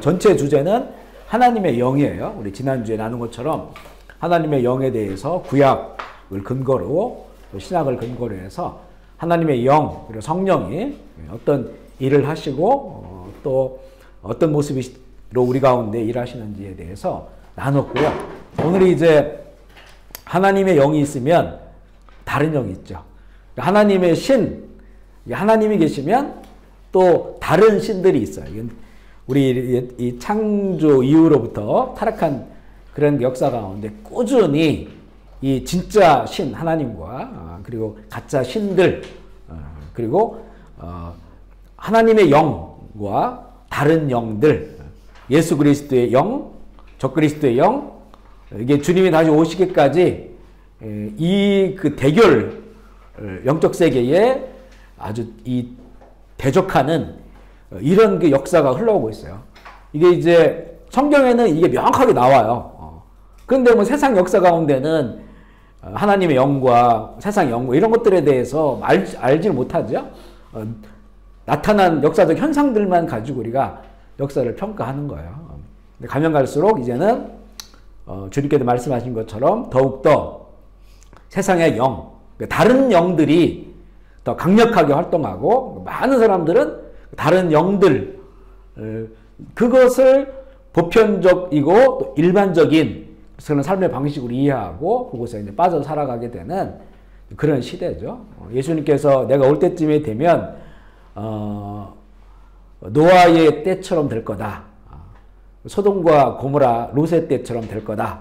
전체 주제는 하나님의 영이에요. 우리 지난주에 나눈 것처럼 하나님의 영에 대해서 구약을 근거로 또 신약을 근거로 해서 하나님의 영 그리고 성령이 어떤 일을 하시고 또 어떤 모습으로 우리 가운데 일하시는지에 대해서 나눴고요. 오늘이 이제 하나님의 영이 있으면 다른 영이 있죠. 하나님의 신, 하나님이 계시면 또 다른 신들이 있어요. 우리 이 창조 이후로부터 타락한 그런 역사 가운데 꾸준히 이 진짜 신 하나님과 그리고 가짜 신들 그리고 하나님의 영과 다른 영들, 예수 그리스도의 영, 적그리스도의 영, 이게 주님이 다시 오시기까지 이 그 대결 영적 세계에 아주 이 대적하는 이런 그 역사가 흘러오고 있어요. 이게 이제 성경에는 이게 명확하게 나와요. 그런데 뭐 세상 역사 가운데는 하나님의 영과 세상 영과 이런 것들에 대해서 알지를 못하죠. 나타난 역사적 현상들만 가지고 우리가 역사를 평가하는 거예요. 가면 갈수록 이제는 주님께서 말씀하신 것처럼 더욱더 세상의 영, 다른 영들이 더 강력하게 활동하고 많은 사람들은 다른 영들 그것을 보편적이고 또 일반적인 그런 삶의 방식으로 이해하고 그곳에 이제 빠져 살아가게 되는 그런 시대죠. 예수님께서 내가 올 때쯤에 되면 노아의 때처럼 될 거다. 소돔과 고모라 롯의 때처럼 될 거다.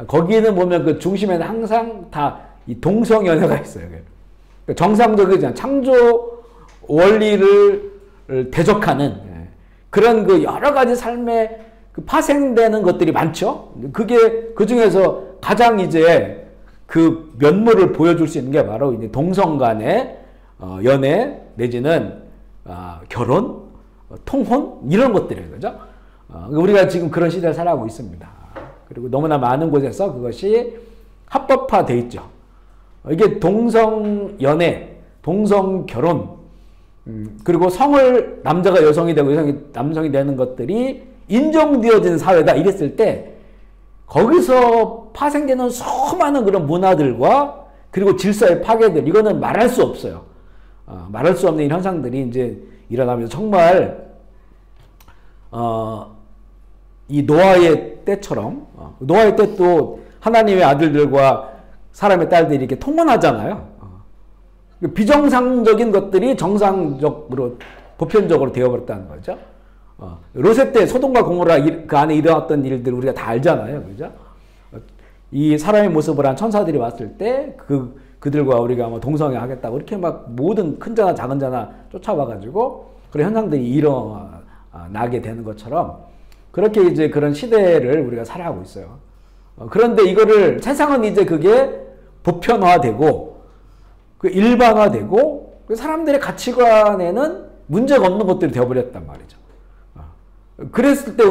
거기는 보면 그 중심에는 항상 다 이 동성연애가 있어요. 정상적이지 창조 원리를 대적하는 그런 그 여러 가지 삶에 그 파생되는 것들이 많죠. 그게 그 중에서 가장 이제 그 면모를 보여줄 수 있는 게 바로 이제 동성 간의 연애 내지는 결혼, 통혼 이런 것들이에요, 그죠? 우리가 지금 그런 시대를 살아가고 있습니다. 그리고 너무나 많은 곳에서 그것이 합법화돼 있죠. 이게 동성 연애, 동성 결혼, 그리고 성을 남자가 여성이 되고 여성이 남성이 되는 것들이 인정되어진 사회다 이랬을 때 거기서 파생되는 수많은 그런 문화들과 그리고 질서의 파괴들 이거는 말할 수 없어요. 말할 수 없는 현상들이 이제 일어나면서 정말 이 노아의 때처럼 노아의 때 또 하나님의 아들들과 사람의 딸들이 이렇게 통혼하잖아요. 비정상적인 것들이 정상적으로 보편적으로 되어버렸다는 거죠. 롯의 때 소돔과 고모라 그 안에 일어났던 일들 우리가 다 알잖아요, 그죠? 이 사람의 모습을 한 천사들이 왔을 때 그들과 우리가 뭐 동성애 하겠다고 이렇게 막 모든 큰 자나 작은 자나 쫓아와가지고 그런 현상들이 일어나게 되는 것처럼 그렇게 이제 그런 시대를 우리가 살아가고 있어요. 그런데 이거를 세상은 이제 그게 보편화되고 그 일반화되고 사람들의 가치관에는 문제가 없는 것들이 되어버렸단 말이죠. 그랬을 때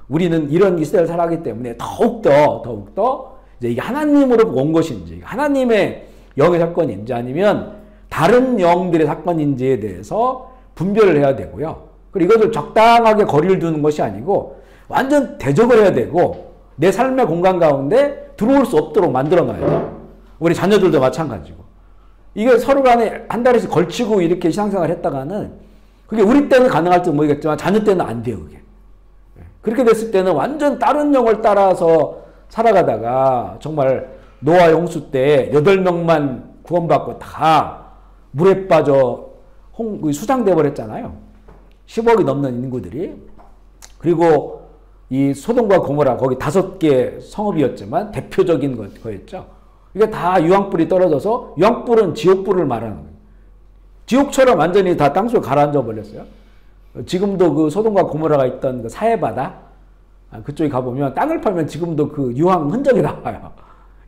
우리는 이런 시대를 살아가기 때문에 더욱더 이제 이게 하나님으로 온 것인지 하나님의 영의 사건인지 아니면 다른 영들의 사건인지에 대해서 분별을 해야 되고요. 그리고 이것을 적당하게 거리를 두는 것이 아니고 완전 대적을 해야 되고 내 삶의 공간 가운데 들어올 수 없도록 만들어놔야죠. 우리 자녀들도 마찬가지고. 이게 서로 간에 한 달씩 걸치고 이렇게 신앙생활을 했다가는 그게 우리 때는 가능할지 모르겠지만 자녀 때는 안 돼요, 그게. 그렇게 됐을 때는 완전 다른 영을 따라서 살아가다가 정말 노아 홍수 때 8명만 구원받고 다 물에 빠져 수장돼 버렸잖아요. 10억이 넘는 인구들이. 그리고 이 소돔과 고모라 거기 5개 성읍이었지만 대표적인 거였죠. 이게 다 유황불이 떨어져서 유황불은 지옥불을 말하는 거예요. 지옥처럼 완전히 다 땅속에 가라앉아 버렸어요. 지금도 그 소돔과 고모라가 있던 그 사해바다 그쪽에 가보면 땅을 팔면 지금도 그 유황 흔적이 나와요.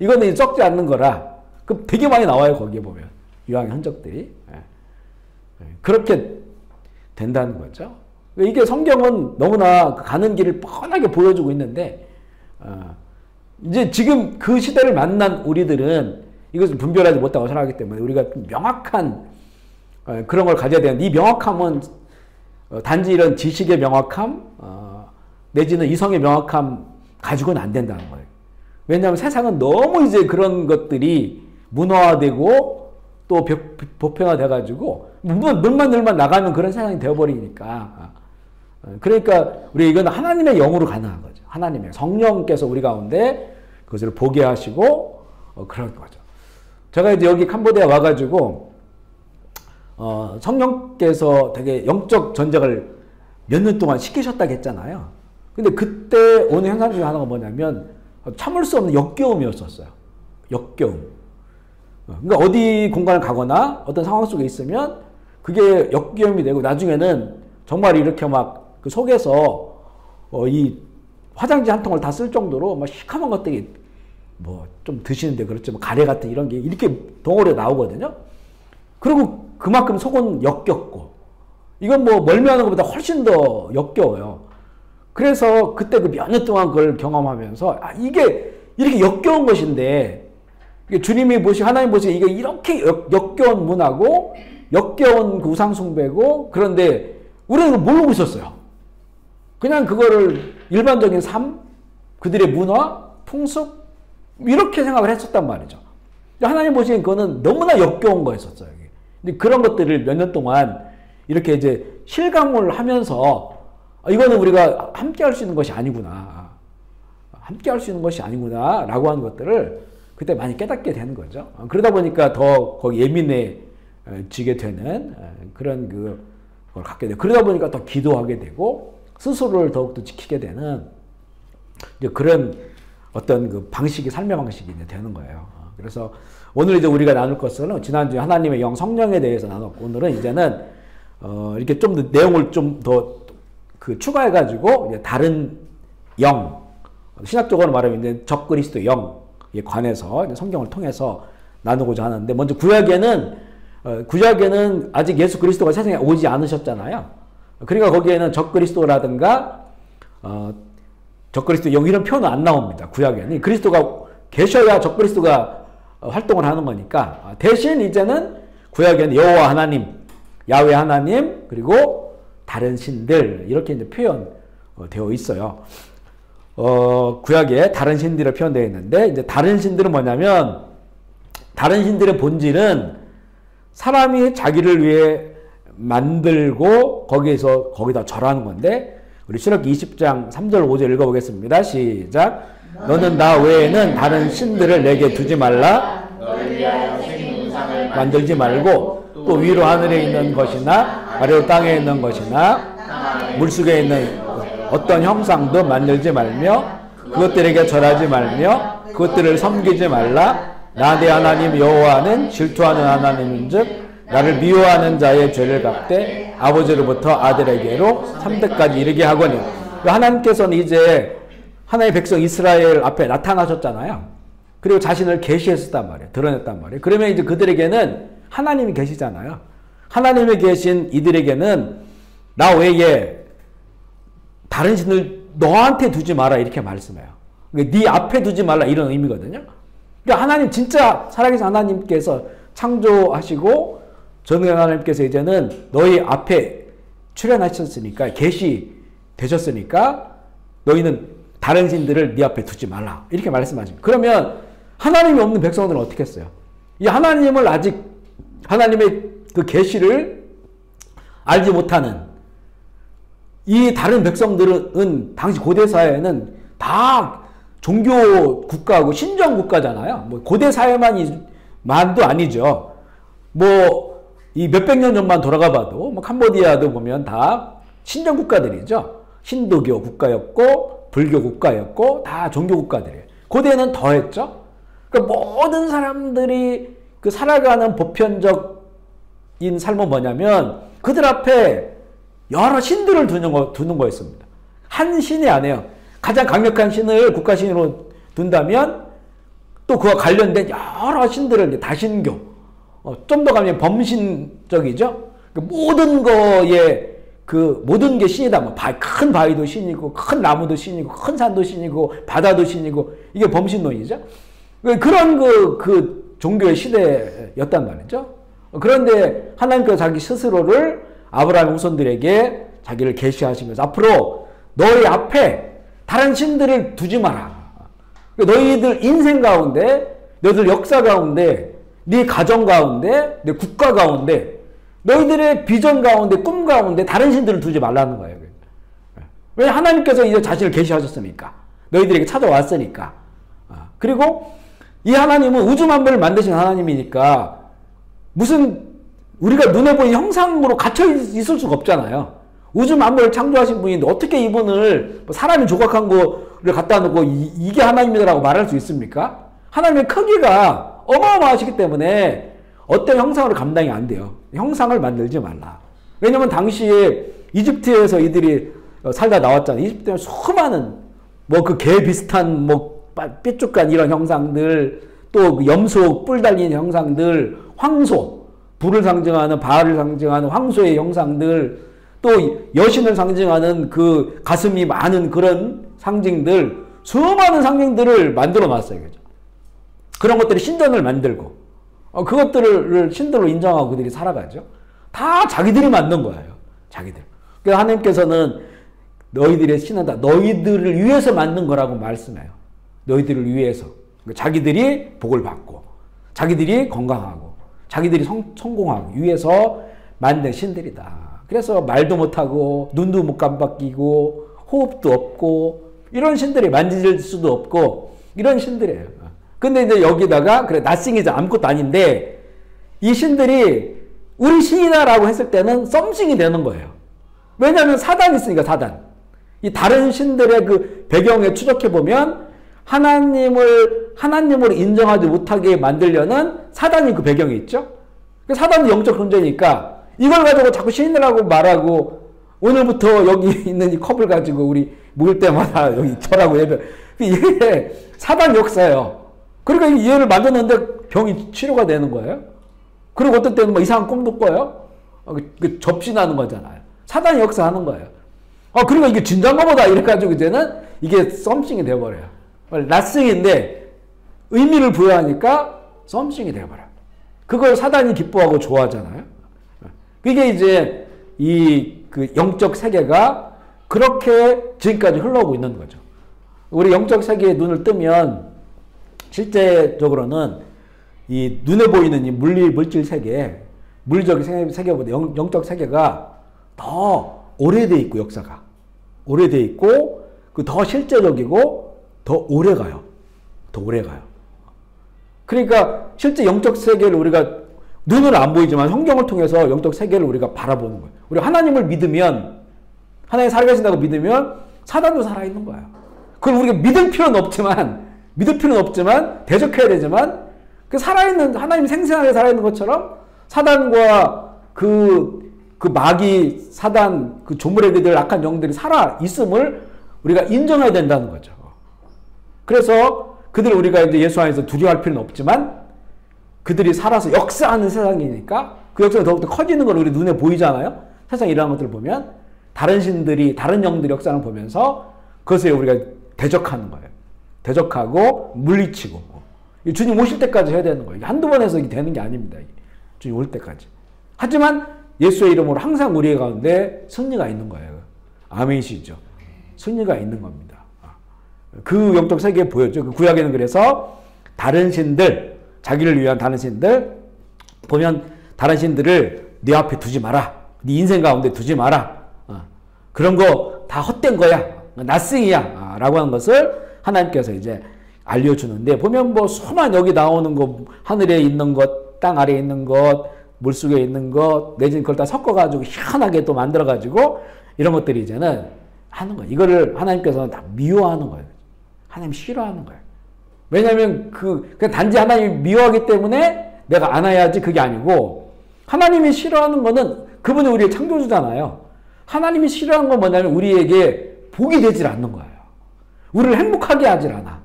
이거는 썩지 않는 거라 그 되게 많이 나와요. 거기에 보면 유황의 흔적들이 그렇게 된다는 거죠. 이게 성경은 너무나 가는 길을 뻔하게 보여주고 있는데 이제 지금 그 시대를 만난 우리들은 이것을 분별하지 못하고 살아가기 때문에 우리가 명확한 그런 걸 가져야 되는데 이 명확함은 단지 이런 지식의 명확함, 내지는 이성의 명확함 가지고는 안 된다는 거예요. 왜냐하면 세상은 너무 이제 그런 것들이 문화화되고 또 보편화돼가지고 물만 늘만 나가면 그런 세상이 되어버리니까. 그러니까 우리 이건 하나님의 영으로 가능한 거죠. 하나님의 성령께서 우리 가운데 그것을 보게 하시고 그런 거죠. 제가 이제 여기 캄보디아 와가지고 성령께서 되게 영적 전쟁을 몇 년 동안 시키셨다고 했잖아요. 근데 그때 오는 현상 중에 하나가 뭐냐면 참을 수 없는 역겨움이었었어요. 역겨움. 그러니까 어디 공간을 가거나 어떤 상황 속에 있으면 그게 역겨움이 되고 나중에는 정말 이렇게 막 그 속에서 이 화장지 한 통을 다 쓸 정도로 막 시커먼 것들이 뭐 좀 드시는데 그렇죠. 뭐 가래 같은 이런 게 이렇게 덩어리가 나오거든요. 그리고 그만큼 속은 역겹고 이건 뭐 멀미하는 것보다 훨씬 더 역겨워요. 그래서 그때 그 몇 년 동안 그걸 경험하면서 이게 이렇게 역겨운 것인데 주님이 하나님 보시기에 이게 이렇게 역겨운 문화고 역겨운 그 우상숭배고 그런데 우리는 모르고 있었어요. 그냥 그거를 일반적인 삶, 그들의 문화, 풍습 이렇게 생각을 했었단 말이죠. 하나님 보시기엔 그거는 너무나 역겨운 거였었어요. 근데 그런 것들을 몇 년 동안 이렇게 이제 실감을 하면서 이거는 우리가 함께 할 수 있는 것이 아니구나. 함께 할 수 있는 것이 아니구나. 라고 하는 것들을 그때 많이 깨닫게 되는 거죠. 그러다 보니까 더 거기 예민해지게 되는 그런 그걸 갖게 되고 그러다 보니까 더 기도하게 되고 스스로를 더욱더 지키게 되는 이제 그런 어떤 그 방식이 삶의 방식이 되는 거예요. 그래서 오늘 이제 우리가 나눌 것은 지난주에 하나님의 영 성령에 대해서 나눴고 오늘은 이제는 이렇게 좀 더 내용을 좀 더 그 추가해가지고 이제 다른 영 신학적으로 말하면 이제 적그리스도 영에 관해서 이제 성경을 통해서 나누고자 하는데 먼저 구약에는 아직 예수 그리스도가 세상에 오지 않으셨잖아요. 그러니까 거기에는 적그리스도라든가 적그리스도 영 이런 표현은 안 나옵니다. 구약에는 그리스도가 계셔야 적그리스도가 활동을 하는 거니까 대신 이제는 구약에는 여호와 하나님, 야훼 하나님 그리고 다른 신들 이렇게 이제 표현되어 있어요. 구약에 다른 신들이 표현되어 있는데 이제 다른 신들은 뭐냐면 다른 신들의 본질은 사람이 자기를 위해 만들고 거기다 절하는 건데 우리 출애굽기 20장 3절 5절 읽어보겠습니다. 시작. 너는 나 외에는 다른 신들을 내게 두지 말라. 만들지 말고 또 위로 하늘에 있는 것이나 아래로 땅에 있는 것이나 물속에 있는 어떤 형상도 만들지 말며 그것들에게 절하지 말며 그것들을 섬기지 말라. 나 내 하나님 여호와는 질투하는 하나님인즉 나를 미워하는 자의 죄를 갚되 아버지로부터 아들에게로 3대까지 이르게 하거니. 하나님께서는 이제 하나님의 백성 이스라엘 앞에 나타나셨잖아요. 그리고 자신을 계시했단 말이에요. 드러냈단 말이에요. 그러면 이제 그들에게는 하나님이 계시잖아요. 하나님이 계신 이들에게는 나 외에 다른 신을 너한테 두지 마라 이렇게 말씀해요. 네 앞에 두지 말라 이런 의미거든요. 그러니까 하나님 진짜 살아계신 하나님께서 창조하시고 전능한 하나님께서 이제는 너희 앞에 출현하셨으니까 계시되셨으니까 너희는 다른 신들을 네 앞에 두지 말라 이렇게 말씀하십니다. 그러면 하나님이 없는 백성들은 어떻게 했어요? 이 하나님을 아직 하나님의 그 계시를 알지 못하는 이 다른 백성들은 당시 고대 사회에는 다 종교 국가고 신정 국가잖아요. 뭐 고대 사회만도 아니죠. 뭐 이 몇백 년 전만 돌아가 봐도 뭐 캄보디아도 보면 다 신정 국가들이죠. 힌두교 국가였고 불교 국가였고 다 종교 국가들이에요. 고대는 더 했죠. 그러니까 모든 사람들이 그 살아가는 보편적인 삶은 뭐냐면 그들 앞에 여러 신들을 두는 거였습니다. 한 신이 아니에요. 가장 강력한 신을 국가신으로 둔다면 또 그와 관련된 여러 신들을 다신교, 좀 더 가면 범신적이죠. 모든 거에 모든 게 신이다. 뭐 큰 바위도 신이고, 큰 나무도 신이고, 큰 산도 신이고, 바다도 신이고, 이게 범신론이죠. 그런 그 종교의 시대였단 말이죠. 그런데 하나님께서 자기 스스로를 아브라함의 후손들에게 자기를 계시하시면서 앞으로 너희 앞에 다른 신들을 두지 마라. 너희들 인생 가운데, 너희들 역사 가운데, 네 가정 가운데, 네 국가 가운데, 너희들의 비전 가운데, 꿈 가운데 다른 신들을 두지 말라는 거예요. 왜? 하나님께서 이제 자신을 계시하셨으니까. 너희들에게 찾아왔으니까. 그리고 이 하나님은 우주 만물을 만드신 하나님이니까 무슨 우리가 눈에 보이는 형상으로 갇혀 있을 수가 없잖아요. 우주 만물을 창조하신 분인데 어떻게 이분을 사람이 조각한 거를 갖다 놓고 이게 하나님이라고 말할 수 있습니까? 하나님의 크기가 어마어마하시기 때문에 어떤 형상으로 감당이 안 돼요. 형상을 만들지 말라. 왜냐면 당시에 이집트에서 이들이 살다 나왔잖아요. 이집트에 수많은 뭐 그 개 비슷한 뭐 삐쭉한 이런 형상들, 또 염소 뿔 달린 형상들, 황소, 불을 상징하는 바알을 상징하는 황소의 형상들, 또 여신을 상징하는 그 가슴이 많은 그런 상징들, 수많은 상징들을 만들어 놨어요. 그죠? 그런 것들이 신전을 만들고, 그것들을 신들로 인정하고 그들이 살아가죠. 다 자기들이 만든 거예요. 자기들. 그래서 하나님께서는 너희들의 신은 다 너희들을 위해서 만든 거라고 말씀해요. 너희들을 위해서. 자기들이 복을 받고, 자기들이 건강하고, 자기들이 성공하기 위해서 만든 신들이다. 그래서 말도 못하고, 눈도 못 깜빡이고, 호흡도 없고, 이런 신들이 만질 수도 없고, 이런 신들이에요. 근데 이제 여기다가, 그래, 낫싱이자 아무것도 아닌데, 이 신들이 우리 신이다라고 했을 때는 썸씽이 되는 거예요. 왜냐하면 사단이 있으니까, 사단. 이 다른 신들의 그 배경에 추적해보면, 하나님으로 인정하지 못하게 만들려는 사단이 그 배경에 있죠? 사단은 영적 존재니까, 이걸 가지고 자꾸 신이라고 말하고, 오늘부터 여기 있는 이 컵을 가지고 우리 먹을 때마다 여기 저라고 예배. 이게 사단 역사예요. 그러니까 얘를 만졌는데 병이 치료가 되는 거예요. 그리고 어떤 때는 뭐 이상한 꿈도 꿔요. 접신하는 거잖아요. 사단이 역사하는 거예요. 그러니까 이게 진짠 거보다 이래가지고 이제는 이게 썸씽이 되어버려요. 낫싱인데 의미를 부여하니까 썸씽이 되어버려요. 그걸 사단이 기뻐하고 좋아하잖아요. 그게 이제 그 영적 세계가 그렇게 지금까지 흘러오고 있는 거죠. 우리 영적 세계에 눈을 뜨면 실제적으로는 이 눈에 보이는 이 물질 세계, 물적 세계보다 영적 세계가 더 오래돼 있고, 역사가 오래돼 있고, 더 실제적이고 더 오래 가요. 더 오래 가요. 그러니까 실제 영적 세계를 우리가 눈으로 안 보이지만 성경을 통해서 영적 세계를 우리가 바라보는 거예요. 우리가 하나님을 믿으면, 하나님 살아계신다고 믿으면 사단도 살아있는 거예요. 그걸 우리가 믿을 필요는 없지만 대적해야 되지만, 그 살아있는, 하나님이 생생하게 살아있는 것처럼 사단과 그 마귀, 사단, 그 조물애기들, 악한 영들이 살아있음을 우리가 인정해야 된다는 거죠. 그래서 그들을 우리가 이제 예수 안에서 두려워할 필요는 없지만, 그들이 살아서 역사하는 세상이니까 그 역사가 더욱더 커지는 걸 우리 눈에 보이잖아요. 세상에 일어나는 것들을 보면 다른 신들이, 다른 영들이 역사를 보면서 그것을 우리가 대적하는 거예요. 대적하고 물리치고. 주님 오실 때까지 해야 되는 거예요. 한두 번 해서 되는 게 아닙니다. 주님 올 때까지. 하지만 예수의 이름으로 항상 우리 가운데 승리가 있는 거예요. 아멘이시죠? 승리가 있는 겁니다. 그 영적 세계에 보였죠. 그 구약에는 그래서 다른 신들, 자기를 위한 다른 신들, 보면 다른 신들을 네 앞에 두지 마라. 네 인생 가운데 두지 마라. 그런 거 다 헛된 거야. 낫싱이야. 라고 하는 것을 하나님께서 이제 알려주는데, 보면 뭐 수많은 여기 나오는 거, 하늘에 있는 것, 땅 아래에 있는 것, 물속에 있는 것, 내지는 그걸 다 섞어가지고 희한하게 또 만들어가지고 이런 것들이 이제는 하는 거예요. 이거를 하나님께서는 다 미워하는 거예요. 하나님 싫어하는 거예요. 왜냐하면 그냥 단지 하나님이 미워하기 때문에 내가 안 해야지, 그게 아니고, 하나님이 싫어하는 거는 그분이 우리의 창조주잖아요. 하나님이 싫어하는 건 뭐냐면 우리에게 복이 되질 않는 거예요. 우리를 행복하게 하질 않아.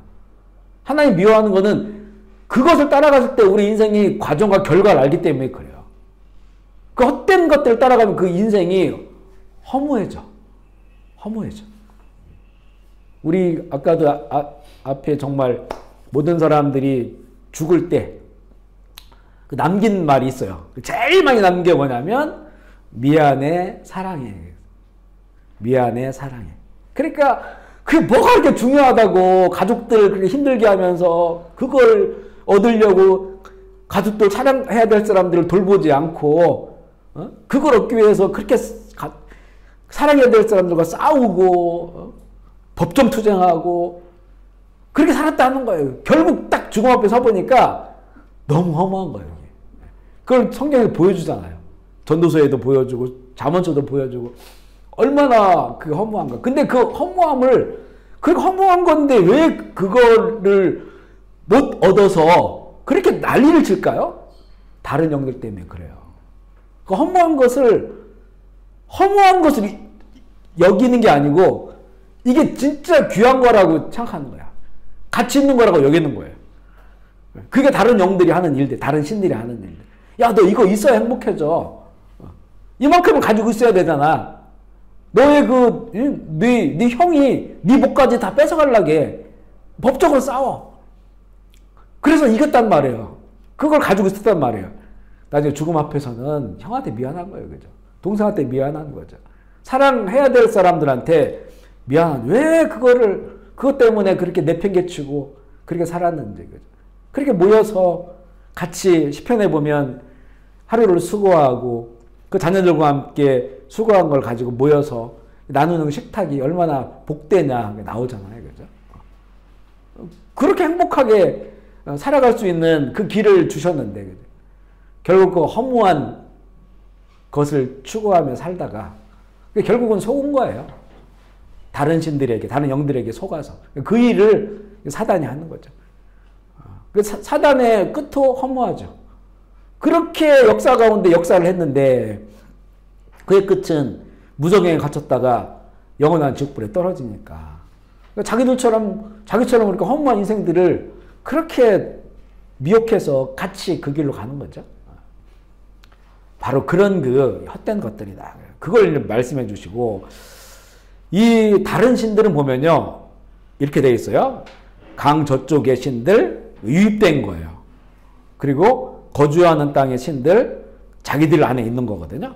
하나님 미워하는 거는 그것을 따라갔을 때 우리 인생이 과정과 결과를 알기 때문에 그래요. 그 헛된 것들을 따라가면 그 인생이 허무해져. 우리 아까도 앞에 정말 모든 사람들이 죽을 때 그 남긴 말이 있어요. 제일 많이 남긴 게 뭐냐면 미안해, 사랑해. 미안해, 사랑해. 그러니까 그게 뭐가 그렇게 중요하다고 가족들 그렇게 힘들게 하면서 그걸 얻으려고 가족들 사랑해야 될 사람들을 돌보지 않고 그걸 얻기 위해서 그렇게 사랑해야 될 사람들과 싸우고 법정 투쟁하고 그렇게 살았다는 거예요. 결국 딱 죽음 앞에 서보니까 너무 허무한 거예요. 그걸 성경에 보여주잖아요. 전도서에도 보여주고 잠언서도 보여주고 얼마나 그 허무한가. 근데 그 허무함을 그 허무한 건데 왜 그거를 못 얻어서 그렇게 난리를 칠까요? 다른 영들 때문에 그래요. 그 허무한 것을 여기는 게 아니고 이게 진짜 귀한 거라고 생각하는 거야. 가치 있는 거라고 여기는 거예요. 그게 다른 영들이 하는 일들, 다른 신들이 하는 일들. 야, 너 이거 있어야 행복해져. 이만큼은 가지고 있어야 되잖아. 너의 네 형이 네 목까지 다 뺏어가려게 법적으로 싸워. 그래서 이겼단 말이에요. 그걸 가지고 있었단 말이에요. 나중에 죽음 앞에서는 형한테 미안한 거예요. 그죠? 동생한테 미안한 거죠. 사랑해야 될 사람들한테 왜 그것 때문에 그렇게 내팽개치고 그렇게 살았는지. 그죠? 그렇게 모여서 같이 시편에 보면 하루를 수고하고 그 자녀들과 함께 수고한 걸 가지고 모여서 나누는 식탁이 얼마나 복되냐 나오잖아요. 그죠? 그렇게 행복하게 살아갈 수 있는 그 길을 주셨는데, 그죠? 결국 그 허무한 것을 추구하며 살다가 결국은 속은 거예요. 다른 신들에게, 다른 영들에게 속아서. 그 일을 사단이 하는 거죠. 사단의 끝도 허무하죠. 그렇게 역사 가운데 역사를 했는데 그의 끝은 무저갱에 갇혔다가 영원한 지옥불에 떨어지니까 자기처럼 그렇게 허무한 인생들을 그렇게 미혹해서 같이 그 길로 가는 거죠. 바로 그런 그 헛된 것들이다. 그걸 말씀해 주시고, 이 다른 신들은 보면요 이렇게 돼 있어요. 강 저쪽의 신들 유입된 거예요. 그리고 거주하는 땅의 신들 자기들 안에 있는 거거든요.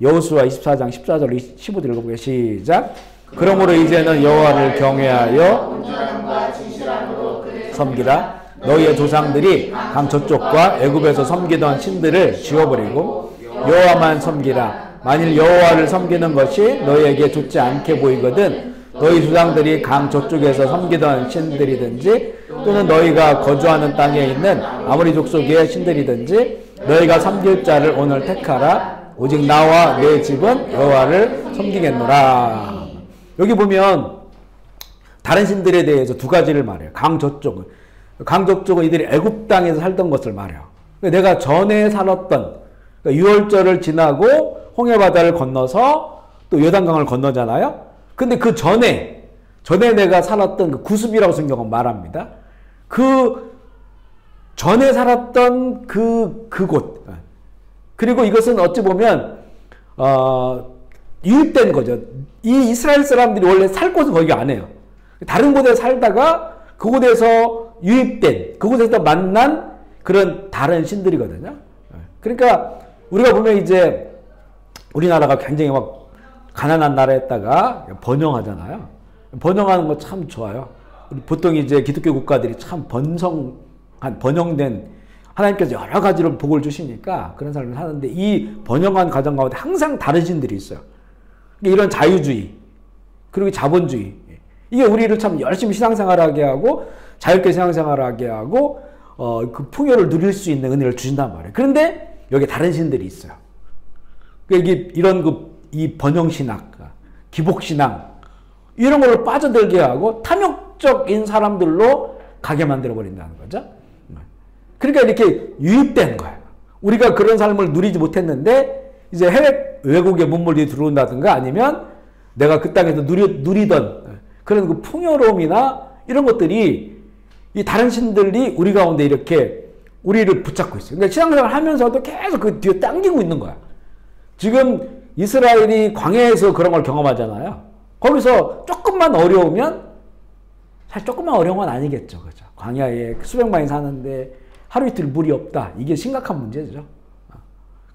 여호수아 24장 14절 15절 읽어보게. 시작. 그러므로 이제는 여호와를 경외하여 섬기라. 너희의 조상들이 강 저쪽과 애굽에서 섬기던 신들을 지워버리고 여호와만 섬기라. 만일 여호와를 섬기는 것이 너희에게 좋지 않게 보이거든 너희 조상들이 강 저쪽에서 섬기던 신들이든지 또는 너희가 거주하는 땅에 있는 아무리 족속의 신들이든지 너희가 섬길 자를 오늘 택하라. 오직 나와 내 집은 여호와를 섬기겠노라. 여기 보면 다른 신들에 대해서 두 가지를 말해요. 강 저쪽은 이들이 애굽 땅에서 살던 것을 말해요. 내가 전에 살았던 유월절을 지나고 홍해바다를 건너서 또 요단강을 건너잖아요. 근데 그 전에 내가 살았던 그 구습이라고 성경은 말합니다. 그 전에 살았던 그곳. 그리고 이것은 어찌 보면 유입된 거죠. 이 이스라엘 사람들이 원래 살 곳은 거기가 아니에요. 다른 곳에 살다가 그곳에서 유입된, 그곳에서 만난 그런 다른 신들이거든요. 그러니까 우리가 보면 이제 우리나라가 굉장히 막 가난한 나라였다가 번영하잖아요. 번영하는 거 참 좋아요. 보통 이제 기독교 국가들이 참 번영된 하나님께서 여러 가지로 복을 주시니까 그런 삶을 사는데 이 번영한 가정 가운데 항상 다른 신들이 있어요. 이런 자유주의 그리고 자본주의 이게 우리를 참 열심히 신앙생활하게 하고 자유롭게 신앙생활하게 하고 그 풍요를 누릴 수 있는 은혜를 주신단 말이에요. 그런데 여기 다른 신들이 있어요. 이게 이런 이 번영신학, 기복신앙 이런 걸로 빠져들게 하고 탐욕적인 사람들로 가게 만들어 버린다는 거죠. 그러니까 이렇게 유입된 거예요. 우리가 그런 삶을 누리지 못했는데 이제 외국에 문물이 들어온다든가 아니면 내가 그 땅에서 누리던 그런 그 풍요로움이나 이런 것들이 이 다른 신들이 우리 가운데 이렇게 우리를 붙잡고 있어요. 그러니까 신앙생활을 하면서도 계속 그 뒤에 당기고 있는 거야. 지금 이스라엘이 광야에서 그런 걸 경험하잖아요. 거기서 조금만 어려우면 사실 조금만 어려운 건 아니겠죠. 그죠? 광야에 수백만이 사는데 하루 이틀 물이 없다. 이게 심각한 문제죠.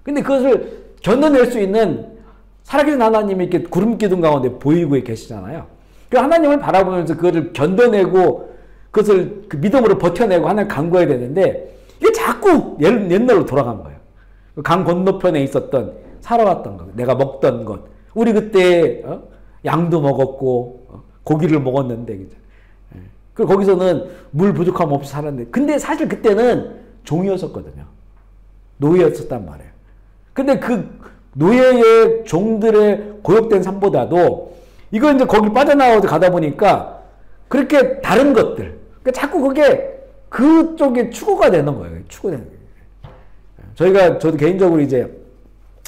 근데 그것을 견뎌낼 수 있는 살아계신 하나님이 이렇게 구름 기둥 가운데 보이고 계시잖아요. 그 하나님을 바라보면서 그것을 견뎌내고 그것을 그 믿음으로 버텨내고 하나님 간구해야 되는데 이게 자꾸 옛날로 돌아간 거예요. 강 건너편에 있었던 살아왔던 것, 내가 먹던 것, 우리 그때 양도 먹었고 고기를 먹었는데 그죠? 그리고 거기서는 물 부족함 없이 살았는데 근데 사실 그때는 종이었었거든요. 노예였었단 말이에요. 근데 그 노예의 종들의 고역된 삶보다도 이거 이제 거기 빠져나와서 가다 보니까 그렇게 다른 것들, 그러니까 자꾸 그게 그쪽에 추구가 되는 거예요. 추구되는 거예요. 저도 개인적으로 이제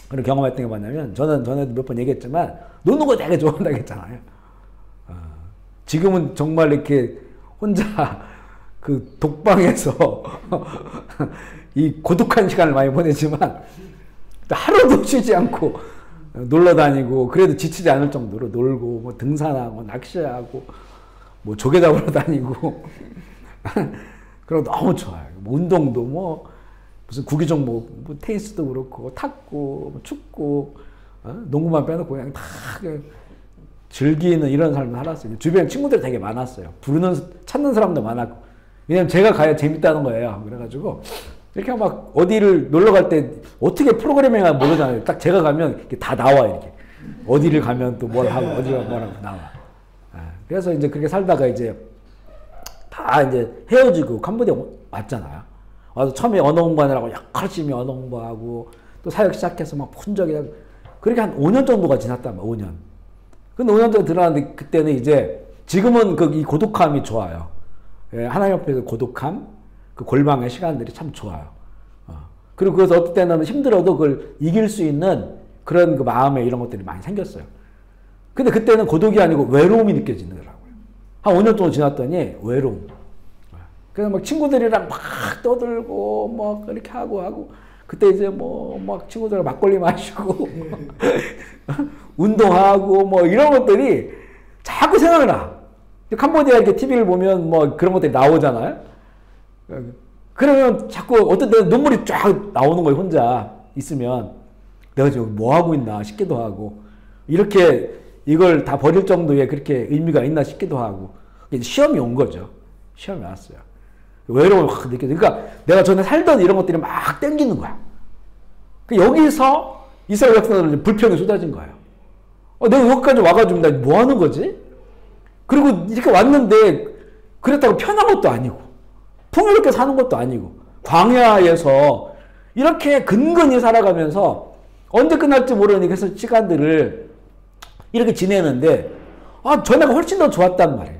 그런 경험했던 게 뭐냐면 저는 전에도 몇 번 얘기했지만 노는 거 되게 좋아한다고 했잖아요. 지금은 정말 이렇게 혼자 그 독방에서 이 고독한 시간을 많이 보내지만 하루도 쉬지 않고 놀러 다니고 그래도 지치지 않을 정도로 놀고 뭐 등산하고 낚시하고 뭐 조개 잡으러 다니고 그리고 너무 좋아요. 뭐 운동도 뭐 무슨 구기 종목 뭐 테니스도 그렇고 탁구 뭐 축구 농구만 빼놓고 그냥 다 즐기는 이런 삶을 살았어요. 주변에 친구들이 되게 많았어요. 찾는 사람도 많았고 왜냐면 제가 가야 재밌다는 거예요. 그래가지고 이렇게 막 어디를 놀러 갈 때 어떻게 프로그래밍을 모르잖아요. 딱 제가 가면 이렇게 다 나와 이렇게 어디를 가면 또 뭘 하고 어디를 뭘 하고 나와. 그래서 이제 그렇게 살다가 이제 다 이제 헤어지고 캄보디아 왔잖아요. 와서 처음에 언어 공부하느라고 열심히 언어 공부하고 또 사역 시작해서 막 푼적이 그렇게 한 5년 정도가 지났단 말이에요. 5년. 근데 5년 정도 들어갔는데 그때는 이제 지금은 이 고독함이 좋아요. 예, 하나님 앞에서 고독함, 그 골방의 시간들이 참 좋아요. 그리고 그래서 어떨 때는 힘들어도 그걸 이길 수 있는 그런 그 마음에 이런 것들이 많이 생겼어요. 근데 그때는 고독이 아니고 외로움이 느껴지더라고요. 한 5년 정도 지났더니 외로움. 그래서 막 친구들이랑 막 떠들고 막 이렇게 하고 그때 이제 뭐 막 친구들이랑 막걸리 마시고 운동하고 뭐 이런 것들이 자꾸 생각나. 캄보디아 이렇게 TV를 보면 뭐 그런 것들이 나오잖아요. 그러면 자꾸 어떤 때는 눈물이 쫙 나오는 거예요. 혼자 있으면 내가 지금 뭐 하고 있나 싶기도 하고 이렇게 이걸 다 버릴 정도의 그렇게 의미가 있나 싶기도 하고 시험이 온 거죠. 시험이 왔어요. 외로움을 확 느껴져. 그러니까 내가 전에 살던 이런 것들이 막 땡기는 거야. 여기서 이스라엘 백성들은 불평이 쏟아진 거예요. 내가 여기까지 와가지고 나 뭐 하는 거지? 그리고 이렇게 왔는데 그렇다고 편한 것도 아니고 풍요롭게 사는 것도 아니고 광야에서 이렇게 근근히 살아가면서 언제 끝날지 모르는 그 시간들을 이렇게 지내는데 전에가 훨씬 더 좋았단 말이에요.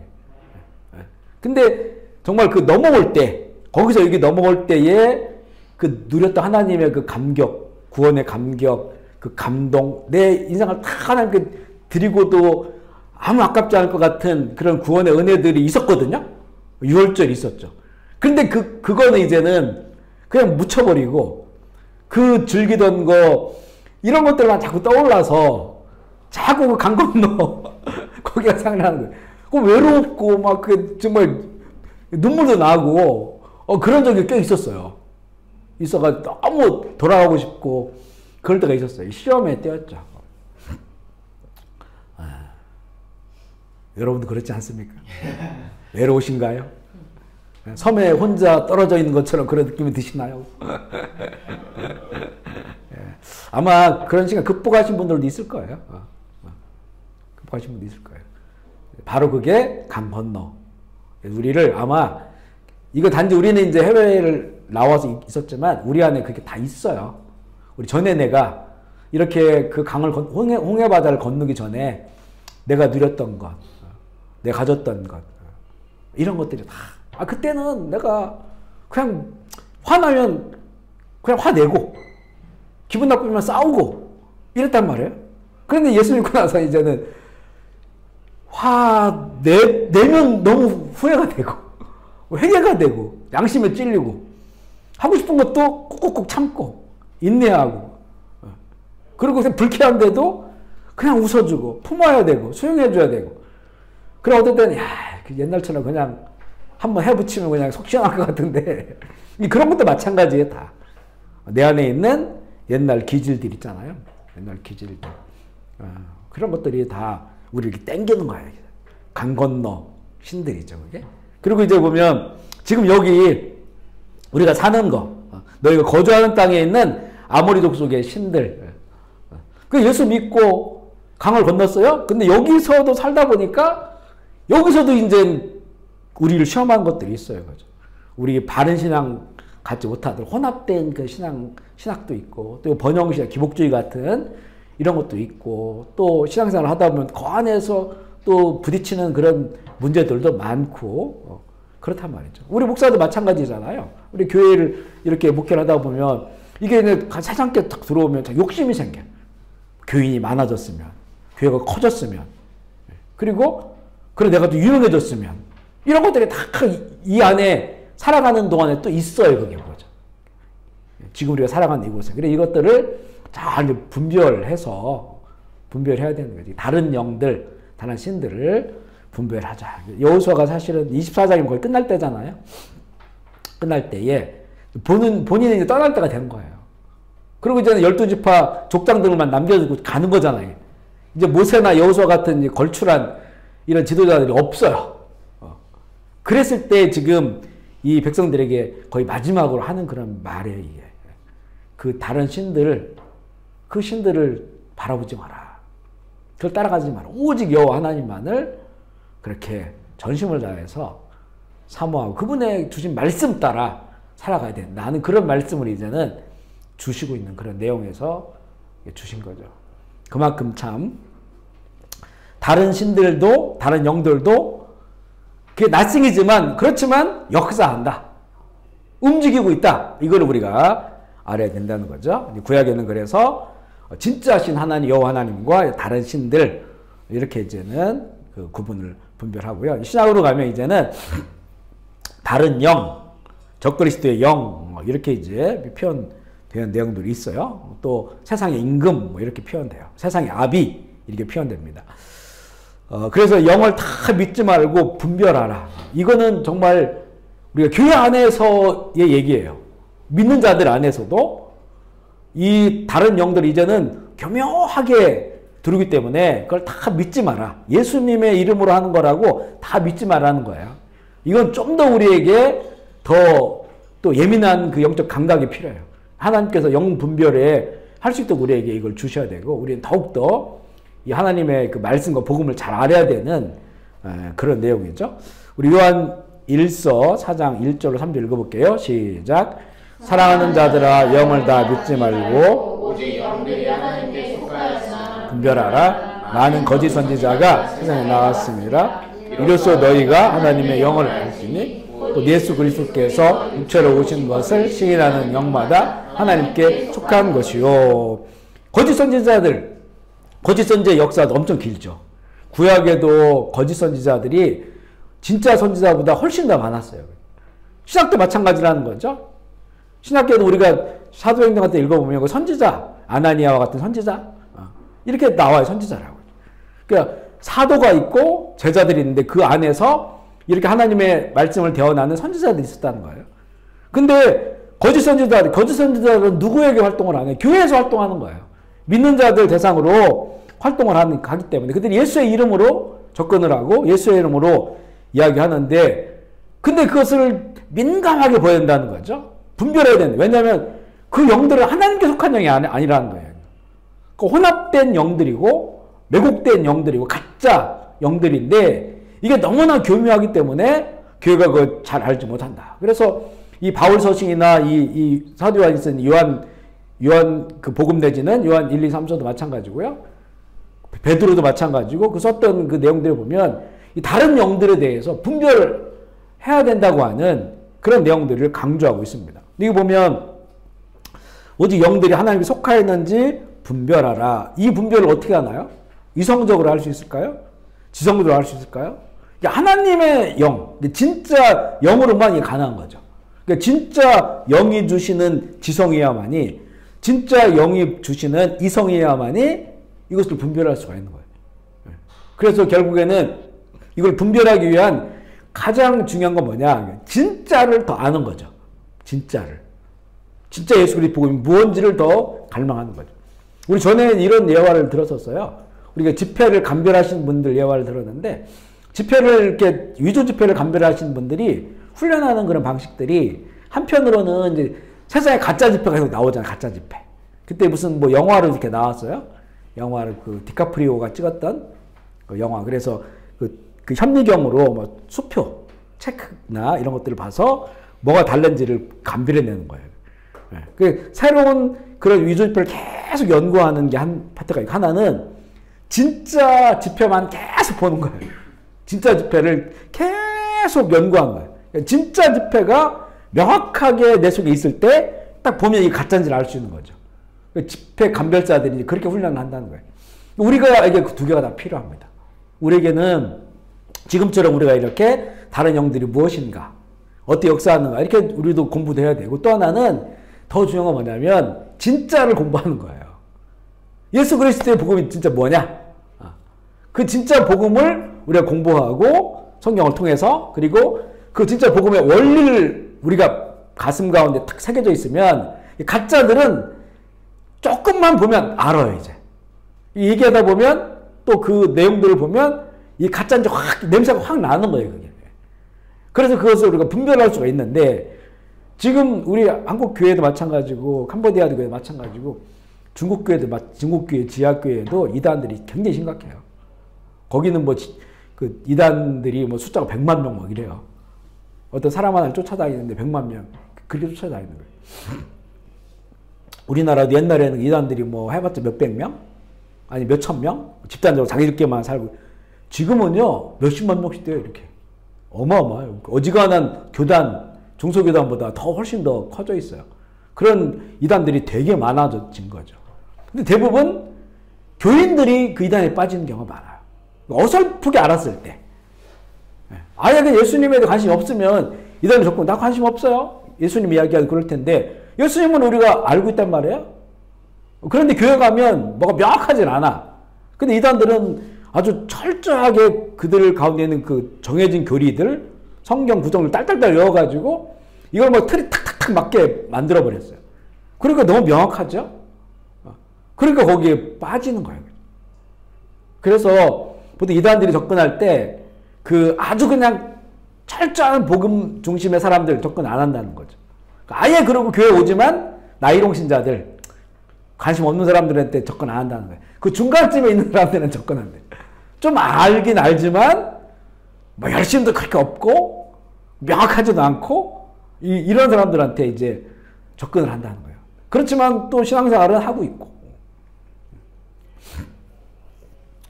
근데 정말 그 넘어올 때 거기서 여기 넘어올 때에 그 누렸던 하나님의 그 감격, 구원의 감격, 그 감동, 내 인생을 다 하나님께 드리고도 아무 아깝지 않을 것 같은 그런 구원의 은혜들이 있었거든요. 유월절이 있었죠. 근데 그거는 이제는 그냥 묻혀버리고 그 즐기던 거 이런 것들만 자꾸 떠올라서 자꾸 그 강 건너 거기가 생각나는 거예요. 그 외롭고 막 그 정말 눈물도 나고 그런 적이 꽤 있었어요. 있어가지고 너무 돌아가고 싶고 그럴 때가 있었어요. 시험의 때였죠. 여러분도 그렇지 않습니까? 외로우신가요? 섬에 혼자 떨어져 있는 것처럼 그런 느낌이 드시나요? 아마 그런 시간 극복하신 분들도 있을 거예요. 극복하신 분도 있을 거예요. 바로 그게 강 건너. 우리를 아마 이거 단지 우리는 이제 해외를 나와서 있었지만 우리 안에 그게 다 있어요. 우리 전에 내가 이렇게 그 강을 홍해 바다를 건너기 전에 내가 누렸던 것, 내가 가졌던 것 이런 것들이 다 그때는 내가 그냥 화나면 그냥 화내고 기분 나쁘면 싸우고 이랬단 말이에요. 그런데 예수 믿고 나서 이제는 내면 너무 후회가 되고 회개가 되고 양심에 찔리고 하고 싶은 것도 꾹꾹꾹 참고 인내하고 그리고 불쾌한데도 그냥 웃어주고 품어야 되고 수용해줘야 되고 그래 어떨 때는 옛날처럼 그냥 한번 해붙이면 그냥 속 시원할 것 같은데 그런 것도 마찬가지예요. 다 내 안에 있는 옛날 기질들 있잖아요. 옛날 기질들 그런 것들이 다 우리를 땡기는 거예요. 강 건너 신들이죠, 그게. 그리고 이제 보면 지금 여기 우리가 사는 거, 너희가 거주하는 땅에 있는 아모리 족속의 신들. 그 예수 믿고 강을 건넜어요. 근데 여기서도 살다 보니까 여기서도 이제 우리를 시험한 것들이 있어요, 그죠? 우리 바른 신앙 갖지 못하들 혼합된 그 신학도 있고, 또 번영신학, 기복주의 같은 이런 것도 있고, 또 신앙생활을 하다 보면 그 안에서 또 부딪히는 그런 문제들도 많고, 그렇단 말이죠. 우리 목사도 마찬가지잖아요. 우리 교회를 이렇게 목회를 하다 보면 이게 세상께 딱 들어오면 욕심이 생겨. 교인이 많아졌으면, 교회가 커졌으면, 그리고 내가 또 유명해졌으면, 이런 것들이 다 이 안에 살아가는 동안에 또 있어요, 그게 뭐죠. 지금 우리가 살아가는 이곳에. 그래, 이것들을 잘 분별해야 되는 거지. 다른 영들, 다른 신들을 분별하자. 여호수아가 사실은 24장이면 거의 끝날 때잖아요. 끝날 때에 본인이 이제 떠날 때가 된 거예요. 그리고 이제는 12지파 족장들만 남겨두고 가는 거잖아요. 이제 모세나 여호수아 같은 걸출한 이런 지도자들이 없어요. 그랬을 때 지금 이 백성들에게 거의 마지막으로 하는 그런 말이에요. 이게. 그 다른 신들을 바라보지 마라. 그걸 따라가지 마라. 오직 여호와 하나님만을 그렇게 전심을 다해서 사모하고 그분의 주신 말씀 따라 살아가야 된다. 나는 그런 말씀을 이제는 주시고 있는 그런 내용에서 주신 거죠. 그만큼 참 다른 신들도 다른 영들도 그게 낯생이지만 그렇지만 역사한다. 움직이고 있다. 이걸 우리가 알아야 된다는 거죠. 구약에는 그래서 진짜 신 하나님 여호와 하나님과 다른 신들 이렇게 이제는 그 구분을 분별하고요. 신약으로 가면 이제는 다른 영, 적그리스도의 영 이렇게 이제 표현되는 내용들이 있어요. 또 세상의 임금 이렇게 표현돼요. 세상의 아비 이렇게 표현됩니다. 그래서 영을 다 믿지 말고 분별하라. 이거는 정말 우리가 교회 안에서의 얘기예요. 믿는 자들 안에서도 이 다른 영들이 이제는 교묘하게 들어오기 때문에 그걸 다 믿지 마라. 예수님의 이름으로 하는 거라고 다 믿지 말라는 거예요. 이건 좀 더 우리에게 더 또 예민한 그 영적 감각이 필요해요. 하나님께서 영 분별에 할 수 있도록 우리에게 이걸 주셔야 되고 우리는 더욱더 이 하나님의 그 말씀과 복음을 잘 알아야 되는 그런 내용이죠. 우리 요한 1서 4장 1절로 3절 읽어볼게요. 시작. 사랑하는 자들아 영을 다 믿지 말고 오직 영들이 하나님께 속하였으나 분별하라. 많은 거짓 선지자가 세상에 나왔습니다. 이로써 너희가 하나님의 영을 알지니 또 예수 그리스도께서 육체로 오신 것을 시인하는 영마다 하나님께 속한 것이요. 거짓 선지자들, 거짓 선지자의 역사도 엄청 길죠. 구약에도 거짓 선지자들이 진짜 선지자보다 훨씬 더 많았어요. 신학도 마찬가지라는 거죠. 신학교도 우리가 사도행전 같은 데 읽어보면 그 선지자, 아나니아와 같은 선지자 이렇게 나와요. 선지자라고. 그러니까 사도가 있고 제자들이 있는데 그 안에서 이렇게 하나님의 말씀을 대언하는 선지자들이 있었다는 거예요. 근데 거짓 선지자들은 누구에게 활동을 안 해요? 교회에서 활동하는 거예요. 믿는 자들 대상으로 활동을 하기 때문에 그들이 예수의 이름으로 접근을 하고 예수의 이름으로 이야기하는데 근데 그것을 민감하게 보여야 된다는 거죠. 분별해야 된다. 왜냐하면 그 영들은 하나님께 속한 영이 아니라는 거예요. 그 혼합된 영들이고 왜곡된 영들이고 가짜 영들인데 이게 너무나 교묘하기 때문에 교회가 그걸 잘 알지 못한다. 그래서 이 바울 서신이나 이 사도 요한이 쓴 요한 그 복음 내지는 요한 1, 2, 3서도 마찬가지고요. 베드로도 마찬가지고 그 썼던 그 내용들을 보면 이 다른 영들에 대해서 분별해야 된다고 하는 그런 내용들을 강조하고 있습니다. 여기 보면 오직 영들이 하나님께 속하였는지 분별하라. 이 분별을 어떻게 하나요? 이성적으로 할 수 있을까요? 지성적으로 할 수 있을까요? 하나님의 영, 진짜 영으로만 가능한 거죠. 그러니까 진짜 영이 주시는 지성이야만이 진짜 영이 주시는 이성이야만이 이것을 분별할 수가 있는 거예요. 그래서 결국에는 이걸 분별하기 위한 가장 중요한 건 뭐냐? 진짜를 더 아는 거죠. 진짜를. 진짜 예수 그리스도 복음이 무언지를 더 갈망하는 거죠. 우리 전에 이런 예화를 들었었어요. 우리가 집회를 감별하신 분들 예화를 들었는데 집회를 이렇게 위조 집회를 감별하신 분들이 훈련하는 그런 방식들이 한편으로는 이제 세상에 가짜 집회가 계속 나오잖아요. 가짜 집회. 그때 무슨 뭐 영화로 이렇게 나왔어요. 영화를 그 디카프리오가 찍었던 그 영화. 그래서 그 현미경으로 뭐 수표, 체크나 이런 것들을 봐서 뭐가 다른지를 감별해내는 거예요. 네. 그 새로운 그런 위조 집회를 계속 연구하는 게 한 파트가 있고 하나는 진짜 집회만 계속 보는 거예요. 진짜 집회를 계속 연구한 거예요. 그러니까 진짜 집회가 명확하게 내 속에 있을 때 딱 보면 이게 가짜인지를 알 수 있는 거죠. 집회 감별자들이 그렇게 훈련을 한다는 거예요. 우리가 그 두 개가 다 필요합니다. 우리에게는 지금처럼 우리가 이렇게 다른 영들이 무엇인가, 어떻게 역사하는가 이렇게 우리도 공부도 해야 되고 또 하나는 더 중요한 건 뭐냐면 진짜를 공부하는 거예요. 예수 그리스도의 복음이 진짜 뭐냐? 그 진짜 복음을 우리가 공부하고 성경을 통해서 그리고 그 진짜 복음의 원리를 우리가 가슴 가운데 탁 새겨져 있으면 가짜들은 조금만 보면 알아요. 이제 얘기하다 보면 또 그 내용들을 보면 이 가짜인지 확 냄새가 확 나는 거예요. 그게. 그래서 그것을 우리가 분별할 수가 있는데 지금 우리 한국 교회도 마찬가지고 캄보디아 교회도 마찬가지고 중국 교회 지하교회도 이단들이 굉장히 심각해요. 거기는 뭐 그 이단들이 뭐 숫자가 100만 명 막 이래요. 어떤 사람 하나를 쫓아다니는데 100만 명 그렇게 쫓아다니는 거예요. 우리나라도 옛날에는 이단들이 뭐 해봤자 몇백 명? 아니 몇천 명? 집단적으로 자기들끼리만 살고 지금은요 몇십만 명씩 돼요. 이렇게 어마어마해요. 어지간한 교단 중소교단보다 더 훨씬 더 커져 있어요. 그런 이단들이 되게 많아진 거죠. 근데 대부분 교인들이 그 이단에 빠지는 경우가 많아요. 어설프게 알았을 때. 아예 예수님에 대해 관심이 없으면 이단에 적고 나 관심 없어요. 예수님 이야기하고 그럴 텐데 예수님은 우리가 알고 있단 말이에요. 그런데 교회 가면 뭐가 명확하진 않아. 근데 이단들은 아주 철저하게 그들 가운데 있는 그 정해진 교리들, 성경 구정을 딸딸딸 외워가지고 이걸 뭐 틀이 탁탁탁 맞게 만들어버렸어요. 그러니까 너무 명확하죠? 그러니까 거기에 빠지는 거예요. 그래서 보통 이단들이 접근할 때 그 아주 그냥 철저한 복음 중심의 사람들 접근 안 한다는 거죠. 아예 그러고 교회 오지만 나이롱 신자들, 관심 없는 사람들한테 접근 안 한다는 거예요. 그 중간쯤에 있는 사람들은 접근한대요. 좀 알긴 알지만 뭐 열심도 그렇게 없고 명확하지도 않고 이런 사람들한테 이제 접근을 한다는 거예요. 그렇지만 또 신앙생활은 하고 있고.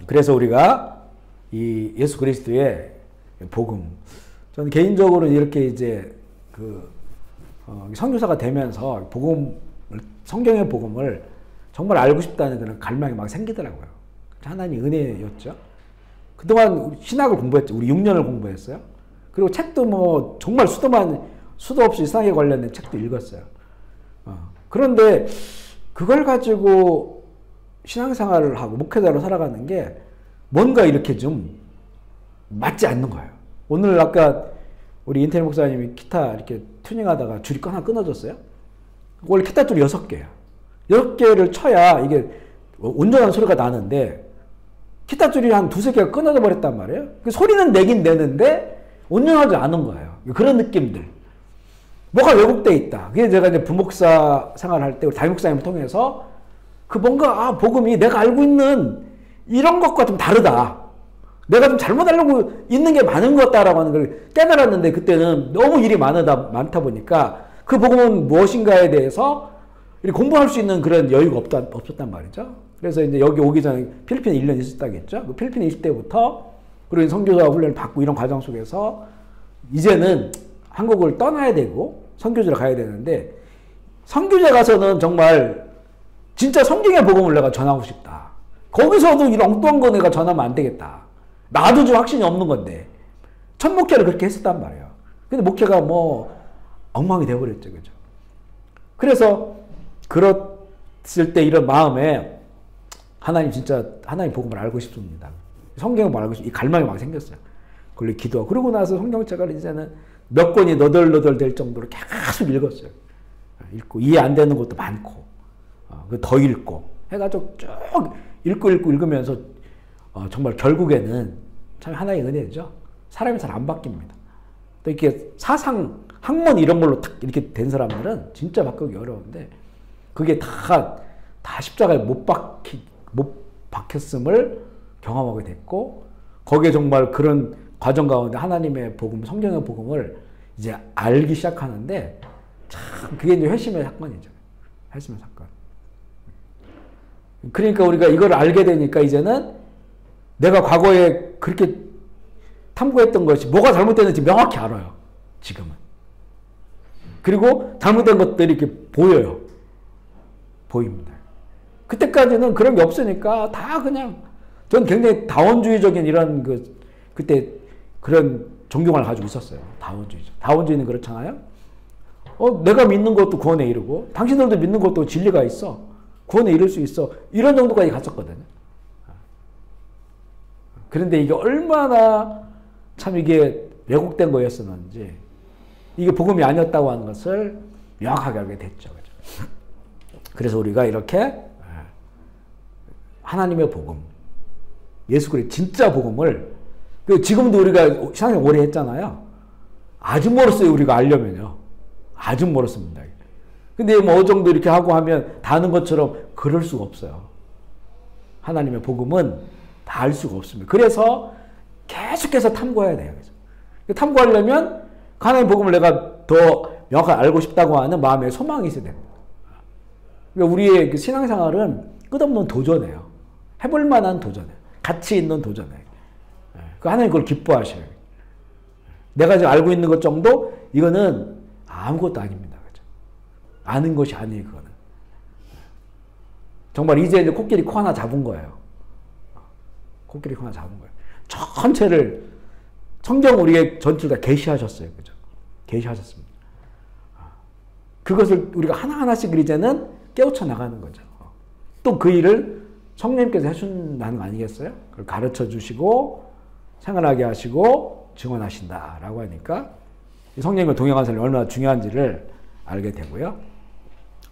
그래서 우리가 이 예수 그리스도의 복음, 저는 개인적으로 이렇게 이제 선교사가 되면서 성경의 복음을 정말 알고 싶다는 그런 갈망이 막 생기더라고요. 하나님의 은혜였죠. 그동안 신학을 공부했죠. 우리 6년을 공부했어요. 그리고 책도 뭐 정말 수도 없이 신학에 관련된 책도 읽었어요. 그런데 그걸 가지고 신앙생활을 하고 목회자로 살아가는 게 뭔가 이렇게 좀 맞지 않는 거예요. 오늘 아까 우리 인테리 목사님이 기타 이렇게 튜닝하다가 줄이 하나 끊어졌어요. 원래 기타 줄이 6개예요. 6개를 쳐야 이게 온전한 소리가 나는데 기타 줄이 한 2-3개가 끊어져 버렸단 말이에요. 그 소리는 내긴 내는데 온전하지 않은 거예요. 그런 느낌들. 뭐가 왜곡되어 있다. 그게 제가 이제 부목사 생활할 때 우리 담임 목사님을 통해서 그 뭔가 복음이 내가 알고 있는 이런 것과 좀 다르다. 내가 좀 잘못 알고 있는 게 많은 것 같다라고 하는 걸 깨달았는데 그때는 너무 일이 많다 보니까 그 복음은 무엇인가에 대해서 공부할 수 있는 그런 여유가 없었단 말이죠. 그래서 이제 여기 오기 전에 필리핀에 1년 있었다겠죠. 그 필리핀에 있을 때부터 그리고 선교사 훈련을 받고 이런 과정 속에서 이제는 한국을 떠나야 되고 선교지로 가야 되는데 선교지에 가서는 정말 진짜 성경의 복음을 내가 전하고 싶다. 거기서도 이런 엉뚱한 거 내가 전하면 안 되겠다. 나도 좀 확신이 없는 건데 첫 목회를 그렇게 했었단 말이에요. 근데 목회가 뭐 엉망이 되어버렸죠. 그죠? 그래서 그랬을 때 이런 마음에 하나님 복음을 알고 싶습니다. 성경을 알고 싶, 이 갈망이 막 생겼어요. 그걸 기도하고 그러고 나서 성경책을 이제는 몇 권이 너덜너덜 될 정도로 계속 읽었어요. 읽고 이해 안 되는 것도 많고 더 읽고 해가지고 쭉 읽으면서 정말 결국에는 참 하나의 은혜죠. 사람이 잘 안 바뀝니다. 또 이렇게 사상, 학문 이런 걸로 탁 이렇게 된 사람들은 진짜 바꾸기 어려운데 그게 다 십자가에 못 박혔음을 경험하게 됐고 거기에 정말 그런 과정 가운데 하나님의 복음, 성경의 복음을 이제 알기 시작하는데 참 그게 이제 회심의 사건이죠. 회심의 사건. 그러니까 우리가 이걸 알게 되니까 이제는 내가 과거에 그렇게 탐구했던 것이 뭐가 잘못됐는지 명확히 알아요. 지금은. 그리고 잘못된 것들이 이렇게 보여요. 보입니다. 그때까지는 그런 게 없으니까 다 그냥 전 굉장히 다원주의적인 이런 그때 그런 존경을 가지고 있었어요. 다원주의적. 다원주의는 그렇잖아요. 내가 믿는 것도 구원에 이르고 당신들도 믿는 것도 진리가 있어. 구원에 이를 수 있어. 이런 정도까지 갔었거든요. 그런데 이게 얼마나 참 이게 왜곡된 거였었는지 이게 복음이 아니었다고 하는 것을 명확하게 알게 됐죠. 그래서 우리가 이렇게 하나님의 복음, 예수 그리스도 진짜 복음을 지금도 우리가 신앙을 오래 했잖아요. 아주 멀었어요. 우리가 알려면요. 아주 멀었습니다. 근데 뭐 어느 정도 이렇게 하고 하면 다 아는 것처럼 그럴 수가 없어요. 하나님의 복음은 다 알 수가 없습니다. 그래서 계속해서 탐구해야 돼요. 탐구하려면 하나님의 복음을 내가 더 명확하게 알고 싶다고 하는 마음의 소망이 있어야 됩니다. 그러니까 우리의 그 신앙생활은 끝없는 도전이에요. 해볼 만한 도전이에요. 가치 있는 도전이에요. 하나님 그걸 기뻐하셔요. 내가 지금 알고 있는 것 정도 이거는 아무것도 아닙니다. 그죠? 아는 것이 아니에요. 그거는. 정말 이제 코끼리 코 하나 잡은 거예요. 코끼리 코 하나 잡은 거예요. 전체를 성경 우리의 전체를 다 계시하셨어요. 그죠? 계시하셨습니다. 그것을 우리가 하나하나씩 이제는 깨우쳐 나가는 거죠. 또 그 일을 성령님께서 해준다는 거 아니겠어요? 그걸 가르쳐 주시고 생활하게 하시고 증언하신다라고 하니까 성령님과 동행하는 사람이 얼마나 중요한지를 알게 되고요.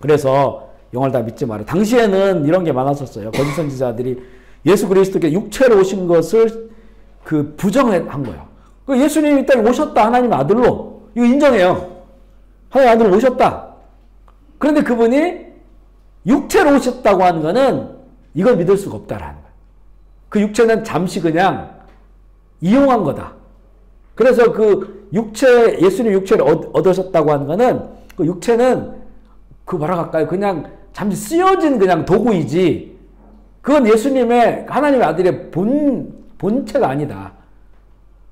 그래서 영을 다 믿지 마라. 당시에는 이런 게 많았었어요. 거짓 선지자들이 예수 그리스도께 육체로 오신 것을 부정한 거예요. 예수님이 이 땅에 오셨다. 하나님 아들로. 이거 인정해요. 하나님 아들로 오셨다. 그런데 그분이 육체로 오셨다고 하는 거는 이걸 믿을 수가 없다라는 거예요. 그 육체는 잠시 그냥 이용한 거다. 그래서 예수님 육체를 얻으셨다고 하는 거는 그 육체는 뭐라고 할까요? 그냥 잠시 쓰여진 그냥 도구이지. 그건 예수님의 하나님의 아들의 본체가 아니다.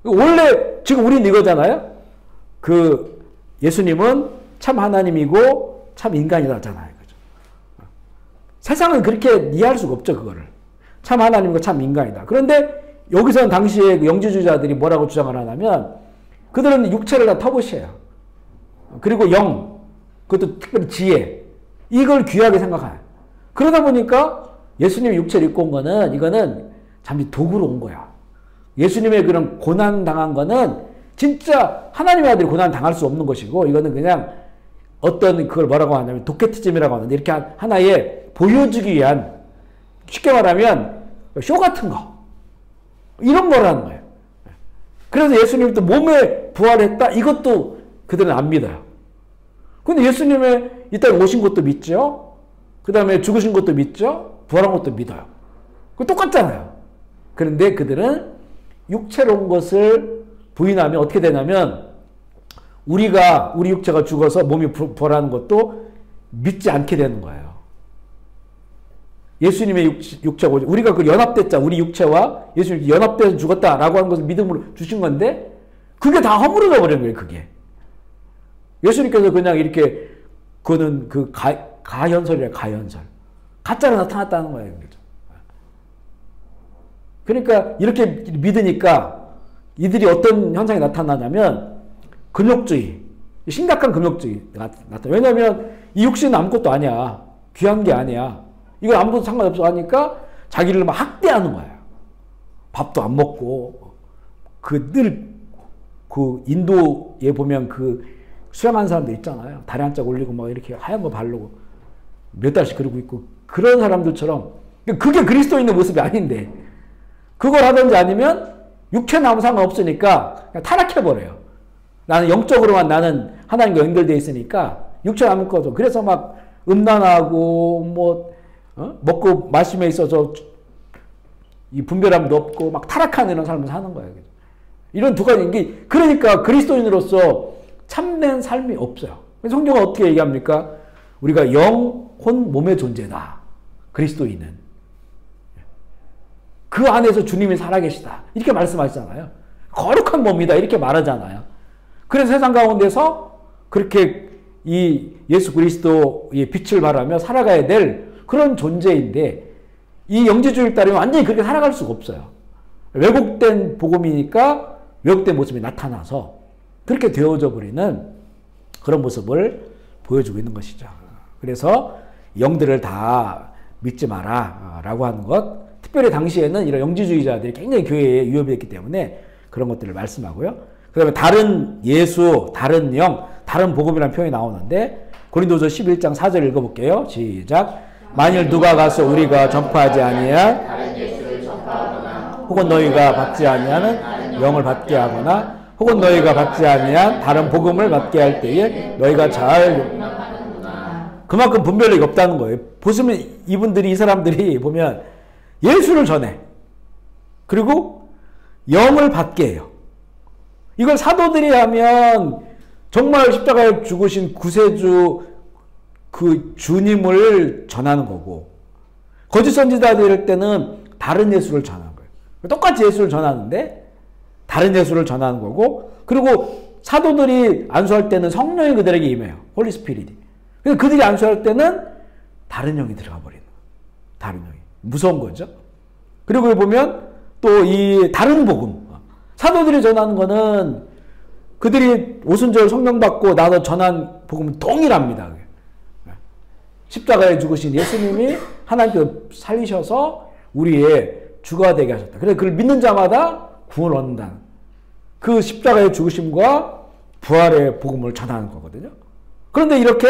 원래 지금 우리는 이거잖아요. 예수님은 참 하나님이고 참 인간이라잖아요. 그죠? 세상은 그렇게 이해할 수가 없죠. 그거를. 참 하나님이고 참 인간이다. 그런데 여기서는 당시에 영지주의자들이 뭐라고 주장을 하냐면 그들은 육체를 다 터부시해요. 그리고 영, 그것도 특별히 지혜, 이걸 귀하게 생각해요. 그러다 보니까 예수님이 육체를 입고 온 거는 이거는 잠시 도구로 온 거야. 예수님의 그런 고난 당한 거는 진짜 하나님의 아들이 고난 당할 수 없는 것이고 이거는 그냥 어떤 그걸 뭐라고 하냐면 도케티즘이라고 하는데 이렇게 하나의 보여주기 위한 쉽게 말하면 쇼 같은 거 이런 거라는 거예요. 그래서 예수님이 또 몸에 부활했다 이것도 그들은 안 믿어요. 근데 예수님의 이 땅에 오신 것도 믿죠. 그 다음에 죽으신 것도 믿죠. 부활한 것도 믿어요. 그거 똑같잖아요. 그런데 그들은 육체로 온 것을 부인하면 어떻게 되냐면 우리 육체가 죽어서 몸이 부활하는 것도 믿지 않게 되는 거예요. 예수님의 육체가 우리가 연합됐자 우리 육체와 예수님이 연합돼서 죽었다라고 하는 것을 믿음으로 주신 건데 그게 다 허물어져 버린 거예요. 그게. 예수님께서 그냥 이렇게 그거는 가현설이에요. 가현설. 가짜로 나타났다는 거예요. 그러니까 이렇게 믿으니까 이들이 어떤 현상이 나타나냐면 금욕주의, 심각한 금욕주의가 나타나요. 왜냐하면 이 육신은 아무것도 아니야. 귀한 게 아니야. 이건 아무것도 상관없어 하니까 자기를 막 학대하는 거예요. 밥도 안 먹고 인도에 보면 수양한 사람들 있잖아요. 다리 한짝 올리고 막 이렇게 하얀 거 바르고 몇 달씩 그러고 있고 그런 사람들처럼 그게 그리스도인의 모습이 아닌데 그걸 하든지 아니면 육체 나무 상관없으니까 그냥 타락해버려요. 나는 영적으로만 나는 하나님과 연결되어 있으니까 육체 남을 거죠. 그래서 막 음란하고 뭐 먹고 마심에 있어서 이 분별함도 없고 막 타락하는 이런 삶을 사는 거예요. 이런 두 가지 게 그러니까 그리스도인으로서 참된 삶이 없어요. 성경은 어떻게 얘기합니까? 우리가 영혼 몸의 존재다. 그리스도인은 그 안에서 주님이 살아계시다. 이렇게 말씀하시잖아요. 거룩한 몸이다. 이렇게 말하잖아요. 그래서 세상 가운데서 그렇게 이 예수 그리스도의 빛을 발하며 살아가야 될 그런 존재인데 이 영지주의를 따르면 완전히 그렇게 살아갈 수가 없어요. 왜곡된 복음이니까 왜곡된 모습이 나타나서 그렇게 되어져 버리는 그런 모습을 보여주고 있는 것이죠. 그래서 영들을 다 믿지 마라 라고 하는 것, 특별히 당시에는 이런 영지주의자들이 굉장히 교회에 위협이 됐기 때문에 그런 것들을 말씀하고요. 그 다음에 다른 예수, 다른 영, 다른 복음이라는 표현이 나오는데 고린도서 11장 4절 읽어볼게요. 시작. 만일 누가 가서 우리가 전파하지 아니한 다른 예수를 전파하거나 혹은 너희가 받지 아니하는 영을 받게 하거나 혹은 너희가 받지 아니한 다른 복음을 받게 할 때에 너희가 잘 용납하는구나. 그만큼 분별력이 없다는 거예요. 보시면 이분들이 이 사람들이 보면 예수를 전해. 그리고 영을 받게 해요. 이걸 사도들이 하면 정말 십자가에 죽으신 구세주 그 주님을 전하는 거고 거짓 선지자들 이럴 때는 다른 예수를 전하는 거예요. 똑같이 예수를 전하는데 다른 예수를 전하는 거고 그리고 사도들이 안수할 때는 성령이 그들에게 임해요. 홀리 스피릿이. 그래서 그들이 안수할 때는 다른 영이 들어가 버리는 거예요. 다른 영이. 무서운 거죠. 그리고 보면 또 이 다른 복음. 사도들이 전하는 거는 그들이 오순절 성령 받고 나서 전한 복음은 동일합니다. 십자가에 죽으신 예수님이 하나님께서 살리셔서 우리의 주가 되게 하셨다. 그래서 그걸 믿는 자마다 구원을 얻는다는 그 십자가의 죽으심과 부활의 복음을 전하는 거거든요. 그런데 이렇게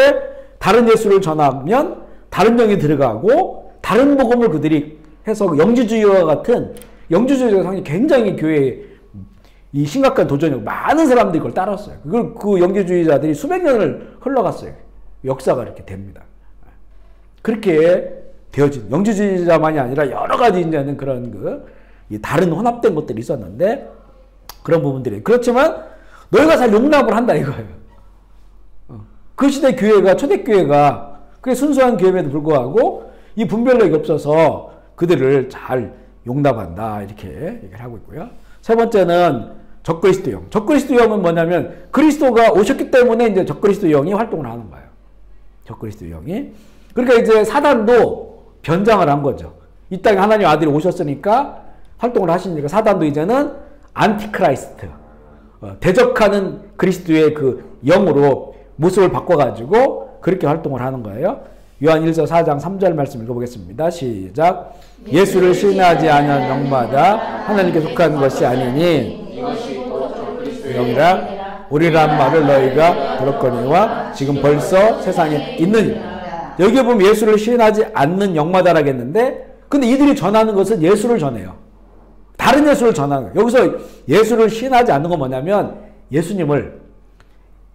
다른 예수를 전하면 다른 영이 들어가고 다른 복음을 그들이 해서 영지주의와 같은 영지주의가 상당히 굉장히 교회에 이 심각한 도전이 많은 사람들이 그걸 따랐어요. 그 영지주의자들이 수백 년을 흘러갔어요. 역사가 이렇게 됩니다. 그렇게 되어진 영지주의자만이 아니라 여러 가지 이제는 그런 다른 혼합된 것들이 있었는데 그런 부분들이 그렇지만 너희가 잘 용납을 한다 이거예요. 그 시대 교회가 초대교회가 그게 순수한 교회임에도 불구하고 이 분별력이 없어서 그들을 잘 용납한다 이렇게 얘기를 하고 있고요. 세 번째는 적그리스도형. 적그리스도형은 뭐냐면 그리스도가 오셨기 때문에 이제 적그리스도형이 활동을 하는 거예요. 적그리스도형이. 그러니까 이제 사단도 변장을 한 거죠. 이 땅에 하나님 아들이 오셨으니까 활동을 하시니까 사단도 이제는 안티크라이스트, 대적하는 그리스도의 그 영으로 모습을 바꿔가지고 그렇게 활동을 하는 거예요. 요한 1서 4장 3절 말씀 읽어보겠습니다. 시작. 예수를 신뢰하지 않은 영마다 하나님께 속한 것이 아니니 이것이 또 적그리스도의 영이라 우리란 말을 너희가 들었거니와 지금 벌써 세상에 있느니. 여기에 보면 예수를 시인하지 않는 영마다라겠는데 근데 이들이 전하는 것은 예수를 전해요. 다른 예수를 전하는 거예요. 여기서 예수를 시인하지 않는 건 뭐냐면 예수님을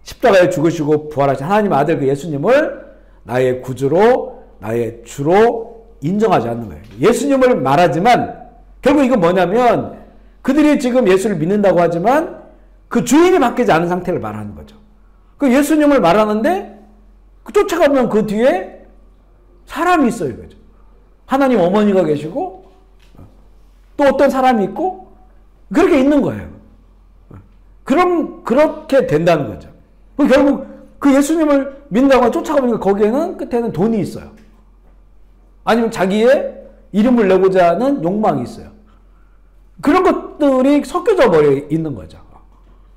십자가에 죽으시고 부활하신 하나님 아들 그 예수님을 나의 구주로 나의 주로 인정하지 않는 거예요. 예수님을 말하지만 결국 이건 뭐냐면 그들이 지금 예수를 믿는다고 하지만 그 주인이 바뀌지 않은 상태를 말하는 거죠. 그 예수님을 말하는데 쫓아가면 그 뒤에 사람이 있어요. 그죠? 하나님 어머니가 계시고 또 어떤 사람이 있고 그렇게 있는 거예요. 그렇게 된다는 거죠. 결국 그 예수님을 믿는다고 쫓아가보니까 거기에는 끝에는 돈이 있어요. 아니면 자기의 이름을 내고자 하는 욕망이 있어요. 그런 것들이 섞여져 버려 있는 거죠.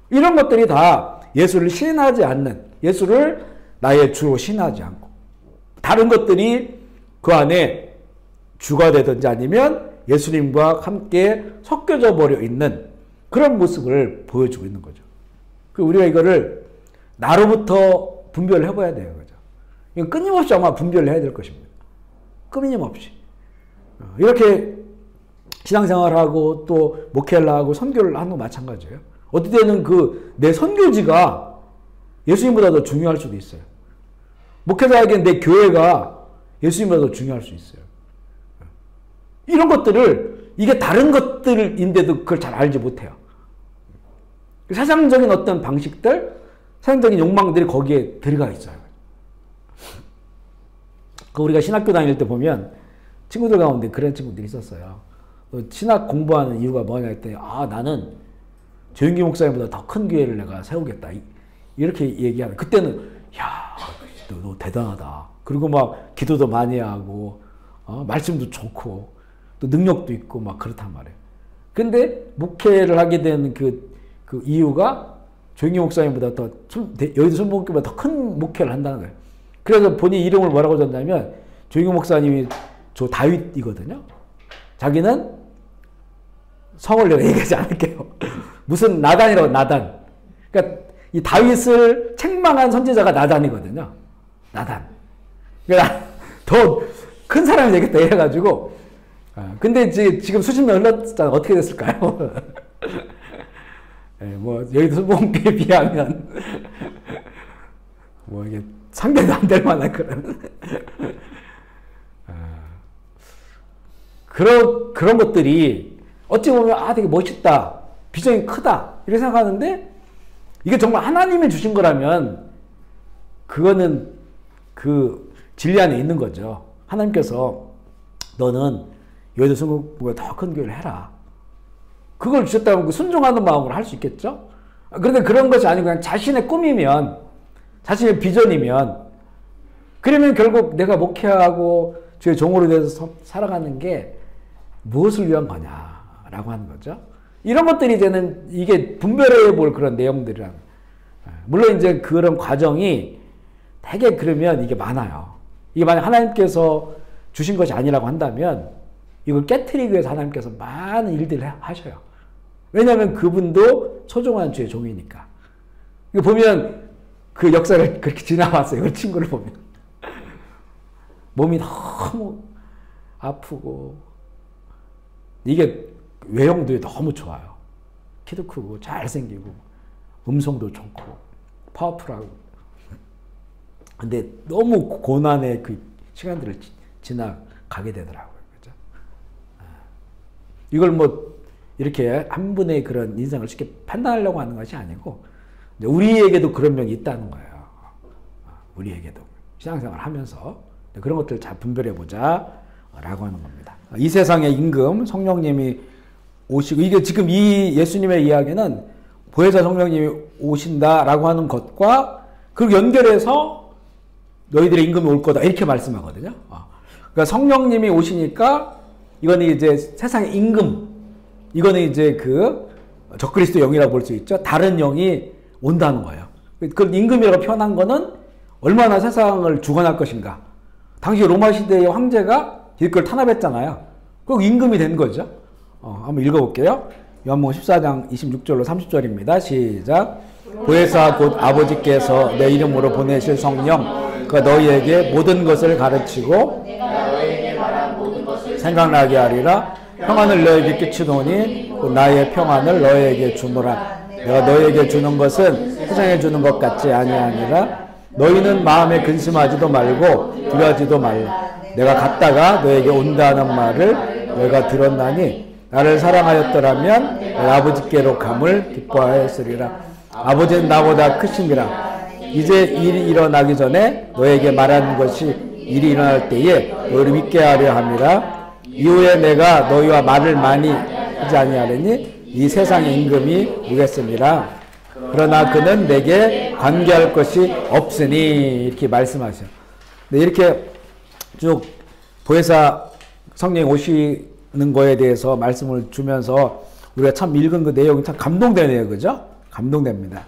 이런 것들이 다 예수를 신하지 않는 예수를 나의 주로 신하지 않고 다른 것들이 그 안에 주가 되든지 아니면 예수님과 함께 섞여져 버려 있는 그런 모습을 보여주고 있는 거죠. 우리가 이거를 나로부터 분별을 해봐야 돼요. 그죠? 이건 끊임없이 아마 분별을 해야 될 것입니다. 끊임없이. 이렇게 신앙생활하고 또 목회를 하고 선교를 하는 거 마찬가지예요. 어떨 때는 내 선교지가 예수님보다 더 중요할 수도 있어요. 목회자에겐 내 교회가 예수님보다 더 중요할 수 있어요. 이런 것들을 이게 다른 것들인데도 그걸 잘 알지 못해요. 세상적인 어떤 방식들, 세상적인 욕망들이 거기에 들어가 있어요. 우리가 신학교 다닐 때 보면 친구들 가운데 그런 친구들이 있었어요. 신학 공부하는 이유가 뭐냐 했더니 나는 조윤기 목사님보다 더 큰 교회를 내가 세우겠다. 이렇게 얘기하는. 그때는 야, 너 대단하다. 그리고 막 기도도 많이 하고 말씀도 좋고 또 능력도 있고 막 그렇단 말이에요. 근데 목회를 하게 된 그 이유가 조윤기 목사님보다 더 여의도 순복음교회보다 더 큰 목회를 한다는 거예요. 그래서 본인 이름을 뭐라고 줬냐면 조윤기 목사님이 저 다윗이거든요. 자기는 성을 내가 얘기하지 않을게요. 무슨 나단이라고 나단. 그러니까 이 다윗을 책망한 선지자가 나단이거든요. 나단. 그러니까 더 큰 사람이 되겠다 이래가지고. 근데 지금 수십 년 흘렀잖아. 어떻게 됐을까요? 뭐 여의도 순복음교회에 비하면 뭐 이게 상대도 안 될 만한 그런 것들이 어찌 보면 되게 멋있다. 비전이 크다. 이렇게 생각하는데 이게 정말 하나님이 주신 거라면 그거는 그 진리 안에 있는 거죠. 하나님께서 너는 여의도 순복음교회보다 더 큰 교회를 해라. 그걸 주셨다면 순종하는 마음으로 할 수 있겠죠? 그런데 그런 것이 아니고 그냥 자신의 꿈이면, 자신의 비전이면, 그러면 결국 내가 목회하고 주의 종으로 돼서 살아가는 게 무엇을 위한 거냐라고 하는 거죠. 이런 것들이 이제는 이게 분별해 볼 그런 내용들이란. 물론 이제 그런 과정이 되게 그러면 이게 많아요. 이게 만약 하나님께서 주신 것이 아니라고 한다면 이걸 깨트리기 위해서 하나님께서 많은 일들을 하셔요. 왜냐하면 그분도 소중한 주의 종이니까. 이거 보면 그 역사를 그렇게 지나왔어요. 그 친구를 보면. 몸이 너무 아프고 이게 외형도 너무 좋아요. 키도 크고 잘생기고 음성도 좋고 파워풀하고. 근데 너무 고난의 그 시간들을 지나가게 되더라고요. 그죠? 이걸 뭐 이렇게 한 분의 그런 인생을 쉽게 판단하려고 하는 것이 아니고 우리에게도 그런 면이 있다는 거예요. 우리에게도 신앙생활 하면서 그런 것들을 잘 분별해보자 라고 하는 겁니다. 이 세상의 임금 성령님이 오시고, 이게 지금 이 예수님의 이야기는 보혜사 성령님이 오신다라고 하는 것과 그리고 연결해서 너희들의 임금이 올 거다 이렇게 말씀하거든요. 그러니까 성령님이 오시니까 이거는 이제 세상의 임금, 이거는 이제 그 적그리스도 영이라고 볼 수 있죠. 다른 영이 온다는 거예요. 그 임금이라고 표현한 거는 얼마나 세상을 주관할 것인가. 당시 로마 시대의 황제가 이걸 탄압했잖아요. 그 임금이 된 거죠. 한번 읽어볼게요. 요한복음 14장 26절로 30절입니다. 시작. 보혜사 곧 아버지께서 내 이름으로 보내실 성령, 그 너희에게 모든 것을 가르치고 생각나게 하리라. 평안을 너에게 끼치노니 또 나의 평안을 너에게 주노라. 내가 너에게 주는 것은 세상에 주는 것 같지 아니하니라. 너희는 마음에 근심하지도 말고 두려워하지도 말라. 내가 갔다가 너에게 온다는 말을 너희가 들었나니 나를 사랑하였더라면 내가 아버지께로 감을 기뻐하였으리라. 아버지는 나보다 크심이라. 이제 일이 일어나기 전에 너에게 말하는 것이 일이 일어날 때에 너희를 믿게 하려 함이라. 이후에 내가 너희와 말을 많이 하지 아니하려니 이 세상의 임금이 오겠습니다. 그러나 그는 내게 관계할 것이 없으니 이렇게 말씀하셔요. 네, 이렇게 쭉 보혜사 성령이 오시는 거에 대해서 말씀을 주면서 우리가 참 읽은 그 내용이 참 감동되네요. 그죠? 감동됩니다.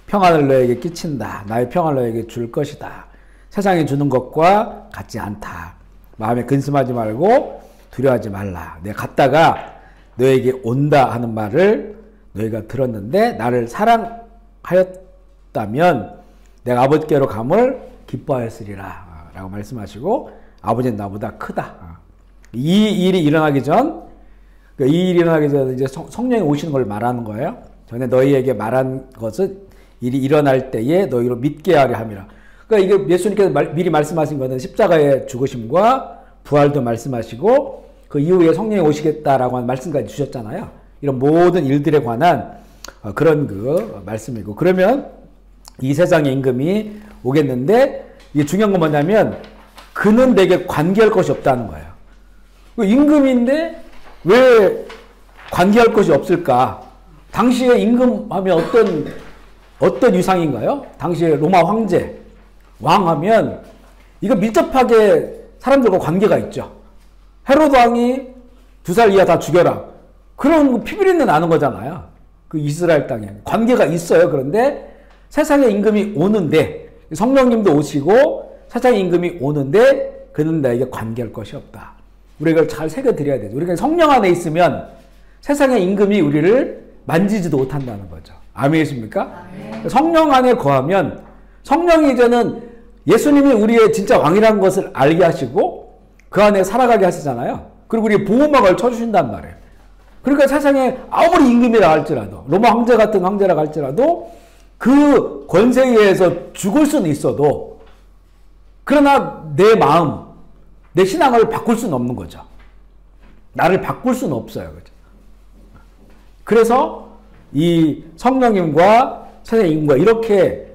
평안을 너에게 끼친다. 나의 평안을 너에게 줄 것이다. 세상에 주는 것과 같지 않다. 마음에 근심하지 말고 두려워하지 말라. 내가 갔다가 너에게 온다 하는 말을 너희가 들었는데 나를 사랑하였다면 내가 아버지께로 감을 기뻐하였으리라 라고 말씀하시고 아버지는 나보다 크다. 이 일이 일어나기 전 이 일이 일어나기 전에 이제 성령이 오시는 걸 말하는 거예요. 전에 너희에게 말한 것은 일이 일어날 때에 너희로 믿게 하려 함이라. 그러니까 이게 예수님께서 미리 말씀하신 것은 십자가의 죽으심과 부활도 말씀하시고 그 이후에 성령이 오시겠다라고 하는 말씀까지 주셨잖아요. 이런 모든 일들에 관한 그런 그 말씀이고, 그러면 이 세상의 임금이 오겠는데 이게 중요한 건 뭐냐면 그는 내게 관계할 것이 없다는 거예요. 임금인데 왜 관계할 것이 없을까? 당시에 임금하면 어떤 위상인가요? 당시에 로마 황제, 왕하면 이거 밀접하게 사람들과 관계가 있죠. 헤로드 왕이 2살 이하 다 죽여라. 그런 피비린내 나는 거잖아요. 그 이스라엘 땅에. 관계가 있어요. 그런데 세상의 임금이 오는데, 성령님도 오시고 세상의 임금이 오는데 그는 나에게 관계할 것이 없다. 우리가 이걸 잘 새겨드려야 되죠. 우리가 성령 안에 있으면 세상의 임금이 우리를 만지지도 못한다는 거죠. 아멘이십니까? 아멘. 성령 안에 거하면 성령이 이제는 예수님이 우리의 진짜 왕이라는 것을 알게 하시고 그 안에 살아가게 하시잖아요. 그리고 우리 보호막을 쳐주신단 말이에요. 그러니까 세상에 아무리 임금이라 할지라도, 로마 황제 같은 황제라 할지라도 그 권세에 의해서 죽을 수는 있어도, 그러나 내 마음, 내 신앙을 바꿀 수는 없는 거죠. 나를 바꿀 수는 없어요. 그죠? 그래서 이 성령님과 세상의 임금과 이렇게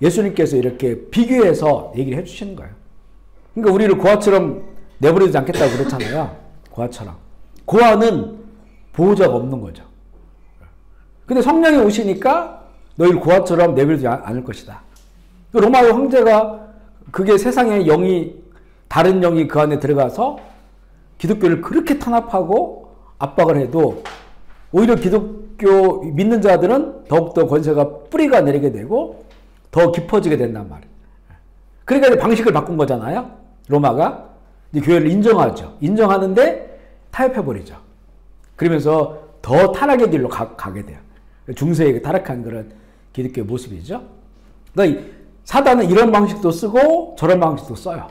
예수님께서 이렇게 비교해서 얘기를 해주시는 거예요. 그러니까 우리를 고아처럼 내버리지 않겠다고 그렇잖아요. 고아처럼. 고아는 보호자가 없는 거죠. 근데 성령이 오시니까 너희를 고아처럼 내버리지 않을 것이다. 로마의 황제가 그게 세상의 영이, 다른 영이 그 안에 들어가서 기독교를 그렇게 탄압하고 압박을 해도 오히려 기독교 믿는 자들은 더욱더 권세가 뿌리가 내리게 되고 더 깊어지게 된단 말이에요. 그러니까 방식을 바꾼 거잖아요. 로마가 이제 교회를 인정하죠. 인정하는데 타협해버리죠. 그러면서 더 타락의 길로 가게 돼요. 중세에 타락한 그런 기독교의 모습이죠. 그러니까 사단은 이런 방식도 쓰고 저런 방식도 써요.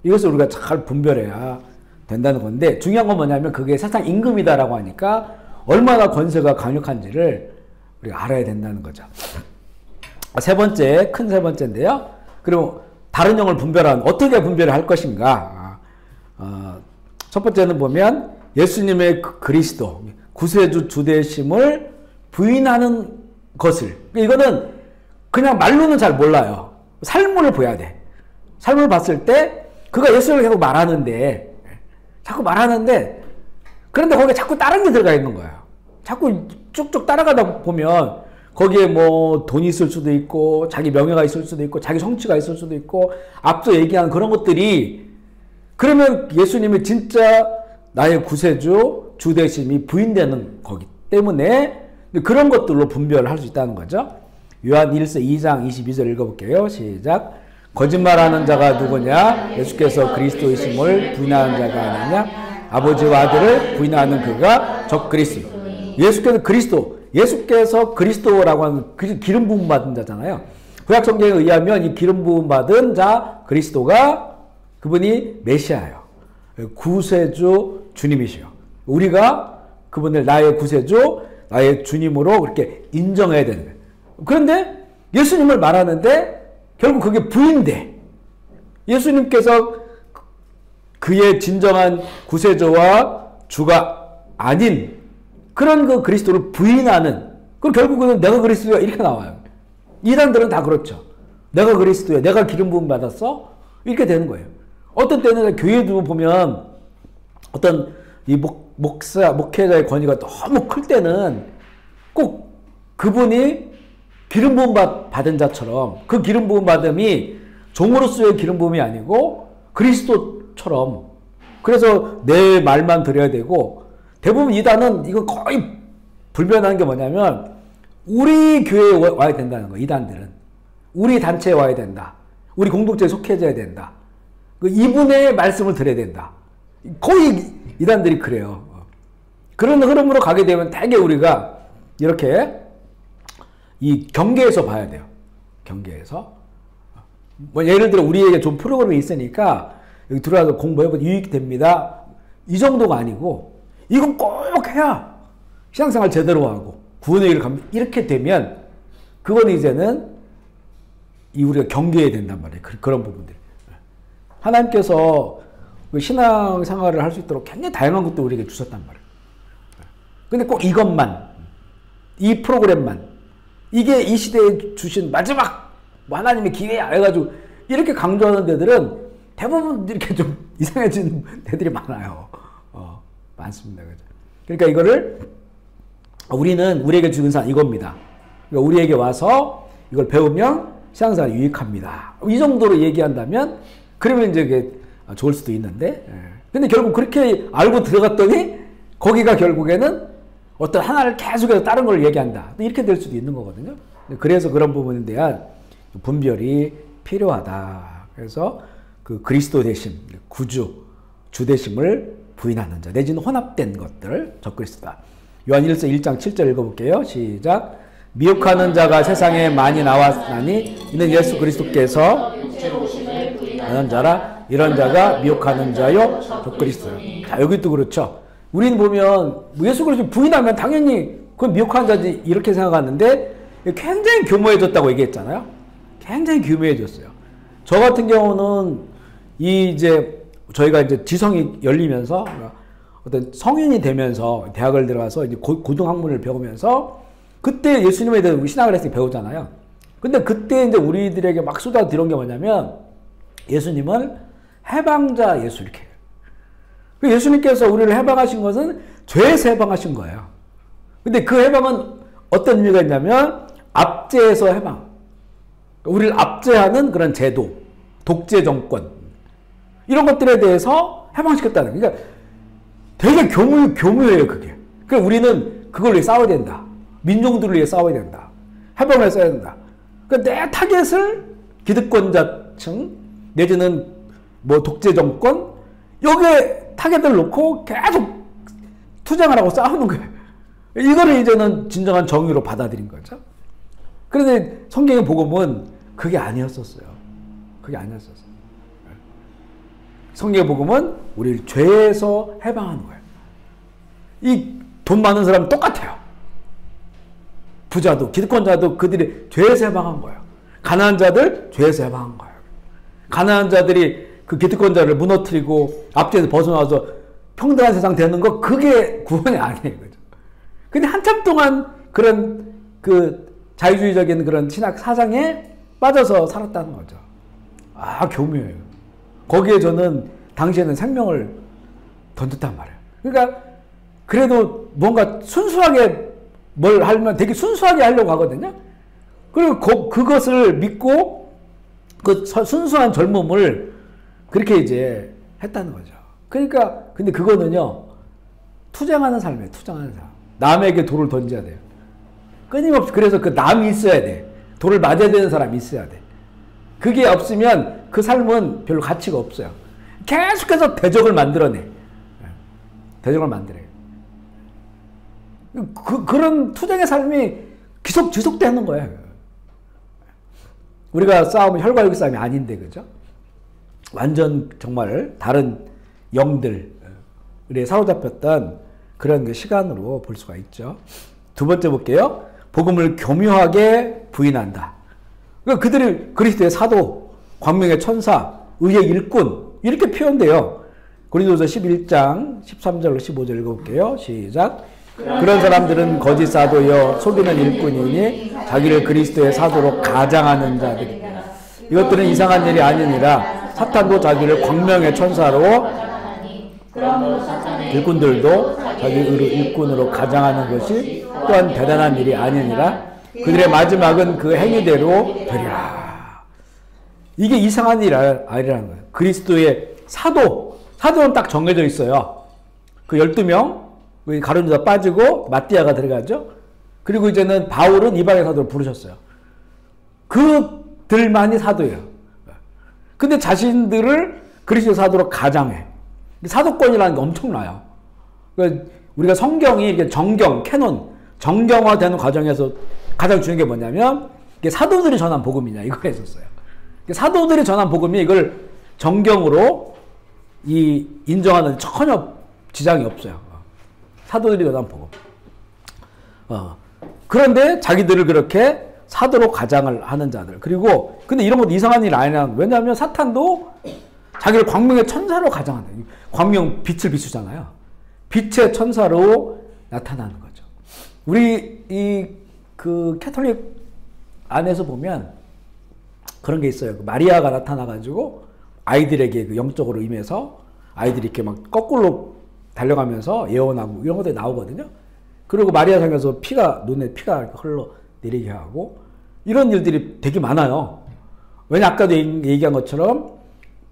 이것을 우리가 잘 분별해야 된다는 건데, 중요한 건 뭐냐면 그게 세상 임금이다라고 하니까 얼마나 권세가 강력한지를 우리가 알아야 된다는 거죠. 세 번째, 큰 세 번째인데요. 그리고 다른 영을 분별하는, 어떻게 분별을 할 것인가. 첫 번째는 보면 예수님의 그리스도, 구세주 주되심을 부인하는 것을. 이거는 그냥 말로는 잘 몰라요. 삶을 보여야 돼. 삶을 봤을 때 그가 예수를 계속 자꾸 말하는데 그런데 거기에 자꾸 다른 게 들어가 있는 거예요. 자꾸 쭉쭉 따라가다 보면 거기에 뭐 돈이 있을 수도 있고 자기 명예가 있을 수도 있고 자기 성취가 있을 수도 있고 앞서 얘기한 그런 것들이, 그러면 예수님이 진짜 나의 구세주 주되심이 부인되는 거기 때문에 그런 것들로 분별을 할 수 있다는 거죠. 요한 1서 2장 22절 읽어볼게요. 시작. 거짓말하는 자가 누구냐? 예수께서 그리스도이심을 부인하는 자가 아니냐? 아버지와 아들을 부인하는 그가 적 그리스도. 예수께서 그리스도, 예수께서 그리스도라고 하는 기름 부음 받은 자잖아요. 구약 성경에 의하면 이 기름 부음 받은 자 그리스도가 그분이 메시아예요. 구세주 주님이시요. 우리가 그분을 나의 구세주, 나의 주님으로 그렇게 인정해야 되는 거예요. 그런데 예수님을 말하는데 결국 그게 부인돼. 예수님께서 그의 진정한 구세주와 주가 아닌 그런 그 그리스도를 부인하는, 그럼 결국은 내가 그리스도야 이렇게 나와요. 이단들은 다 그렇죠. 내가 그리스도야, 내가 기름 부음 받았어, 이렇게 되는 거예요. 어떤 때는 교회도 보면 어떤 이 목회자의 권위가 너무 클 때는 꼭 그분이 기름 부음 받은 자처럼, 그 기름 부음 받음이 종으로서의 기름 부음이 아니고 그리스도처럼, 그래서 내 말만 들어야 되고, 대부분 이단은 이거 거의 불변하는 게 뭐냐면 우리 교회에 와야 된다는 거예요. 이단들은 우리 단체에 와야 된다, 우리 공동체에 속해져야 된다, 이분의 말씀을 들어야 된다. 거의 이단들이 그래요. 그런 흐름으로 가게 되면 되게 우리가 이렇게 이 경계에서 봐야 돼요. 경계에서. 뭐 예를 들어 우리에게 좀 프로그램이 있으니까 여기 들어와서 공부해보면 유익됩니다, 이 정도가 아니고 이건 꼭 해야 신앙생활 제대로 하고 구원의 길을 갑니다. 이렇게 되면 그건 이제는 우리가 경계해야 된단 말이에요. 그런 부분들. 하나님께서 신앙생활을 할 수 있도록 굉장히 다양한 것도 우리에게 주셨단 말이에요. 근데 꼭 이것만, 이 프로그램만, 이게 이 시대에 주신 마지막 하나님의 기회야 해가지고 이렇게 강조하는 데들은 대부분 이렇게 좀 이상해진 데들이 많아요. 많습니다. 그러니까 이거를 우리에게 주는 산 이겁니다. 그러니까 우리에게 와서 이걸 배우면 신앙생활이 유익합니다. 이 정도로 얘기한다면 그러면 이제 이게 좋을 수도 있는데, 근데 결국 그렇게 알고 들어갔더니 거기가 결국에는 어떤 하나를 계속해서 다른 걸 얘기한다. 이렇게 될 수도 있는 거거든요. 그래서 그런 부분에 대한 분별이 필요하다. 그래서 그 그리스도 대심, 구주, 주대심을 부인하는 자, 내지는 혼합된 것들, 적그리스도다. 요한 1서 1장 7절 읽어볼게요. 시작. 미혹하는 자가 세상에 많이 나왔나니 이는 예수 그리스도께서 하는 자라. 이런 자가 미혹하는 자요 적그리스도요. 자, 여기도 그렇죠. 우리는 보면 예수 그리스도 부인하면 당연히 그건 미혹하는 자지 이렇게 생각하는데 굉장히 교묘해졌다고 얘기했잖아요. 굉장히 교묘해졌어요. 저 같은 경우는 저희가 이제 지성이 열리면서 어떤 성인이 되면서 대학을 들어가서 이제 고등학문을 배우면서 그때 예수님에 대해서 신학을 했을 때 배우잖아요. 근데 그때 이제 우리들에게 막 쏟아들은 게 뭐냐면 예수님은 해방자 예수 이렇게. 예수님께서 우리를 해방하신 것은 죄에서 해방하신 거예요. 근데 그 해방은 어떤 의미가 있냐면 압제에서 해방. 우리를 압제하는 그런 제도, 독재 정권 이런 것들에 대해서 해방시켰다는. 그러니까 되게 교묘해요 그게. 그러니까 우리는 그걸 위해 싸워야 된다. 민족들을 위해 싸워야 된다. 해방을 위해 싸워야 된다. 그러니까 내 타겟을 기득권자층 내지는 뭐 독재 정권 여기에 타겟을 놓고 계속 투쟁을 하고 싸우는 거예요. 이거를 이제는 진정한 정의로 받아들인 거죠. 그런데 성경의 복음은 그게 아니었었어요. 그게 아니었었어요. 성경의 복음은 우리를 죄에서 해방하는 거예요. 이 돈 많은 사람은 똑같아요. 부자도 기득권자도 그들이 죄에서 해방한 거예요. 가난한 자들 죄에서 해방한 거예요. 가난한 자들이 그 기득권자를 무너뜨리고 압제에서 벗어나서 평등한 세상 되는 거 그게 구원이 아니에요. 그죠? 근데 한참 동안 그런 그 자유주의적인 그런 신학 사상에 빠져서 살았다는 거죠. 아, 교묘해요. 거기에 저는 당시에는 생명을 던졌단 말이에요. 그러니까 그래도 뭔가 순수하게 뭘 하면 되게 순수하게 하려고 하거든요. 그리고 그것을 믿고 그 순수한 젊음을 그렇게 이제 했다는 거죠. 그러니까 근데 그거는요 투쟁하는 삶이에요. 투쟁하는 삶. 남에게 돌을 던져야 돼요. 끊임없이. 그래서 그 남이 있어야 돼. 돌을 맞아야 되는 사람이 있어야 돼. 그게 없으면 그 삶은 별로 가치가 없어요. 계속해서 대적을 만들어내. 대적을 만들어요. 그런 투쟁의 삶이 지속되는 거예요. 우리가 싸움은 혈과 육 싸움이 아닌데, 그죠? 완전 정말 다른 영들에 사로잡혔던 그런 시간으로 볼 수가 있죠. 두 번째 볼게요. 복음을 교묘하게 부인한다. 그러니까 그들이 그리스도의 사도, 광명의 천사, 의의 일꾼 이렇게 표현돼요. 고린도서 11장 13절로 15절 읽어볼게요. 시작. 그런 사람들은 거짓 사도여 속이는 일꾼이니 자기를 그리스도의 사도로 가장하는 자들이. 이것들은 이상한 일이 아니니라 사탄도 자기를 광명의 천사로 일꾼들도 자기를 일꾼으로 가장하는 것이 또한 대단한 일이 아니니라. 그들의 마지막은 그 행위대로 되리라. 이게 이상한 일 아니라는 거예요. 그리스도의 사도는 딱 정해져 있어요. 그 12명 가룟 유다 빠지고 마띠아가 들어가죠. 그리고 이제는 바울은 이방의 사도를 부르셨어요. 그들만이 사도예요. 근데 자신들을 그리스도 사도로 가장해. 사도권이라는 게 엄청나요. 그러니까 우리가 성경이 이렇게 캐논, 정경화되는 과정에서 가장 중요한 게 뭐냐면 이게 사도들이 전한 복음이냐 이걸 했었어요. 사도들이 전한 복음이 이걸 정경으로 인정하는 전혀 지장이 없어요. 사도들이 전한 복음. 그런데 자기들을 그렇게 사도로 가장을 하는 자들. 그리고 근데 이런 것도 이상한 일 아니야. 왜냐하면 사탄도 자기를 광명의 천사로 가장한다. 광명 빛을 비추잖아요. 빛의 천사로 나타나는 거죠. 우리 그 캐톨릭 안에서 보면 그런 게 있어요. 마리아가 나타나가지고 아이들에게 그 영적으로 임해서 아이들이 이렇게 막 거꾸로 달려가면서 예언하고 이런 것들이 나오거든요. 그리고 마리아상에서 눈에 피가 흘러 내리게 하고 이런 일들이 되게 많아요. 왜냐 아까도 얘기한 것처럼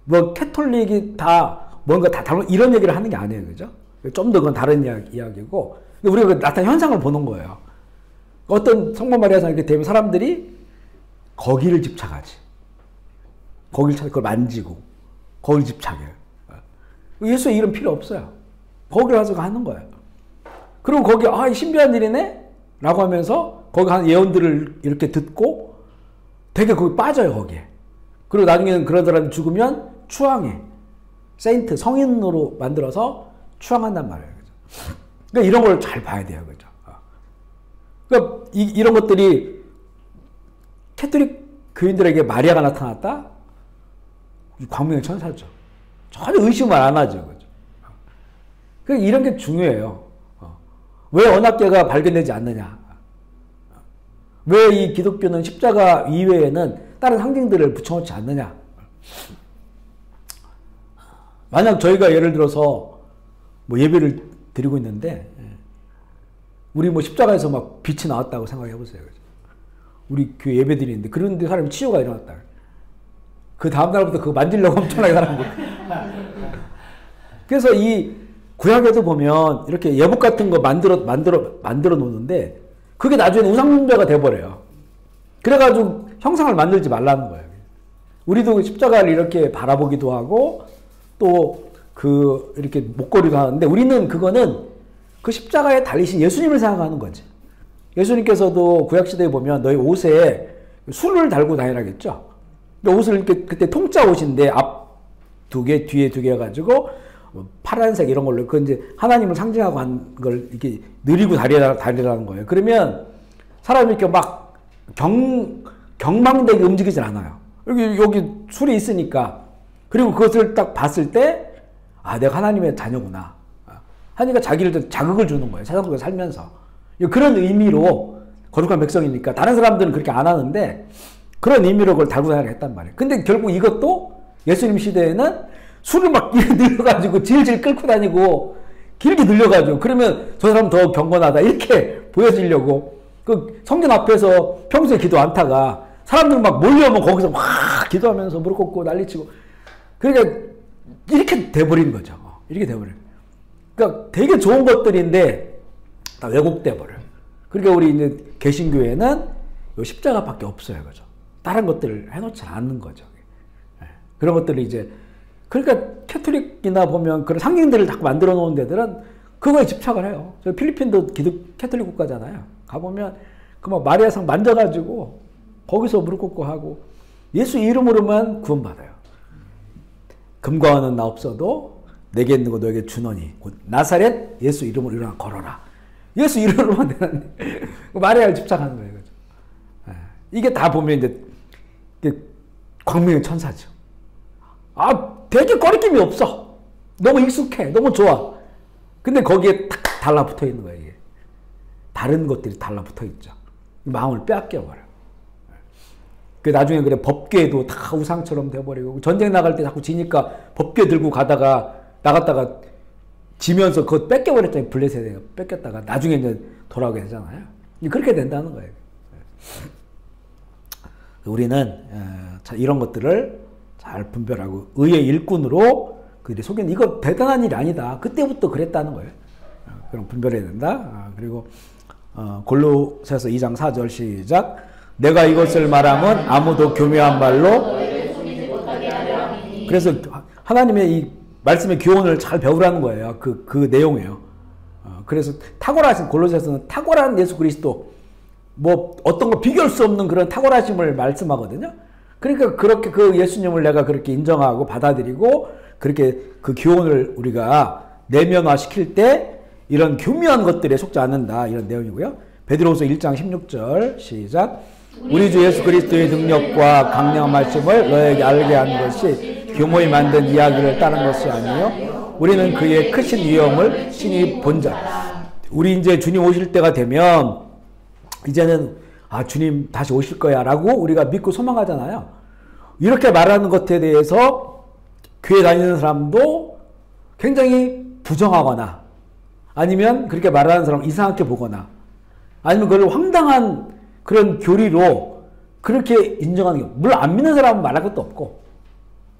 뭐 캐톨릭이 다 뭔가 다 다른 이런 얘기를 하는 게 아니에요, 그죠? 좀 더 그건 다른 이야기고 우리가 그 나타난 현상을 보는 거예요. 어떤 성모 마리아상 이렇게 되면 사람들이 거기를 집착하지. 거기를 찾고 그걸 만지고 거기를 집착해요. 예수의 이름 필요 없어요. 거기를 가서 하는 거예요. 그리고 거기 신비한 일이네? 라고 하면서 거기 한 예언들을 이렇게 듣고 되게 거기 빠져요, 거기에. 그리고 나중에는 그런 사람이 죽으면 추앙해. 세인트, 성인으로 만들어서 추앙한단 말이에요. 그러니까 이런 걸 잘 봐야 돼요, 그죠? 그러니까 이런 것들이 캐톨릭 교인들에게 마리아가 나타났다? 광명의 천사죠. 전혀 의심을 안 하죠, 그죠? 그러니까 이런 게 중요해요. 왜 언약궤가 발견되지 않느냐? 왜 이 기독교는 십자가 이외에는 다른 상징들을 붙여놓지 않느냐? 만약 저희가 예를 들어서 뭐 예배를 드리고 있는데 우리 뭐 십자가에서 막 빛이 나왔다고 생각해 보세요. 우리 교회 예배 드리는데 그런데 사람이 치유가 일어났다. 그 다음 날부터 그거 만지려고 엄청나게 사람 그래서 이 구약에도 보면 이렇게 예복 같은 거 만들어 놓는데 그게 나중에 우상숭배가 돼버려요. 그래가지고 형상을 만들지 말라는 거예요. 우리도 십자가를 이렇게 바라보기도 하고 또 그 이렇게 목걸이도 하는데 우리는 그거는 그 십자가에 달리신 예수님을 생각하는 거지. 예수님께서도 구약시대에 보면 너희 옷에 술을 달고 다니라겠죠. 옷을 이렇게 그때 통짜 옷인데 앞 두 개, 뒤에 두 개 해가지고 파란색 이런 걸로 그 이제 하나님을 상징하고 한 걸 이렇게 느리고 다리라는 거예요. 그러면 사람이 이렇게 막 경망되게 움직이질 않아요. 여기 술이 있으니까. 그리고 그것을 딱 봤을 때 내가 하나님의 자녀구나. 하니까 자기를 자극을 주는 거예요. 세상 속에 살면서. 그런 의미로 거룩한 백성이니까 다른 사람들은 그렇게 안 하는데 그런 의미로 그걸 달고 다니라 했단 말이에요. 근데 결국 이것도 예수님 시대에는 술을 막 늘려가지고 질질 끌고 다니고 길게 늘려가지고 그러면 저 사람 더 경건하다 이렇게 보여지려고 그 성전 앞에서 평소에 기도 안 타가 사람들 막 몰려오면 거기서 막 기도하면서 무릎 꿇고 난리치고 그러니까 이렇게 돼버린 거죠. 이렇게 돼버려요. 그러니까 되게 좋은 것들인데 다 왜곡돼 버려요. 그러니까 우리 이제 개신교회는 요 십자가밖에 없어요, 그죠? 다른 것들을 해놓지 않는 거죠. 그런 것들을 이제 그러니까 캐톨릭이나 보면 그런 상징들을 자꾸 만들어 놓은 데들은 그거에 집착을 해요. 저 필리핀도 캐톨릭 국가잖아요. 가보면 그 막 마리아상 만져가지고 거기서 무릎 꿇고 하고 예수 이름으로만 구원받아요. 금과 은은 나 없어도 내게 있는 거 너에게 주노니 곧 나사렛 예수 이름으로 일어나 걸어라. 예수 이름으로만 되는데 마리아를 집착하는 거예요. 그죠? 이게 다 보면 이제 광명의 천사죠. 되게 거리낌이 없어. 너무 익숙해. 너무 좋아. 근데 거기에 탁 달라붙어 있는 거예요. 이게. 다른 것들이 달라붙어 있죠. 마음을 빼앗겨버려요. 나중에 그래 법궤도 다 우상처럼 돼버리고 전쟁 나갈 때 자꾸 지니까 법궤 들고 나갔다가 지면서 그거 뺏겨버렸잖아요. 블레셋에 뺏겼다가 나중에 이제 돌아오게 되잖아요. 그렇게 된다는 거예요. 우리는 이런 것들을 잘 분별하고 의의 일꾼으로 그들이 속이는 이거 대단한 일이 아니다. 그때부터 그랬다는 거예요. 그럼 분별해야 된다. 그리고 골로새서 2장 4절 시작. 내가 이것을 말하면 아무도 교묘한 말로 그래서 하나님의 이 말씀의 교훈을 잘 배우라는 거예요. 그 내용이에요. 그래서 탁월하신 골로새서는 탁월한 예수 그리스도 뭐 어떤 거 비교할 수 없는 그런 탁월하심을 말씀하거든요. 그러니까 그렇게 그 예수님을 내가 그렇게 인정하고 받아들이고 그렇게 그 교훈을 우리가 내면화 시킬 때 이런 교묘한 것들에 속지 않는다. 이런 내용이고요. 베드로후서 1장 16절 시작. 우리 주 예수 그리스도의 능력과 강력한 말씀을 너에게 알게 한 것이 교모히 만든 이야기를 따른 것이 아니요 우리는 그의 크신 위엄을 친히 본 자. 우리 이제 주님 오실 때가 되면 이제는 주님 다시 오실 거야 라고 우리가 믿고 소망하잖아요. 이렇게 말하는 것에 대해서 교회 다니는 사람도 굉장히 부정하거나 아니면 그렇게 말하는 사람 이상하게 보거나 아니면 그걸 황당한 그런 교리로 그렇게 인정하는 게, 물론 안 믿는 사람은 말할 것도 없고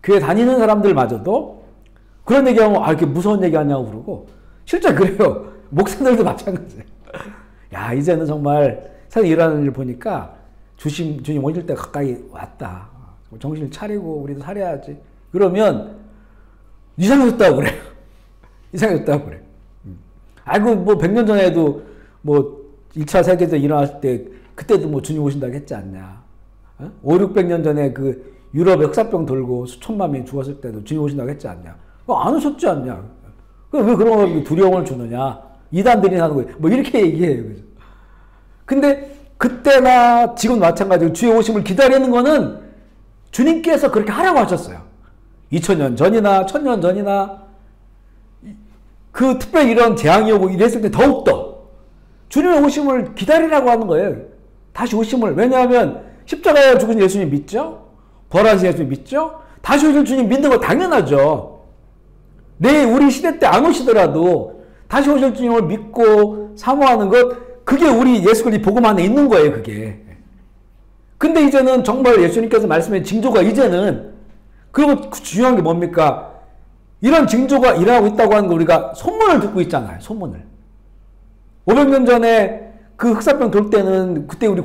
교회 다니는 사람들마저도 그런 얘기하면 이렇게 무서운 얘기 하냐고 그러고 실제 그래요. 목사들도 마찬가지예요. 야, 이제는 정말 세상에 일어나는 일 보니까 주님 오실 때 가까이 왔다. 정신을 차리고 우리도 살아야지. 그러면 이상해졌다고 그래요. 이상해졌다고 그래요. 아이고 뭐 100년 전에도 뭐 1차 세계대전 일어났을 때 그때도 뭐 주님 오신다고 했지 않냐. 5, 600년 전에 그 유럽에 흑사병 돌고 수천만 명이 죽었을 때도 주님 오신다고 했지 않냐. 안 오셨지 않냐. 왜 그런 걸 두려움을 주느냐. 이단들이 하는 거예요. 뭐 이렇게 얘기해요. 그죠? 근데 그때나 지금 마찬가지로 주의 오심을 기다리는 거는 주님께서 그렇게 하라고 하셨어요. 2000년 전이나 1000년 전이나 그 특별히 이런 재앙이 오고 이랬을 때 더욱더 주님의 오심을 기다리라고 하는 거예요. 다시 오심을. 왜냐하면 십자가에 죽은 예수님 믿죠? 부활하신 예수님 믿죠? 다시 오실 주님 믿는 거 당연하죠. 우리 시대 때 안 오시더라도 다시 오실 주님을 믿고 사모하는 것, 그게 우리 예수 그리스도 복음 안에 있는 거예요, 그게. 근데 이제는 정말 예수님께서 말씀해 징조가 이제는, 그리고 중요한 게 뭡니까? 이런 징조가 일어나고 있다고 하는 거 우리가 소문을 듣고 있잖아요, 소문을. 500년 전에 그 흑사병 돌 때는 그때 우리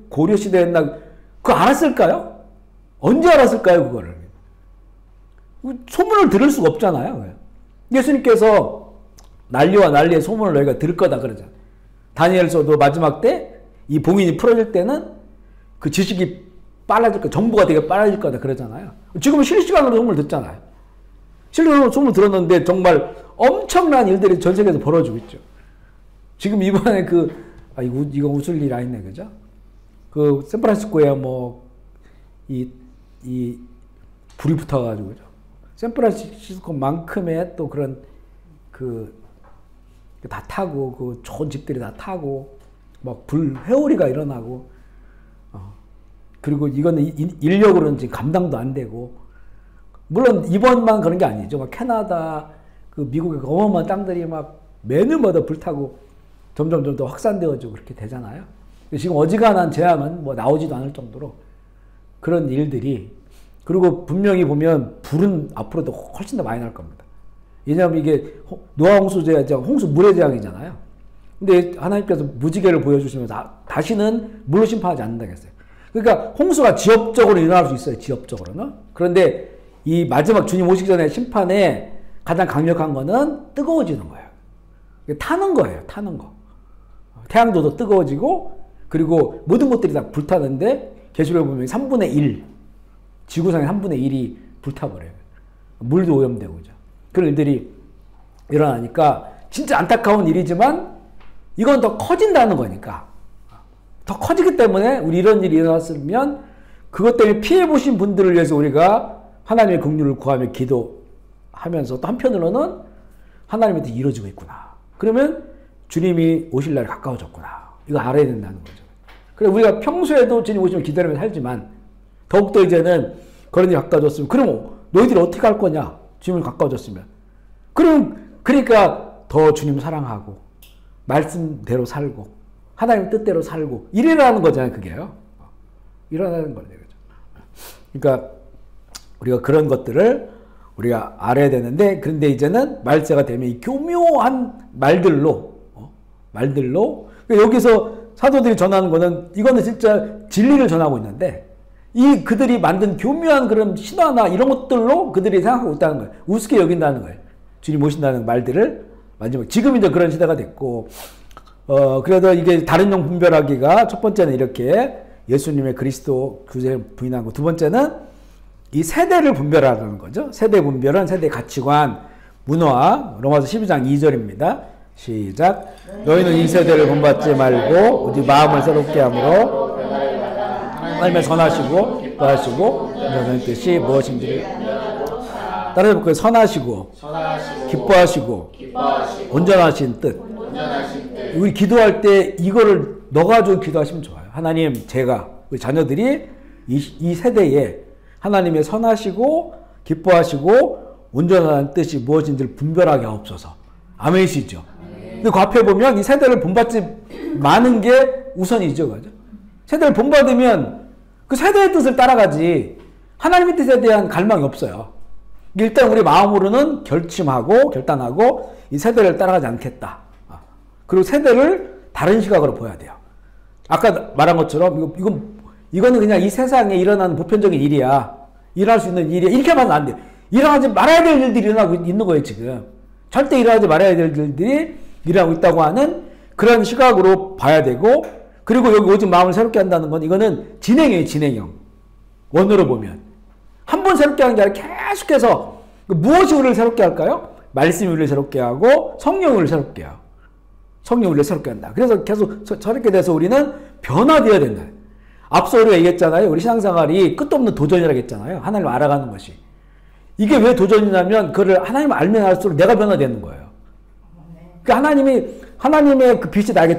고려 시대였나, 그거 알았을까요? 언제 알았을까요, 그거를? 소문을 들을 수가 없잖아요. 예수님께서 난리와 난리의 소문을 너희가 들을 거다 그러잖아요. 다니엘서도 마지막 때 이 봉인이 풀어질 때는 그 지식이 빨라질 거다, 정보가 되게 빨라질 거다 그러잖아요. 지금은 실시간으로 소문을 듣잖아요. 실시간으로 소문을 들었는데 정말 엄청난 일들이 전 세계에서 벌어지고 있죠. 지금 이번에 이거 웃을 일 아니네, 그죠? 그 샌프란시스코에 이 불이 붙어가지고, 그죠? 샌프란시스코만큼의 또 그런 다 타고, 그 좋은 집들이 다 타고, 막 회오리가 일어나고, 그리고 이거는 인력으로는 지금 감당도 안 되고, 물론 이번만 그런 게 아니죠. 막 캐나다, 미국의 어마어마한 땅들이 막 매년마다 불타고 점점 더 확산되어지고 그렇게 되잖아요. 지금 어지간한 재앙은 뭐 나오지도 않을 정도로 그런 일들이, 그리고 분명히 보면 불은 앞으로도 훨씬 더 많이 날 겁니다. 왜냐하면 이게 노아 홍수 재앙, 홍수 물의 재앙이잖아요. 근데 하나님께서 무지개를 보여주시면서 다시는 물로 심판하지 않는다고 했어요. 그러니까 홍수가 지역적으로 일어날 수 있어요. 지역적으로는. 그런데 이 마지막 주님 오시기 전에 심판에 가장 강력한 거는 뜨거워지는 거예요. 타는 거예요. 타는 거. 태양도 더 뜨거워지고, 그리고 모든 것들이 다 불타는데 계시록에 보면 3분의 1, 지구상의 3분의 1이 불타버려요. 물도 오염되고, 그죠. 그런 일들이 일어나니까 진짜 안타까운 일이지만 이건 더 커진다는 거니까, 더 커지기 때문에 우리 이런 일이 일어났으면 그것 때문에 피해보신 분들을 위해서 우리가 하나님의 긍휼을 구하며 기도하면서 또 한편으로는 하나님한테 이루어지고 있구나. 그러면 주님이 오실 날이 가까워졌구나. 이거 알아야 된다는 거죠. 그래, 우리가 평소에도 주님 오시면 기다리며 살지만 더욱더 이제는 그런 일이 가까워졌으면, 그럼 너희들이 어떻게 할 거냐? 주님을 가까워졌으면. 그러니까 더 주님 사랑하고 말씀대로 살고 하나님 뜻대로 살고 이래라는 거잖아요, 그게요. 일어나는 거죠. 그러니까 우리가 그런 것들을 우리가 알아야 되는데, 그런데 이제는 말세가 되면 이 교묘한 말들로 그러니까 여기서 사도들이 전하는 거는, 이거는 진짜 진리를 전하고 있는데, 그들이 만든 교묘한 그런 신화나 이런 것들로 그들이 생각하고 있다는 거예요. 우습게 여긴다는 거예요. 주님 오신다는 말들을 마지막, 지금 이제 그런 시대가 됐고, 그래도 이게 다른 영 분별하기가, 첫 번째는 이렇게 예수님의 그리스도 구세를 부인하고, 두 번째는 이 세대를 분별하는 거죠. 세대 분별은 세대 가치관, 문화, 로마서 12장 2절입니다. 시작. 너희는 이 세대를 본받지 말고 오직 마음을 새롭게 함으로 하나님의 선하시고 기뻐하시고 온전한 뜻이 무엇인지를 따라해볼까요? 선하시고 기뻐하시고 온전하신 뜻. 우리 기도할 때 이거를 넣어가지고 기도하시면 좋아요. 하나님, 제가 우리 자녀들이 이 세대에 하나님의 선하시고 기뻐하시고 온전한 뜻이 무엇인지를 분별하게 하옵소서. 아멘이시죠? 근데 그 앞에 보면 이 세대를 본받지 마는 게 우선이죠. 그죠? 세대를 본받으면 그 세대의 뜻을 따라가지 하나님의 뜻에 대한 갈망이 없어요. 일단 우리 마음으로는 결심하고 결단하고 이 세대를 따라가지 않겠다. 그리고 세대를 다른 시각으로 보아야 돼요. 아까 말한 것처럼 이거는 그냥 이 세상에 일어나는 보편적인 일이야. 일어날 수 있는 일이야. 이렇게 봐서는 안 돼요. 일어나지 말아야 될 일들이 일어나고 있는 거예요, 지금. 절대 일어나지 말아야 될 일들이 일어나고 있다고 하는 그런 시각으로 봐야 되고, 그리고 여기 오직 마음을 새롭게 한다는 건 이거는 진행이에요, 진행형. 원어로 보면. 한 번 새롭게 하는 게 아니라 계속해서 무엇이 우리를 새롭게 할까요? 말씀이 우리를 새롭게 하고 성령이 우리를 새롭게 하고 성령이 우리를 새롭게 한다. 그래서 계속 저렇게 돼서 우리는 변화되어야 된다. 앞서 우리가 얘기했잖아요. 우리 신앙생활이 끝도 없는 도전이라고 했잖아요. 하나님을 알아가는 것이. 이게 왜 도전이냐면 그를 하나님을 알면 알수록 내가 변화되는 거예요. 그러니까 하나님의 그 빛이 나에게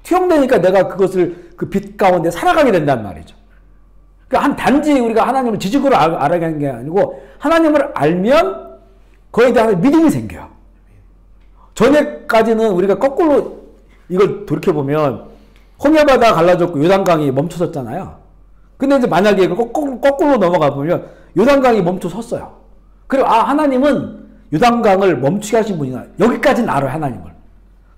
투영되니까 내가 그것을 그 빛 가운데 살아가게 된단 말이죠. 그러니까 단지 우리가 하나님을 지식으로 알아가는 게 아니고 하나님을 알면 그에 대한 믿음이 생겨요. 전에까지는 우리가 거꾸로 이걸 돌이켜보면 홍해바다 갈라졌고 요단강이 멈춰섰잖아요. 근데 이제 만약에 거꾸로 넘어가 보면 요단강이 멈춰 섰어요. 그리고 하나님은 요단강을 멈추게 하신 분이나 여기까지는 알아요, 하나님을.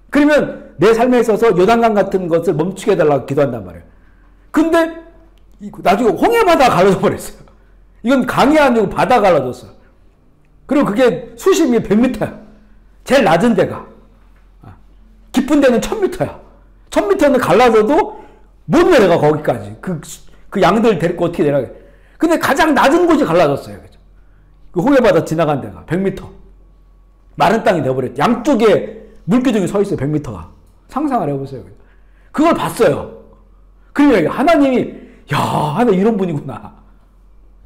그러면 내 삶에 있어서 요단강 같은 것을 멈추게 해달라고 기도한단 말이에요. 근데 나중에 홍해바다 갈라져 버렸어요. 이건 강이 아니고 바다 갈라졌어요. 그리고 그게 수심이 100m야. 제일 낮은 데가. 깊은 데는 1000m야. 1000m는 갈라져도 못 내려가, 거기까지. 그 양들 데리고 어떻게 내려가. 근데 가장 낮은 곳이 갈라졌어요. 그죠? 그 홍해바다 지나간 데가 100m. 마른 땅이 되어버렸죠. 양쪽에 물기둥이 서 있어요, 100m가. 상상을 해보세요. 그걸 봤어요. 그러니까 하나님이, 야, 하나님 이런 분이구나.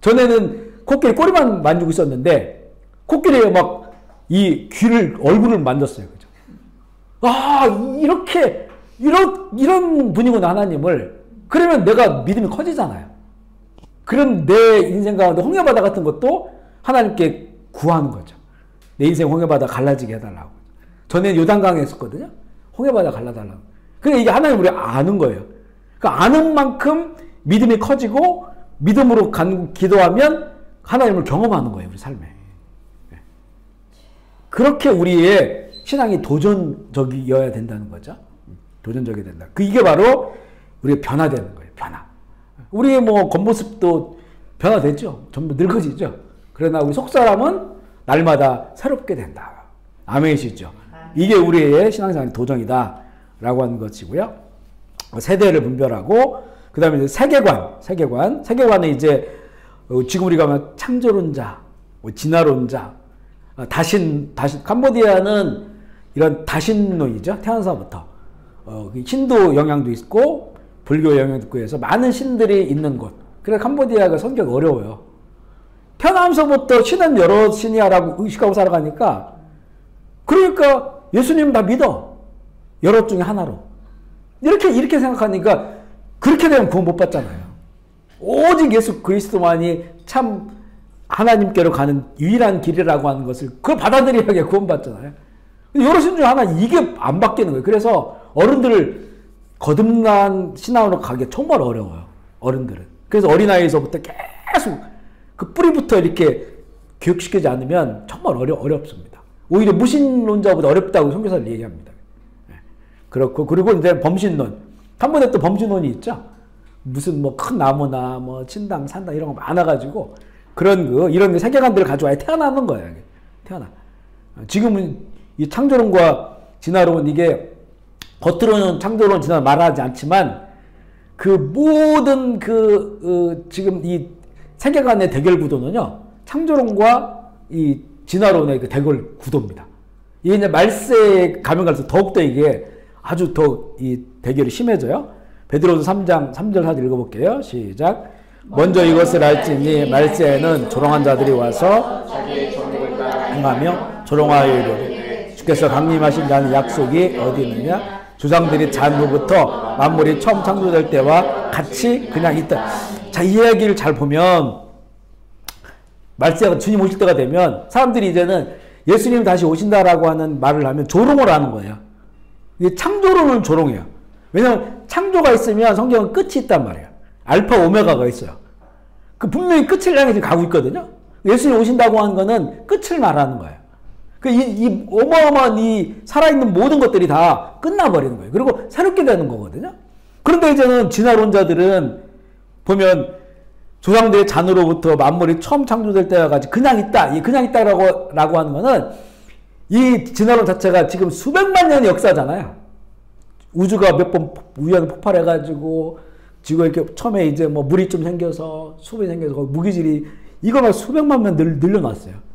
전에는 코끼리 꼬리만 만지고 있었는데, 코끼리가 막 이 얼굴을 만졌어요. 그죠? 이런 분이구나, 하나님을. 그러면 내가 믿음이 커지잖아요. 그럼 내 인생 가운데 홍해바다 같은 것도 하나님께 구하는 거죠. 내 인생 홍해바다 갈라지게 해달라고. 전에는 요단강에 있었거든요. 홍해바다 갈라달라고. 그러니까 이게 하나님 우리 아는 거예요. 그러니까 아는 만큼 믿음이 커지고 믿음으로 기도하면 하나님을 경험하는 거예요, 우리 삶에. 그렇게 우리의 신앙이 도전적이어야 된다는 거죠. 도전적이 된다. 이게 바로 우리가 변화되는 거예요, 변화. 우리의 겉모습도 변화되죠. 전부 늙어지죠. 그러나 우리 속사람은 날마다 새롭게 된다. 아멘이시죠. 이게 우리의 신앙생활의 도전이다. 라고 하는 것이고요. 세대를 분별하고, 그 다음에 이제 세계관은 이제 지금 우리가 막 창조론자, 진화론자, 캄보디아는 이런 다신론이죠. 태어나서부터. 힌두 영향도 있고, 불교 영향도 있고 해서 많은 신들이 있는 곳. 그래서 캄보디아가 성격이 어려워요. 태어나면서부터 신은 여러 신이야라고 의식하고 살아가니까, 그러니까 예수님 다 믿어. 여러 중에 하나로. 이렇게 생각하니까, 그렇게 되면 구원 못 받잖아요. 오직 예수 그리스도만이 참 하나님께로 가는 유일한 길이라고 하는 것을 그걸 받아들여야 구원받잖아요. 여러 신 중 하나 이게 안 바뀌는 거예요. 그래서 어른들을 거듭난 신앙으로 가기 정말 어려워요. 어른들은. 그래서 어린아이에서부터 계속 그 뿌리부터 이렇게 교육시키지 않으면 정말 어렵습니다. 오히려 무신론자보다 어렵다고 선교사를 얘기합니다. 그렇고, 그리고 이제 범신론. 캄보디아 또 범신론이 있죠. 무슨 큰 나무나 친당, 산당 이런 거 많아가지고 이런 세계관들을 가지고 아예 태어나는 거예요. 지금은 이 창조론과 진화론 이게 겉으로는 창조론, 진화론 말하지 않지만 그 모든 지금 이 세계관의 대결 구도는요, 창조론과 이 진화론의 그 대결 구도입니다. 이게 이제 말세에 가면 갈수록 더욱더 이게 아주 더 이 대결이 심해져요. 베드로서 3장 3절 4절 읽어볼게요. 시작. 먼저 이것을 알지니 말세에는 조롱한 자들이 와서 행하며 조롱하여 이르되 주께서 강림하신 자는 약속이 어디 있느냐? 조상들이 잔후부터 만물이 처음 창조될 때와 같이 그냥 있다. 자, 이 이야기를 잘 보면 말세가 주님 오실 때가 되면 사람들이 이제는 예수님 다시 오신다라고 하는 말을 하면 조롱을 하는 거예요. 이게 창조론은 조롱이에요. 왜냐하면 창조가 있으면 성경은 끝이 있단 말이에요. 알파 오메가가 있어요. 그 분명히 끝을 향해 가고 있거든요. 예수님 오신다고 하는 거는 끝을 말하는 거예요. 이 어마어마한 이 살아있는 모든 것들이 다 끝나버리는 거예요. 그리고 새롭게 되는 거거든요. 그런데 이제는 진화론자들은 보면 조상들의 잔으로부터 만물이 처음 창조될 때까지 그냥 있다. 이 그냥 있다라고 하는 거는 이 진화론 자체가 지금 수백만 년의 역사잖아요. 우주가 몇 번 우연히 폭발해가지고 지구에 이렇게 처음에 이제 뭐 물이 좀 생겨서 수분이 생겨서 무기질이 이거만 수백만 년 늘려놨어요.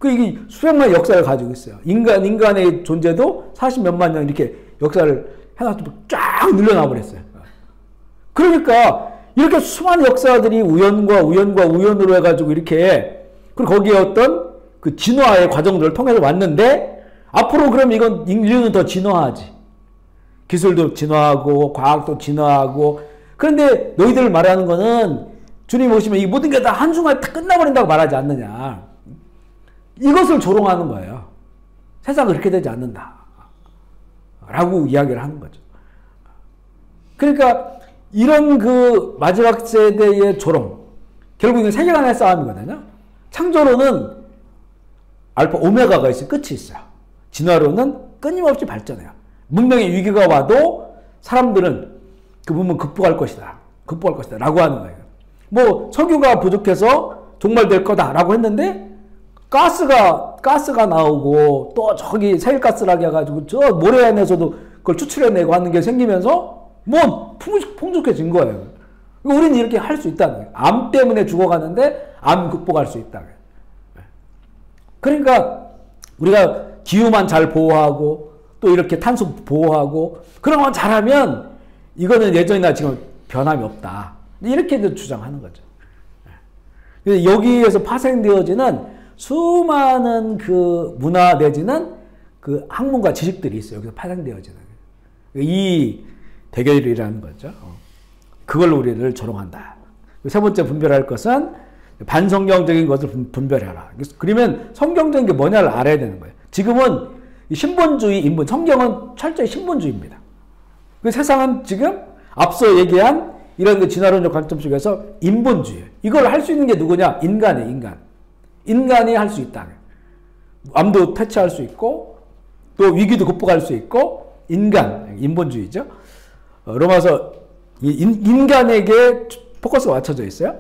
이게 수백만 역사를 가지고 있어요. 인간의 존재도 40몇만 년 이렇게 역사를 해가지고 쫙 늘려놔버렸어요. 그러니까 이렇게 수많은 역사들이 우연으로 해가지고 이렇게 그리고 거기에 어떤 그 진화의 과정들을 통해서 왔는데 앞으로 그럼 이건 인류는 더 진화하지. 기술도 진화하고 과학도 진화하고 그런데 너희들 말하는 거는 주님 오시면 이 모든 게 다 한순간에 다 끝나버린다고 말하지 않느냐. 이것을 조롱하는 거예요. 세상은 그렇게 되지 않는다. 라고 이야기를 하는 거죠. 그러니까 이런 그 마지막 세대의 조롱. 결국은 세계관의 싸움이거든요. 창조로는 알파 오메가가 있어요. 끝이 있어요. 진화로는 끊임없이 발전해요. 문명의 위기가 와도 사람들은 그 문명 극복할 것이다. 라고 하는 거예요. 뭐 석유가 부족해서 종말될 거다라고 했는데 가스가 나오고 또 저기 세일가스라고 해가지고 저 모래 안에서도 그걸 추출해내고 하는 게 생기면서 뭐 풍족해진 거예요. 우리는 이렇게 할 수 있다는 거예요. 암 때문에 죽어가는데 암 극복할 수 있다. 그러니까 우리가 기후만 잘 보호하고 또 이렇게 탄소 보호하고 그런 거 잘하면 이거는 예전이나 지금 변함이 없다. 이렇게 주장하는 거죠. 여기에서 파생되어지는 수많은 그 문화 내지는 그 학문과 지식들이 있어요. 여기서 파생되어지는. 이 대결이라는 거죠. 그걸 우리를 조롱한다. 세 번째 분별할 것은 반성경적인 것을 분별해라. 그러면 성경적인 게 뭐냐를 알아야 되는 거예요. 지금은 신본주의, 인본, 성경은 철저히 신본주의입니다. 그 세상은 지금 앞서 얘기한 이런 그 진화론적 관점 속에서 인본주의. 이걸 할 수 있는 게 누구냐? 인간. 인간이 할 수 있다. 암도 퇴치할 수 있고 또 위기도 극복할 수 있고 인본주의죠. 로마서 인간에게 포커스가 맞춰져 있어요.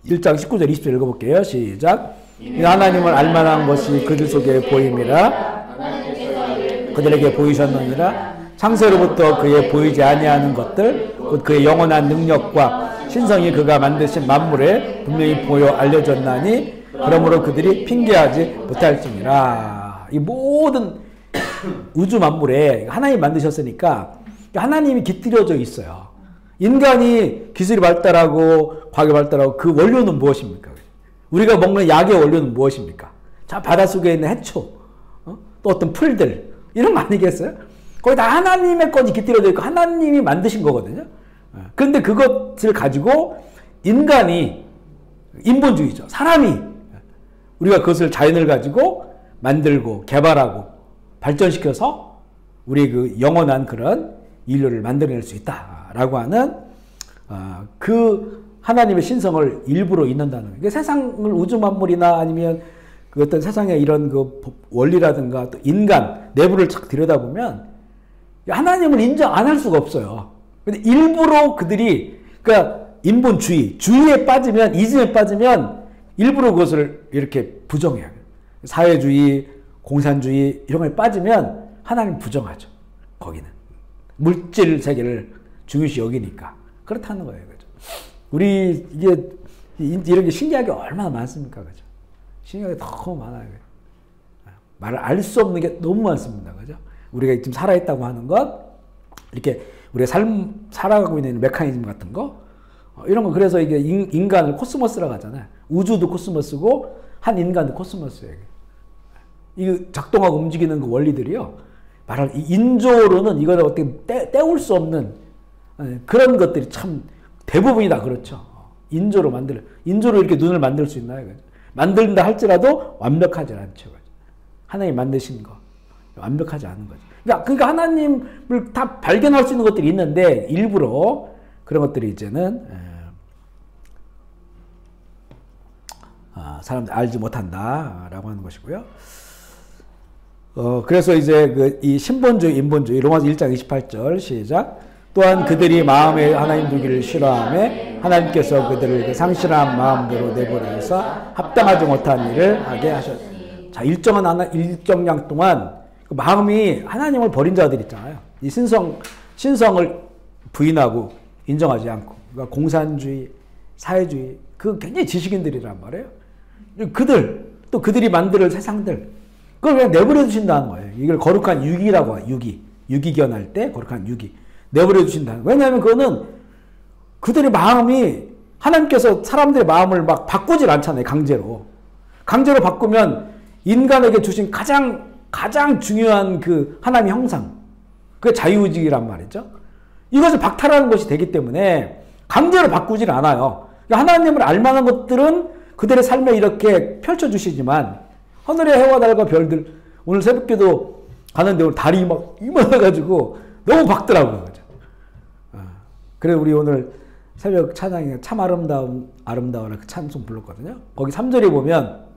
1장 19절 20절 읽어볼게요. 시작. 하나님을 알만한 것이 그들 속에 보임이라 그들에게 보이셨느니라. 창세로부터 그의 보이지 아니하는 것들 곧 그의 영원한 능력과 신성이 그가 만드신 만물에 분명히 보여 알려졌나니 그러므로 그들이 핑계하지 못할지니라. 이 모든 우주 만물에 하나님이 만드셨으니까 하나님이 깃들여져 있어요. 인간이 기술이 발달하고 과학이 발달하고 그 원료는 무엇입니까? 우리가 먹는 약의 원료는 무엇입니까? 자, 바닷속에 있는 해초, 또 어떤 풀들 이런 거 아니겠어요? 거기 다 하나님의 것이 깃들여져 있고 하나님이 만드신 거거든요. 그런데 그것을 가지고 인간이 인본주의죠. 사람이 우리가 그것을 자연을 가지고 만들고 개발하고 발전시켜서 우리 그 영원한 그런 인류를 만들어낼 수 있다라고 하는 그 하나님의 신성을 일부러 잊는다는 거예요. 세상을 우주 만물이나 아니면 그 어떤 세상의 이런 그 원리라든가 또 인간 내부를 착 들여다보면 하나님을 인정 안 할 수가 없어요. 근데 일부러 그들이 그러니까 인본주의에 빠지면 이즘에 빠지면 일부러 그것을 이렇게 부정해요. 사회주의, 공산주의 이런 거에 빠지면 하나님 부정하죠. 거기는 물질 세계를 중요시 여기니까 그렇다는 거예요. 그죠? 우리 이게 이런 게 신기하게 얼마나 많습니까? 그죠? 신기하게 너무 많아요. 말을 알 수 없는 게 너무 많습니다. 그죠? 우리가 지금 살아있다고 하는 것, 이렇게 우리가 살아가고 있는 메커니즘 같은 거, 이런 거. 그래서 이게 인간을 코스모스라고 하잖아요. 우주도 코스모스고 한 인간도 코스모스예요. 이 작동하고 움직이는 그 원리들이요. 말할 인조로는 이거를 어떻게 때울 수 없는 그런 것들이 참 대부분이 다 그렇죠. 인조로 이렇게 눈을 만들 수 있나요? 만든다 할지라도 완벽하지 않죠. 하나님 만드신 거 완벽하지 않은 거죠. 그러니까 하나님을 다 발견할 수 있는 것들이 있는데 일부러 그런 것들이 이제는 사람들이 알지 못한다라고 하는 것이고요. 그래서 이제 이 신본주의, 인본주의, 로마서 1장 28절 시작. 또한 그들이 마음에 하나님 두기를 싫어하며 하나님께서 그들을 상실한 마음대로 내버려서 합당하지 못한 일을 하게 하셨다. 자, 일정량 동안 그 마음이 하나님을 버린 자들 있잖아요. 이 신성을 부인하고 인정하지 않고, 그러니까 공산주의, 사회주의, 그 굉장히 지식인들이란 말이에요. 또 그들이 만들 세상들, 그걸 그냥 내버려 두신다는 거예요. 이걸 거룩한 유기라고 해요. 유기견할 때 거룩한 유기. 내버려 두신다는 거예요. 왜냐하면 그거는 그들의 마음이 하나님께서 사람들의 마음을 막 바꾸질 않잖아요. 강제로 바꾸면 인간에게 주신 가장 중요한 그 하나님의 형상, 그게 자유의지란 말이죠. 이것을 박탈하는 것이 되기 때문에 강제로 바꾸질 않아요. 그러니까 하나님을 알만한 것들은 그들의 삶에 이렇게 펼쳐주시지만 하늘의 해와 달과 별들, 오늘 새벽기도 가는데 오늘 달이 막 이만해가지고 너무 밝더라고요. 그죠? 그래서 우리 오늘 새벽 찬양에 참 아름다워라 그 찬송 불렀거든요. 거기 3절에 보면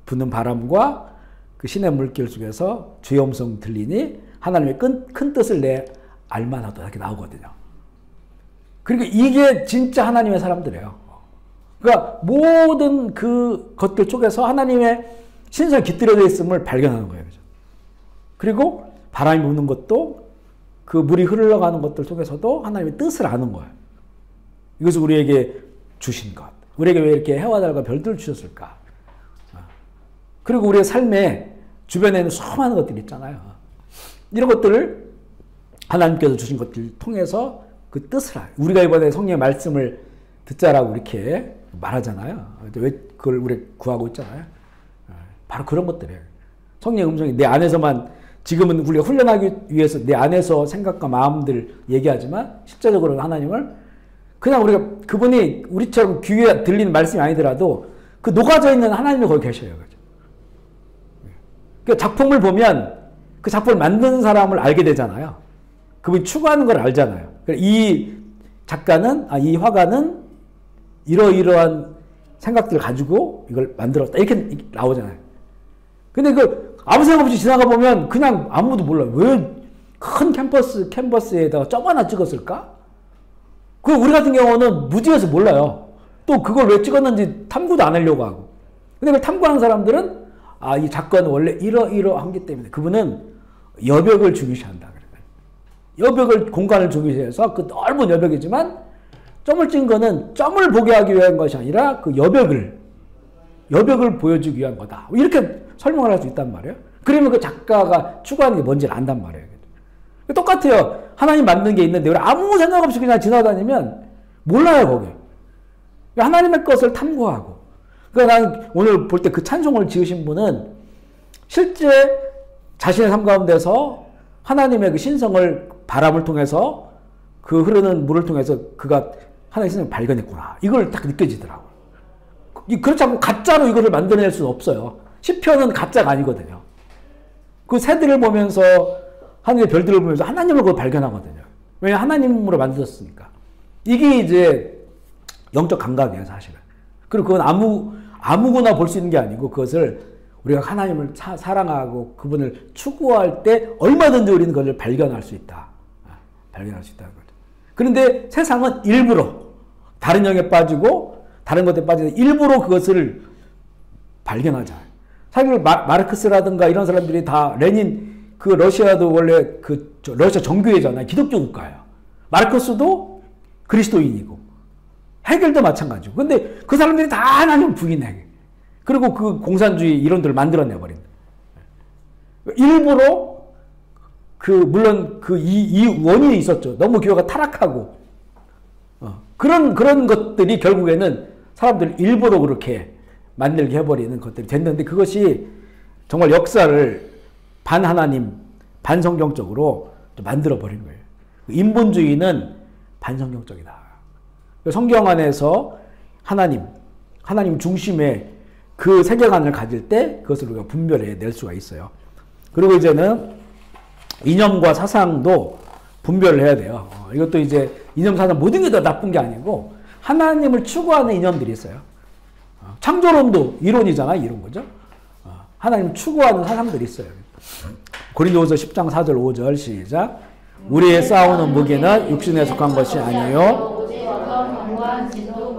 부는 바람과 그 신의 물길 속에서 주의 음성 들리니 하나님의 큰 뜻을 내 알만하다 이렇게 나오거든요. 그리고 이게 진짜 하나님의 사람들이에요. 그러니까 모든 그 것들 속에서 하나님의 신성이 깃들여져 있음을 발견하는 거예요. 그죠? 그리고 바람이 부는 것도 그 물이 흘러가는 것들 속에서도 하나님의 뜻을 아는 거예요. 이것을 우리에게 주신 것. 우리에게 왜 이렇게 해와 달과 별들을 주셨을까? 그리고 우리의 삶에 주변에는 수많은 것들이 있잖아요. 이런 것들을 하나님께서 주신 것들을 통해서 그 뜻을 알아요. 우리가 이번에 성령의 말씀을 듣자라고 이렇게 말하잖아요. 왜 그걸 우리 구하고 있잖아요. 바로 그런 것들이에요. 성령의 음성이 내 안에서만, 지금은 우리가 훈련하기 위해서 내 안에서 생각과 마음들 얘기하지만 실제적으로는 하나님을 그냥 우리가 그분이 우리처럼 귀에 들리는 말씀이 아니더라도 그 녹아져 있는 하나님이 거기 계셔요. 그 작품을 보면 그 작품을 만드는 사람을 알게 되잖아요. 그분이 추구하는 걸 알잖아요. 이 작가는, 이 화가는 이러이러한 생각들을 가지고 이걸 만들었다. 이렇게 나오잖아요. 근데 아무 생각 없이 지나가 보면 그냥 아무도 몰라요. 왜 큰 캔버스에다가 점 하나 찍었을까? 우리 같은 경우는 무지해서 몰라요. 또 그걸 왜 찍었는지 탐구도 안 하려고 하고. 근데 그걸 탐구하는 사람들은 이 작가는 원래 이러이러한기 때문에 그분은 여벽을 중요시한다. 여벽을, 공간을 중요시해서 그 넓은 여벽이지만 점을 찍은 거는 점을 보게 하기 위한 것이 아니라 그 여벽을 보여주기 위한 거다. 이렇게 설명을 할 수 있단 말이에요. 그러면 그 작가가 추구하는 게 뭔지를 안단 말이에요. 똑같아요. 하나님 만든 게 있는데 우리 아무 생각 없이 그냥 지나다니면 몰라요, 거기. 하나님의 것을 탐구하고. 그러니까 난 오늘 볼 때 그 찬송을 지으신 분은 실제 자신의 삶 가운데서 하나님의 그 신성을 바람을 통해서 그 흐르는 물을 통해서 그가 하나님의 신성을 발견했구나. 이걸 딱 느껴지더라고요. 그렇지 않고 가짜로 이거를 만들어낼 수는 없어요. 시편은 가짜가 아니거든요. 그 새들을 보면서 하늘의 별들을 보면서 하나님을 그걸 발견하거든요. 왜냐하면 하나님으로 만들었으니까. 이게 이제 영적 감각이에요, 사실은. 그리고 그건 아무거나 볼 수 있는 게 아니고 그것을 우리가 하나님을 사랑하고 그분을 추구할 때 얼마든지 우리는 그것을 발견할 수 있다. 발견할 수 있다는 거죠. 그런데 세상은 일부러 다른 영에 빠지고 다른 것에 빠지고 일부러 그것을 발견하잖아요. 사실 마르크스라든가 이런 사람들이 다 레닌, 그 러시아도 원래 러시아 정교회잖아요. 기독교 국가예요. 마르크스도 그리스도인이고 헤겔도 마찬가지고. 근데 그 사람들이 다 하나님 부인해. 그리고 그 공산주의 이론들을 만들어내버린. 일부러 물론 이 원인이 있었죠. 너무 교회가 타락하고 그런 것들이 결국에는 사람들 일부러 그렇게 만들게 해버리는 것들이 됐는데 그것이 정말 역사를 반하나님, 반성경적으로 만들어버린 거예요. 인본주의는 반성경적이다. 성경 안에서 하나님 중심의 그 세계관을 가질 때 그것을 우리가 분별해 낼 수가 있어요. 그리고 이제는 이념과 사상도 분별을 해야 돼요. 이것도 이제 이념 사상 모든 게 다 나쁜 게 아니고 하나님을 추구하는 이념들이 있어요. 창조론도 이론이잖아요. 이런 거죠. 하나님을 추구하는 사상들이 있어요. 고린도후서 10장 4절 5절 시작. 우리의 싸우는 무기는 육신에 속한 것이 아니요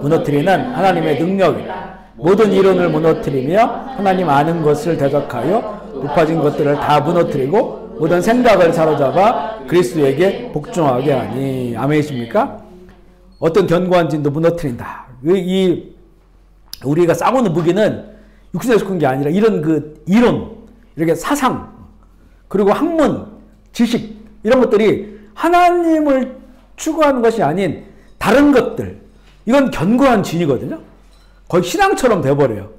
무너뜨리는 하나님의 능력이라. 모든 이론을 무너뜨리며 하나님 아는 것을 대적하여 높아진 것들을 다 무너뜨리고 모든 생각을 사로잡아 그리스도에게 복종하게 하니. 아멘이십니까? 어떤 견고한 진도 무너뜨린다. 우리가 싸우는 무기는 육신에 속한 게 아니라 이런 이론, 이렇게 사상, 그리고 학문, 지식 이런 것들이 하나님을 추구하는 것이 아닌 다른 것들. 이건 견고한 진이거든요. 거의 신앙처럼 돼버려요.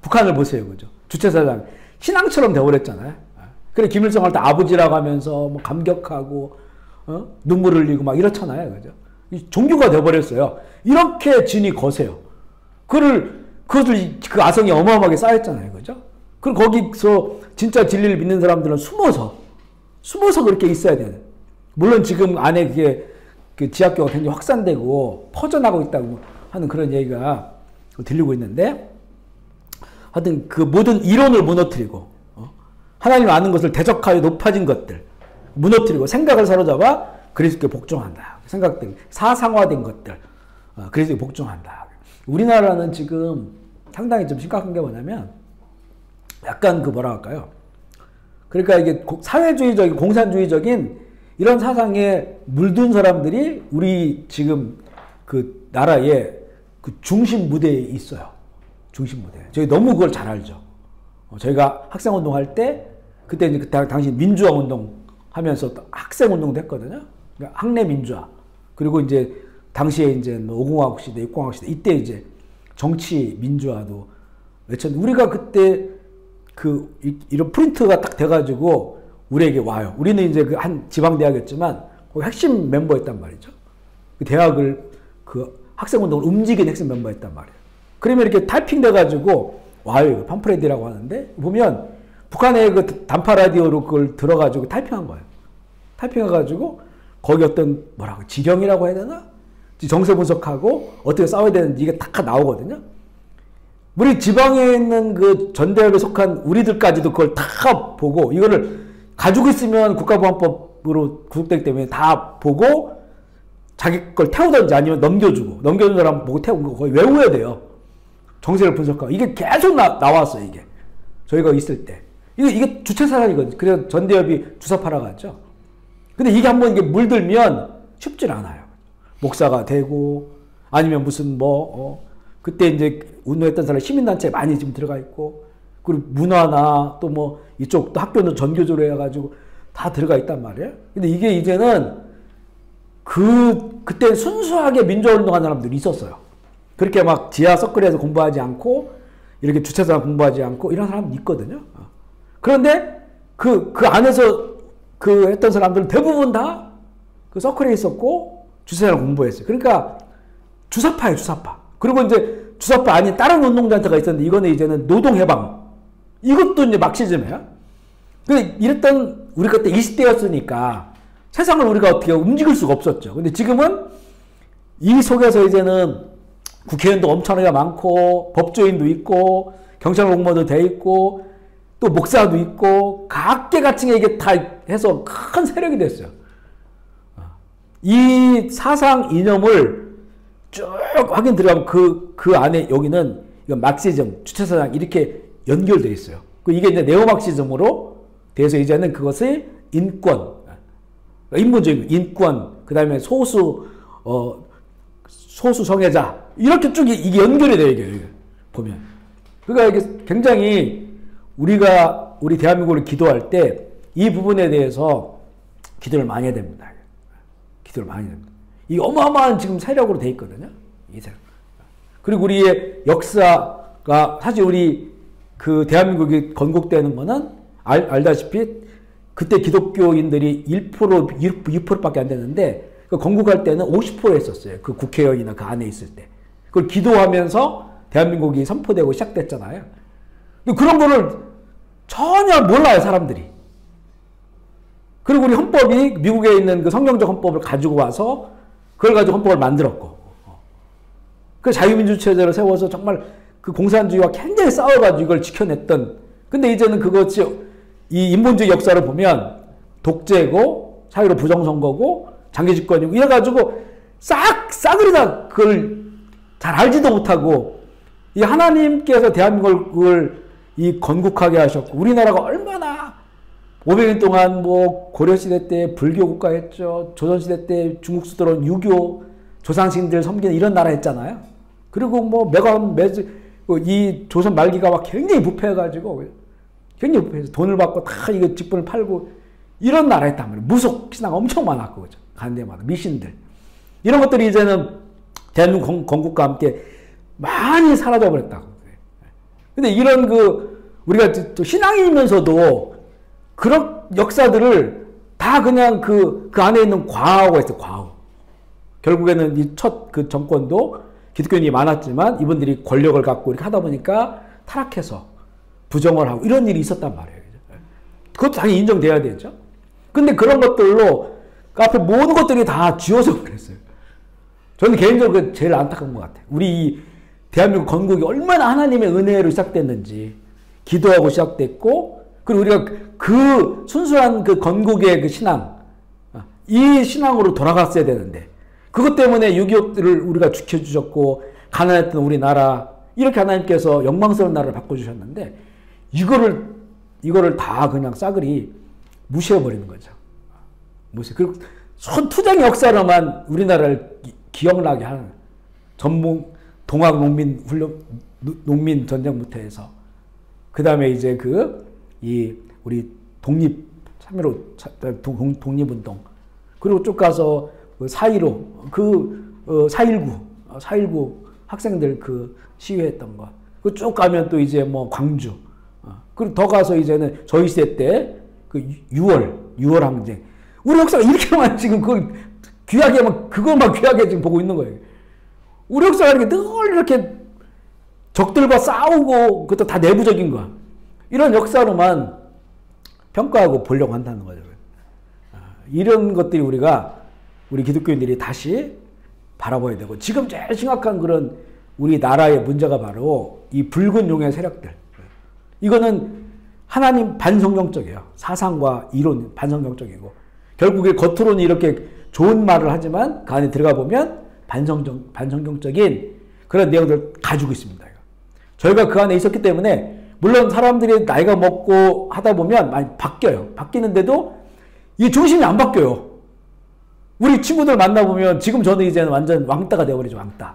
북한을 보세요. 그죠? 주체사상. 신앙처럼 돼버렸잖아요. 그래, 김일성 할 때 아버지라고 하면서 뭐 감격하고, 눈물 흘리고 막 이렇잖아요. 그죠? 종교가 돼버렸어요. 이렇게 진이 거세요. 그것을 그 아성이 어마어마하게 쌓였잖아요. 그죠? 그리고 거기서 진짜 진리를 믿는 사람들은 숨어서 그렇게 있어야 되는. 물론 지금 안에 그 지하교가 굉장히 확산되고 퍼져나가고 있다고 하는 그런 얘기가 들리고 있는데, 하여튼 그 모든 이론을 무너뜨리고, 하나님 아는 것을 대적하여 높아진 것들, 무너뜨리고 생각을 사로잡아 그리스도께 복종한다. 생각들, 사상화된 것들, 그리스도께 복종한다. 우리나라는 지금 상당히 좀 심각한 게 뭐냐면, 약간 뭐라 할까요? 그러니까 이게 사회주의적인, 공산주의적인 이런 사상에 물든 사람들이 우리 지금 그 나라의 그 중심 무대에 있어요. 중심 무대. 저희 너무 그걸 잘 알죠. 저희가 학생운동 할 때, 그때 이제 당시 민주화 운동 하면서 학생운동도 했거든요. 그러니까 학내 민주화. 그리고 이제 당시에 이제 5공화국 시대, 6공화국 시대, 이때 이제 정치 민주화도 외쳤는데, 우리가 그때 이런 프린트가 딱 돼가지고 우리에게 와요. 우리는 이제 한 지방대학이었지만 거기 핵심 멤버였단 말이죠. 그 대학을 학생운동을 움직이는 핵심 멤버였단 말이에요. 그러면 이렇게 타이핑 돼가지고 와요. 팜프렛이라고 하는데, 보면 북한의 그 단파 라디오로 그걸 들어가지고 타이핑한 거예요. 타이핑해가지고 거기 어떤 지령이라고 해야 되나? 정세 분석하고 어떻게 싸워야 되는지 이게 다 나오거든요. 우리 지방에 있는 그 전대협에 속한 우리들까지도 그걸 다 보고, 이거를 가지고 있으면 국가보안법으로 구속되기 때문에 다 보고 자기 걸 태우든지 아니면 넘겨주는 사람 보고 태우는 거 거의 외워야 돼요. 정세를 분석하고. 이게 계속 나왔어요, 이게. 저희가 있을 때. 이게 주체사상이거든요. 그래서 전대협이 주사파라 갔죠. 근데 이게 한번 이게 물들면 쉽질 않아요. 목사가 되고, 아니면 무슨 그때 이제 운동했던 사람 시민단체에 많이 지금 들어가 있고, 그리고 문화나 또 이쪽 또 학교는 전교조로 해가지고 다 들어가 있단 말이에요. 근데 이게 이제는 그때 순수하게 민주화운동하는 사람들이 있었어요. 그렇게 막 지하 서클에서 공부하지 않고, 이렇게 주체사상 공부하지 않고, 이런 사람도 있거든요. 그런데 그 안에서 했던 사람들은 대부분 다 그 서클에 있었고, 주체사상 공부했어요. 그러니까 주사파예요, 주사파. 그리고 이제 주사파 아닌 다른 운동단체가 있었는데, 이거는 이제는 노동해방. 이것도 이제 막시즘이에요. 근데 이랬던, 우리 그때 20대였으니까 세상을 우리가 어떻게 움직일 수가 없었죠. 근데 지금은 이 속에서 이제는 국회의원도 엄청나게 많고, 법조인도 있고, 경찰 공무원도 돼 있고, 또 목사도 있고, 각계각층에 이게 다 해서 큰 세력이 됐어요. 이 사상 이념을 쭉 확인 들어가면 그 안에 여기는 이건 막시즘, 주체사상 이렇게 연결되어 있어요. 이게 이제 네오막시즘으로 돼서 이제는 그것을 인권, 인본주의, 인권, 그 다음에 소수 성애자, 이렇게 쭉 이게 연결이 돼요, 이게. 보면. 그러니까 이게 굉장히 우리 대한민국을 기도할 때 이 부분에 대해서 기도를 많이 해야 됩니다. 기도를 많이 해야 됩니다. 이 어마어마한 지금 세력으로 돼 있거든요. 이 세력. 그리고 우리의 역사가 사실 우리 그 대한민국이 건국되는 거는 알다시피 그때 기독교인들이 2%밖에 안 됐는데 그 건국할 때는 50% 했었어요. 그 국회의원이나 그 안에 있을 때. 그걸 기도하면서 대한민국이 선포되고 시작됐잖아요. 근데 그런 거를 전혀 몰라요, 사람들이. 그리고 우리 헌법이 미국에 있는 그 성경적 헌법을 가지고 와서 그걸 가지고 헌법을 만들었고. 그 자유민주 체제를 세워서 정말 그 공산주의와 굉장히 싸워가지고 이걸 지켜냈던. 근데 이제는 그것이 이 인본주의 역사를 보면 독재고 사회로 부정선거고 장기집권이고 이래가지고 싸그리 다 그걸 잘 알지도 못하고 이 하나님께서 대한민국을 이 건국하게 하셨고 우리나라가 얼마나 500년 동안 뭐 고려시대 때 불교 국가였죠. 조선시대 때 중국 수도론 유교 조상신들 섬기는 이런 나라 했잖아요. 그리고 뭐 이 조선 말기가 막 굉장히 부패해가지고 굉장히 부패해서 돈을 받고 다 이거 직분을 팔고 이런 나라 했단 말이에요. 무속 신앙 엄청 많았고 그죠. 가는 데마다 미신들 이런 것들이 이제는 대한민국 건국과 함께 많이 사라져 버렸다고. 근데 이런 우리가 또 신앙이면서도 그런 역사들을 다 그냥 그 안에 있는 과오가 있어요, 과오. 결국에는 이 첫 그 정권도 기독교인이 많았지만 이분들이 권력을 갖고 이렇게 하다 보니까 타락해서 부정을 하고 이런 일이 있었단 말이에요. 그것도 당연히 인정돼야 되죠. 근데 그런 것들로 그 앞에 모든 것들이 다 지워져 버렸어요. 저는 개인적으로 제일 안타까운 것 같아요. 우리 이 대한민국 건국이 얼마나 하나님의 은혜로 시작됐는지 기도하고 시작됐고 그리고 우리가 그 순수한 그 건국의 그 신앙 이 신앙으로 돌아갔어야 되는데 그것 때문에 6.25를 우리가 지켜주셨고 가난했던 우리나라 이렇게 하나님께서 영광스러운 나라를 바꿔주셨는데 이거를 다 그냥 싸그리 무시해버리는 거죠. 그리고 투쟁 역사로만 우리나라를 기억나게 하는 동학 농민 전쟁부터 해서 그 다음에 이제 우리 독립운동 그리고 쭉 가서 4.15 4.19 학생들 그 시위했던 거 그 쭉 가면 또 이제 뭐 광주 그리고 더 가서 이제는 저희 시대 때 그 6월 항쟁 우리 역사가 이렇게만 지금 그것만 귀하게 지금 보고 있는 거예요. 우리 역사가 이렇게 늘 이렇게 적들과 싸우고 그것도 다 내부적인 거 이런 역사로만 평가하고 보려고 한다는 거죠. 이런 것들이 우리 기독교인들이 다시 바라봐야 되고 지금 제일 심각한 그런 우리 나라의 문제가 바로 이 붉은 용의 세력들. 이거는 하나님 반성경적이에요. 사상과 이론 반성경적이고 결국에 겉으로는 이렇게 좋은 말을 하지만 그 안에 들어가 보면 반성경적인 그런 내용들을 가지고 있습니다. 저희가 그 안에 있었기 때문에 물론 사람들이 나이가 먹고 하다 보면 많이 바뀌어요. 바뀌는데도 이 중심이 안 바뀌어요. 우리 친구들 만나보면 지금 저는 이제는 완전 왕따가 되어버리죠. 왕따.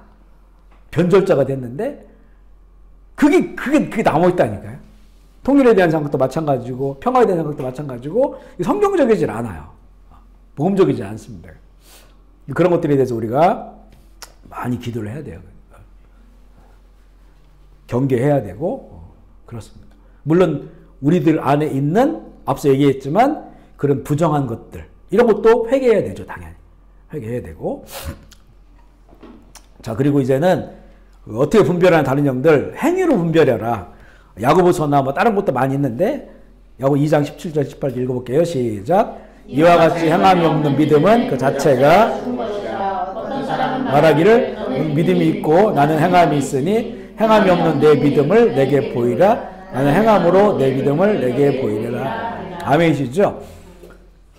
변절자가 됐는데 그게 남아있다니까요. 통일에 대한 생각도 마찬가지고 평화에 대한 생각도 마찬가지고 성경적이질 않아요. 복음적이지 않습니다. 그런 것들에 대해서 우리가 많이 기도를 해야 돼요. 경계해야 되고 그렇습니다. 물론 우리들 안에 있는 앞서 얘기했지만 그런 부정한 것들 이런 것도 회개해야 되죠. 당연히 회개해야 되고 자 그리고 이제는 어떻게 분별하는 다른 영들 행위로 분별해라. 야고보서나 뭐 다른 것도 많이 있는데 야고보 2장 17절 18절 읽어볼게요. 시작. 이와 같이 행함이 없는 믿음은 그 자체가 말하기를 믿음이 있고 나는 행함이 있으니 행함이 없는 내 믿음을 내게 보이라. 나는 행함으로 내 믿음을 내게 보이리라. 아멘이시죠?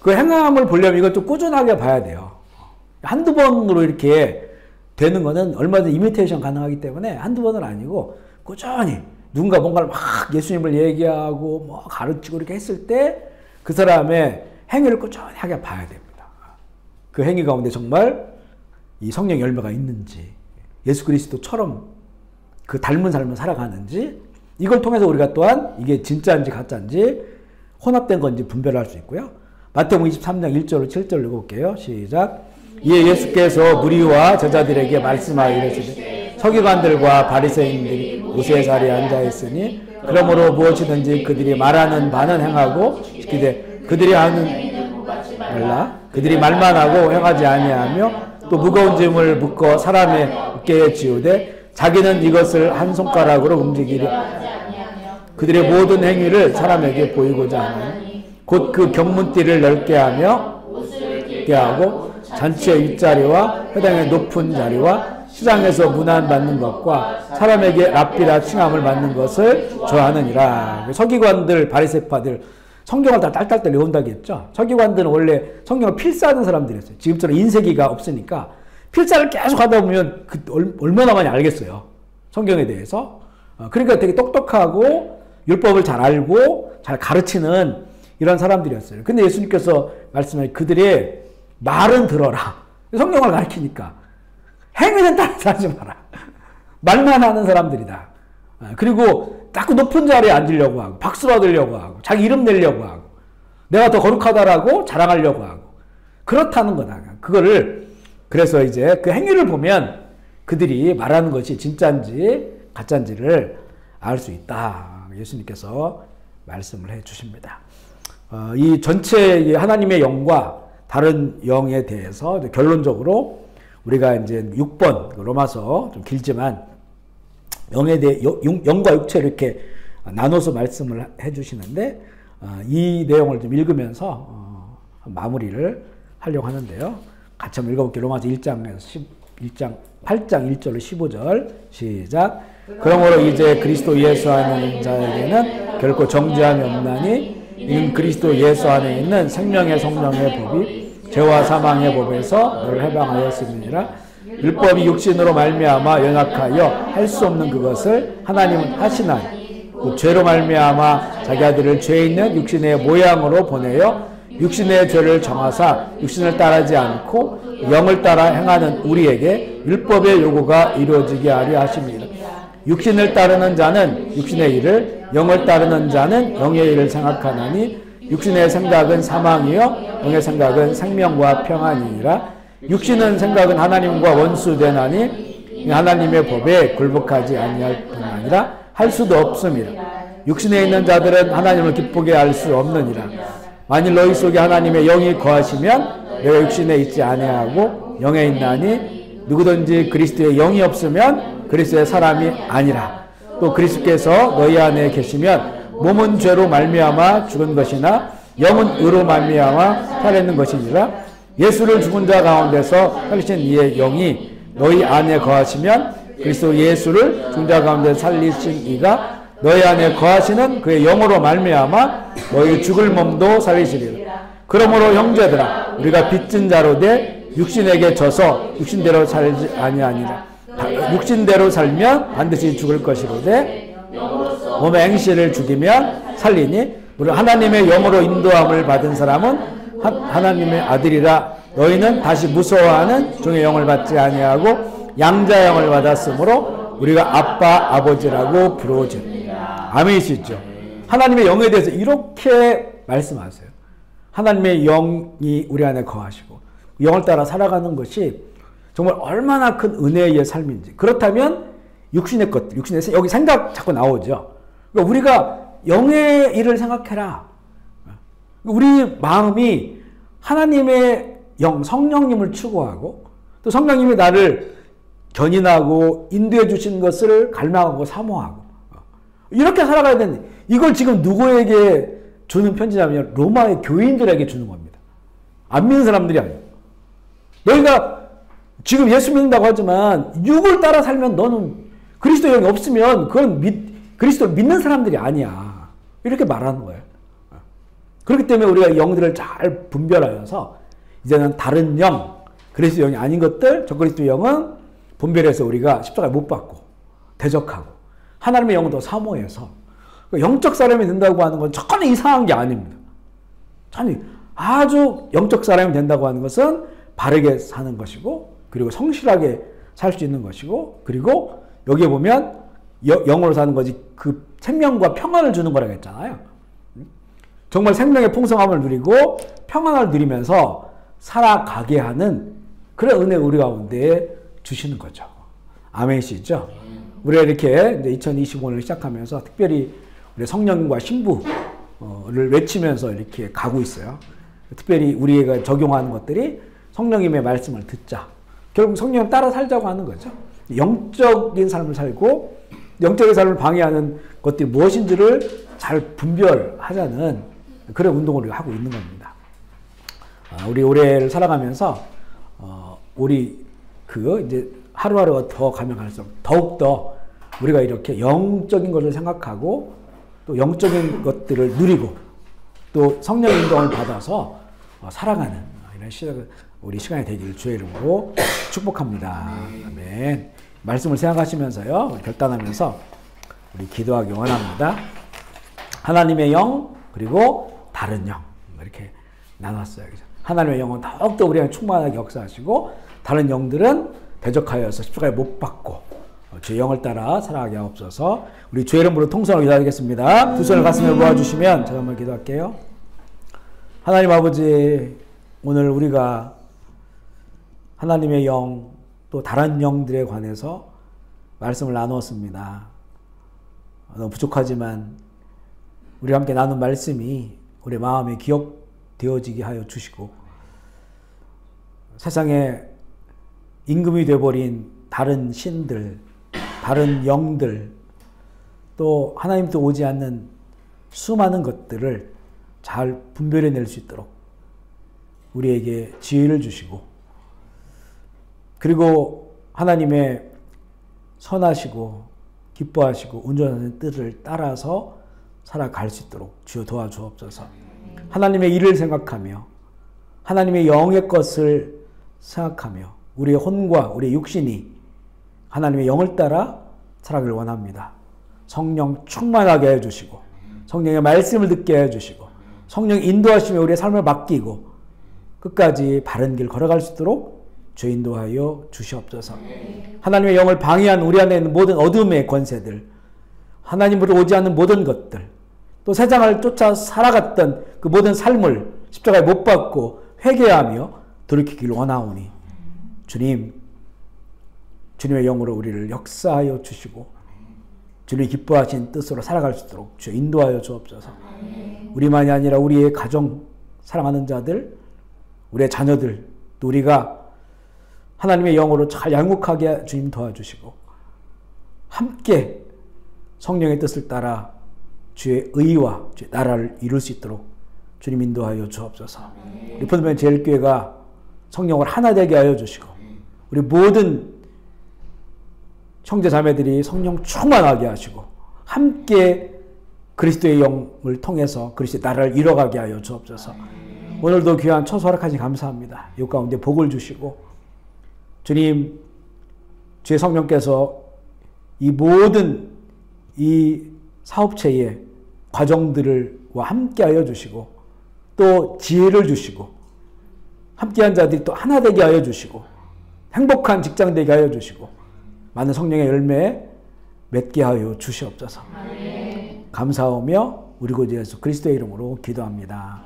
그 행함을 보려면 이걸 좀 꾸준하게 봐야 돼요. 한두 번으로 이렇게 되는 거는 얼마든지 이미테이션 가능하기 때문에 한두 번은 아니고 꾸준히 누군가 뭔가를 막 예수님을 얘기하고 뭐 가르치고 이렇게 했을 때 그 사람의 행위를 꾸준하게 봐야 됩니다. 그 행위 가운데 정말 이 성령 열매가 있는지 예수 그리스도처럼 그 닮은 삶을 살아가는지 이걸 통해서 우리가 또한 이게 진짜인지 가짜인지 혼합된 건지 분별할 수 있고요. 마태복음 23장 1절로 7절 읽어볼게요. 시작. 이에 예수께서 무리와 제자들에게 말씀하여 이르시되 서기관들과 바리새인들이 모세의 자리에 앉아 있으니 그러므로 무엇이든지 그들이 말하는 바는 행하고 시키되 그들이 말만 하고 행하지 아니하며 또 무거운 짐을 묶어 사람의 어깨에 지우되 자기는 이것을 한 손가락으로 움직이려 그들의 모든 행위를 사람에게 보이고자 하니 곧 그 경문띠를 넓게 하며 넓게 하고 잔치의 윗자리와 회당의 높은 자리와 시장에서 문안받는 것과 사람에게 랍비라 칭함을 받는 것을 좋아하느니라. 서기관들, 바리새파들 성경을 다 딸딸딸 외운다고 했죠. 서기관들은 원래 성경을 필사하는 사람들이었어요. 지금처럼 인쇄기가 없으니까 필사를 계속 하다 보면 얼마나 많이 알겠어요. 성경에 대해서. 그러니까 되게 똑똑하고 율법을 잘 알고 잘 가르치는 이런 사람들이었어요. 근데 예수님께서 말씀하신 그들의 말은 들어라. 성경을 가르치니까. 행위는 따라서 하지 마라. 말만 하는 사람들이다. 그리고 자꾸 높은 자리에 앉으려고 하고 박수 받으려고 하고 자기 이름 내려고 하고 내가 더 거룩하다라고 자랑하려고 하고 그렇다는 거다. 그거를 그래서 이제 그 행위를 보면 그들이 말하는 것이 진짜인지 가짜인지를 알 수 있다. 예수님께서 말씀을 해 주십니다. 이 전체 하나님의 영과 다른 영에 대해서 결론적으로 우리가 이제 6번 로마서 좀 길지만 영에 대해 영과 육체를 이렇게 나눠서 말씀을 해주시는데 이 내용을 좀 읽으면서 마무리를 하려고 하는데요. 같이 한번 읽어볼게요. 로마서 1장 8장 1절로 15절 시작. 그러므로 이제 그리스도 예수 안에 있는 자에게는 결코 정죄함이 없나니 이는 그리스도 예수 안에 있는 생명의 성령의 법이 죄와 사망의 법에서 너를 해방하였음이니라. 율법이 육신으로 말미암아 연약하여 할 수 없는 그것을 하나님은 하시나니 그 죄로 말미암아 자기 아들을 죄 있는 육신의 모양으로 보내어 육신의 죄를 정하사 육신을 따르지 않고 영을 따라 행하는 우리에게 율법의 요구가 이루어지게 하려 하십니다. 육신을 따르는 자는 육신의 일을 영을 따르는 자는 영의 일을 생각하나니 육신의 생각은 사망이요 영의 생각은 생명과 평안이니라. 육신은 생각은 하나님과 원수되나니 하나님의 법에 굴복하지 아니할 뿐 아니라 할 수도 없습니다. 육신에 있는 자들은 하나님을 기쁘게 할 수 없느니라. 만일 너희 속에 하나님의 영이 거하시면 내가 육신에 있지 아니하고 영에 있나니 누구든지 그리스도의 영이 없으면 그리스도의 사람이 아니라. 또 그리스도께서 너희 안에 계시면 몸은 죄로 말미암아 죽은 것이나 영은 의로 말미암아 살아있는 것이니라. 예수를 죽은 자 가운데서 살리신 이의 영이 너희 안에 거하시면 그리스도 예수를 죽은 자 가운데 살리신 이가 너희 안에 거하시는 그의 영으로 말미암아 너희 죽을 몸도 살리시리라. 그러므로 형제들아 우리가 빚진 자로 돼 육신에게 져서 육신대로 살지 아니하니라. 육신대로 살면 반드시 죽을 것이로되 몸의 행실을 죽이면 살리니 우리 하나님의 영으로 인도함을 받은 사람은 하나님의 아들이라. 너희는 다시 무서워하는 종의 영을 받지 아니하고 양자 영을 받았으므로 우리가 아빠 아버지라고 부르짖으리라. 아멘이시죠? 하나님의 영에 대해서 이렇게 말씀하세요. 하나님의 영이 우리 안에 거하시고 영을 따라 살아가는 것이 정말 얼마나 큰 은혜의 삶인지. 그렇다면 육신의 것들, 여기 생각 자꾸 나오죠. 그러니까 우리가 영의 일을 생각해라. 우리 마음이 하나님의 영, 성령님을 추구하고 또 성령님이 나를 견인하고 인도해 주신 것을 갈망하고 사모하고 이렇게 살아가야 되는데 이걸 지금 누구에게 주는 편지냐면 로마의 교인들에게 주는 겁니다. 안 믿는 사람들이 아니에요. 너희가 지금 예수 믿는다고 하지만 육을 따라 살면 너는 그리스도 영이 없으면 그건 그리스도를 믿는 사람들이 아니야. 이렇게 말하는 거예요. 그렇기 때문에 우리가 영들을 잘 분별하여서 이제는 다른 영, 그리스도 영이 아닌 것들, 저 그리스도 영은 분별해서 우리가 십자가에 못 박고 대적하고 하나님의 영도 사모해서 영적 사람이 된다고 하는 건 전혀 이상한 게 아닙니다. 전혀 아주 영적 사람이 된다고 하는 것은 바르게 사는 것이고 그리고 성실하게 살 수 있는 것이고 그리고 여기에 보면 영으로 사는 것이 그 생명과 평안을 주는 거라고 했잖아요. 정말 생명의 풍성함을 누리고 평안을 누리면서 살아가게 하는 그런 은혜 우리 가운데 주시는 거죠. 아멘이시죠? 우리가 이렇게 이제 2025년을 시작하면서 특별히 우리 성령과 신부를 외치면서 이렇게 가고 있어요. 특별히 우리가 적용하는 것들이 성령님의 말씀을 듣자. 결국 성령 따라 살자고 하는 거죠. 영적인 삶을 살고 영적인 삶을 방해하는 것들이 무엇인지를 잘 분별하자는 그런 운동을 우리가 하고 있는 겁니다. 우리 올해를 살아가면서 우리 이제 하루하루가 더 가면 갈수록 더욱더 우리가 이렇게 영적인 것을 생각하고 또 영적인 것들을 누리고 또 성령의 인도를 받아서 살아가는 이런 우리 시간이 되기를 주의 이름으로 축복합니다. 아멘. 말씀을 생각하시면서요, 결단하면서 우리 기도하기 원합니다. 하나님의 영 그리고 다른 영 이렇게 나눴어요. 하나님의 영은 더욱더 우리가 충만하게 역사하시고 다른 영들은 대적하여서 십자가에 못 박고 주의 영을 따라 살아가게 하옵소서. 우리 주의 이름으로 통성을 기도하겠습니다. 두 손을 가슴에 모아주시면 제가 한번 기도할게요. 하나님 아버지, 오늘 우리가 하나님의 영 또 다른 영들에 관해서 말씀을 나누었습니다. 너무 부족하지만 우리와 함께 나눈 말씀이 우리 마음에 기억되어지게 하여 주시고 세상에 임금이 되어버린 다른 신들, 다른 영들, 또 하나님도 오지 않는 수많은 것들을 잘 분별해낼 수 있도록 우리에게 지혜를 주시고, 그리고 하나님의 선하시고 기뻐하시고 온전한 뜻을 따라서 살아갈 수 있도록 주여 도와주옵소서. 하나님의 일을 생각하며 하나님의 영의 것을 생각하며 우리의 혼과 우리의 육신이 하나님의 영을 따라 살아가길 원합니다. 성령 충만하게 해주시고 성령의 말씀을 듣게 해주시고 성령 인도하시며 우리의 삶을 맡기고 끝까지 바른 길 걸어갈 수 있도록 주 인도하여 주시옵소서. 하나님의 영을 방해한 우리 안에 있는 모든 어둠의 권세들, 하나님으로 오지 않는 모든 것들, 또 세상을 쫓아 살아갔던 그 모든 삶을 십자가에 못 박고 회개하며 돌이키길 원하오니 주님의 영으로 우리를 역사하여 주시고 주님이 기뻐하신 뜻으로 살아갈 수 있도록 주 인도하여 주옵소서. 우리만이 아니라 우리의 가정 사랑하는 자들, 우리의 자녀들, 또 우리가 하나님의 영으로 잘 양육하게 주님 도와주시고 함께 성령의 뜻을 따라 주의 의와 주의 나라를 이룰 수 있도록 주님 인도하여 주옵소서. 우리 푸드맨 제일교회가 성령을 하나 되게 하여 주시고 우리 모든 형제 자매들이 성령 충만하게 하시고 함께 그리스도의 영을 통해서 그리스도의 나라를 이뤄가게 하여 주옵소서. 오늘도 귀한 처소 허락하시 감사합니다. 이 가운데 복을 주시고 주님, 주의 성령께서 이 모든 이 사업체의 과정들과 함께하여 주시고 또 지혜를 주시고 함께한 자들이 또 하나 되게 하여 주시고 행복한 직장 되게 하여 주시고 많은 성령의 열매 맺게 하여 주시옵소서. 감사하며 우리 구주 예수 그리스도의 이름으로 기도합니다.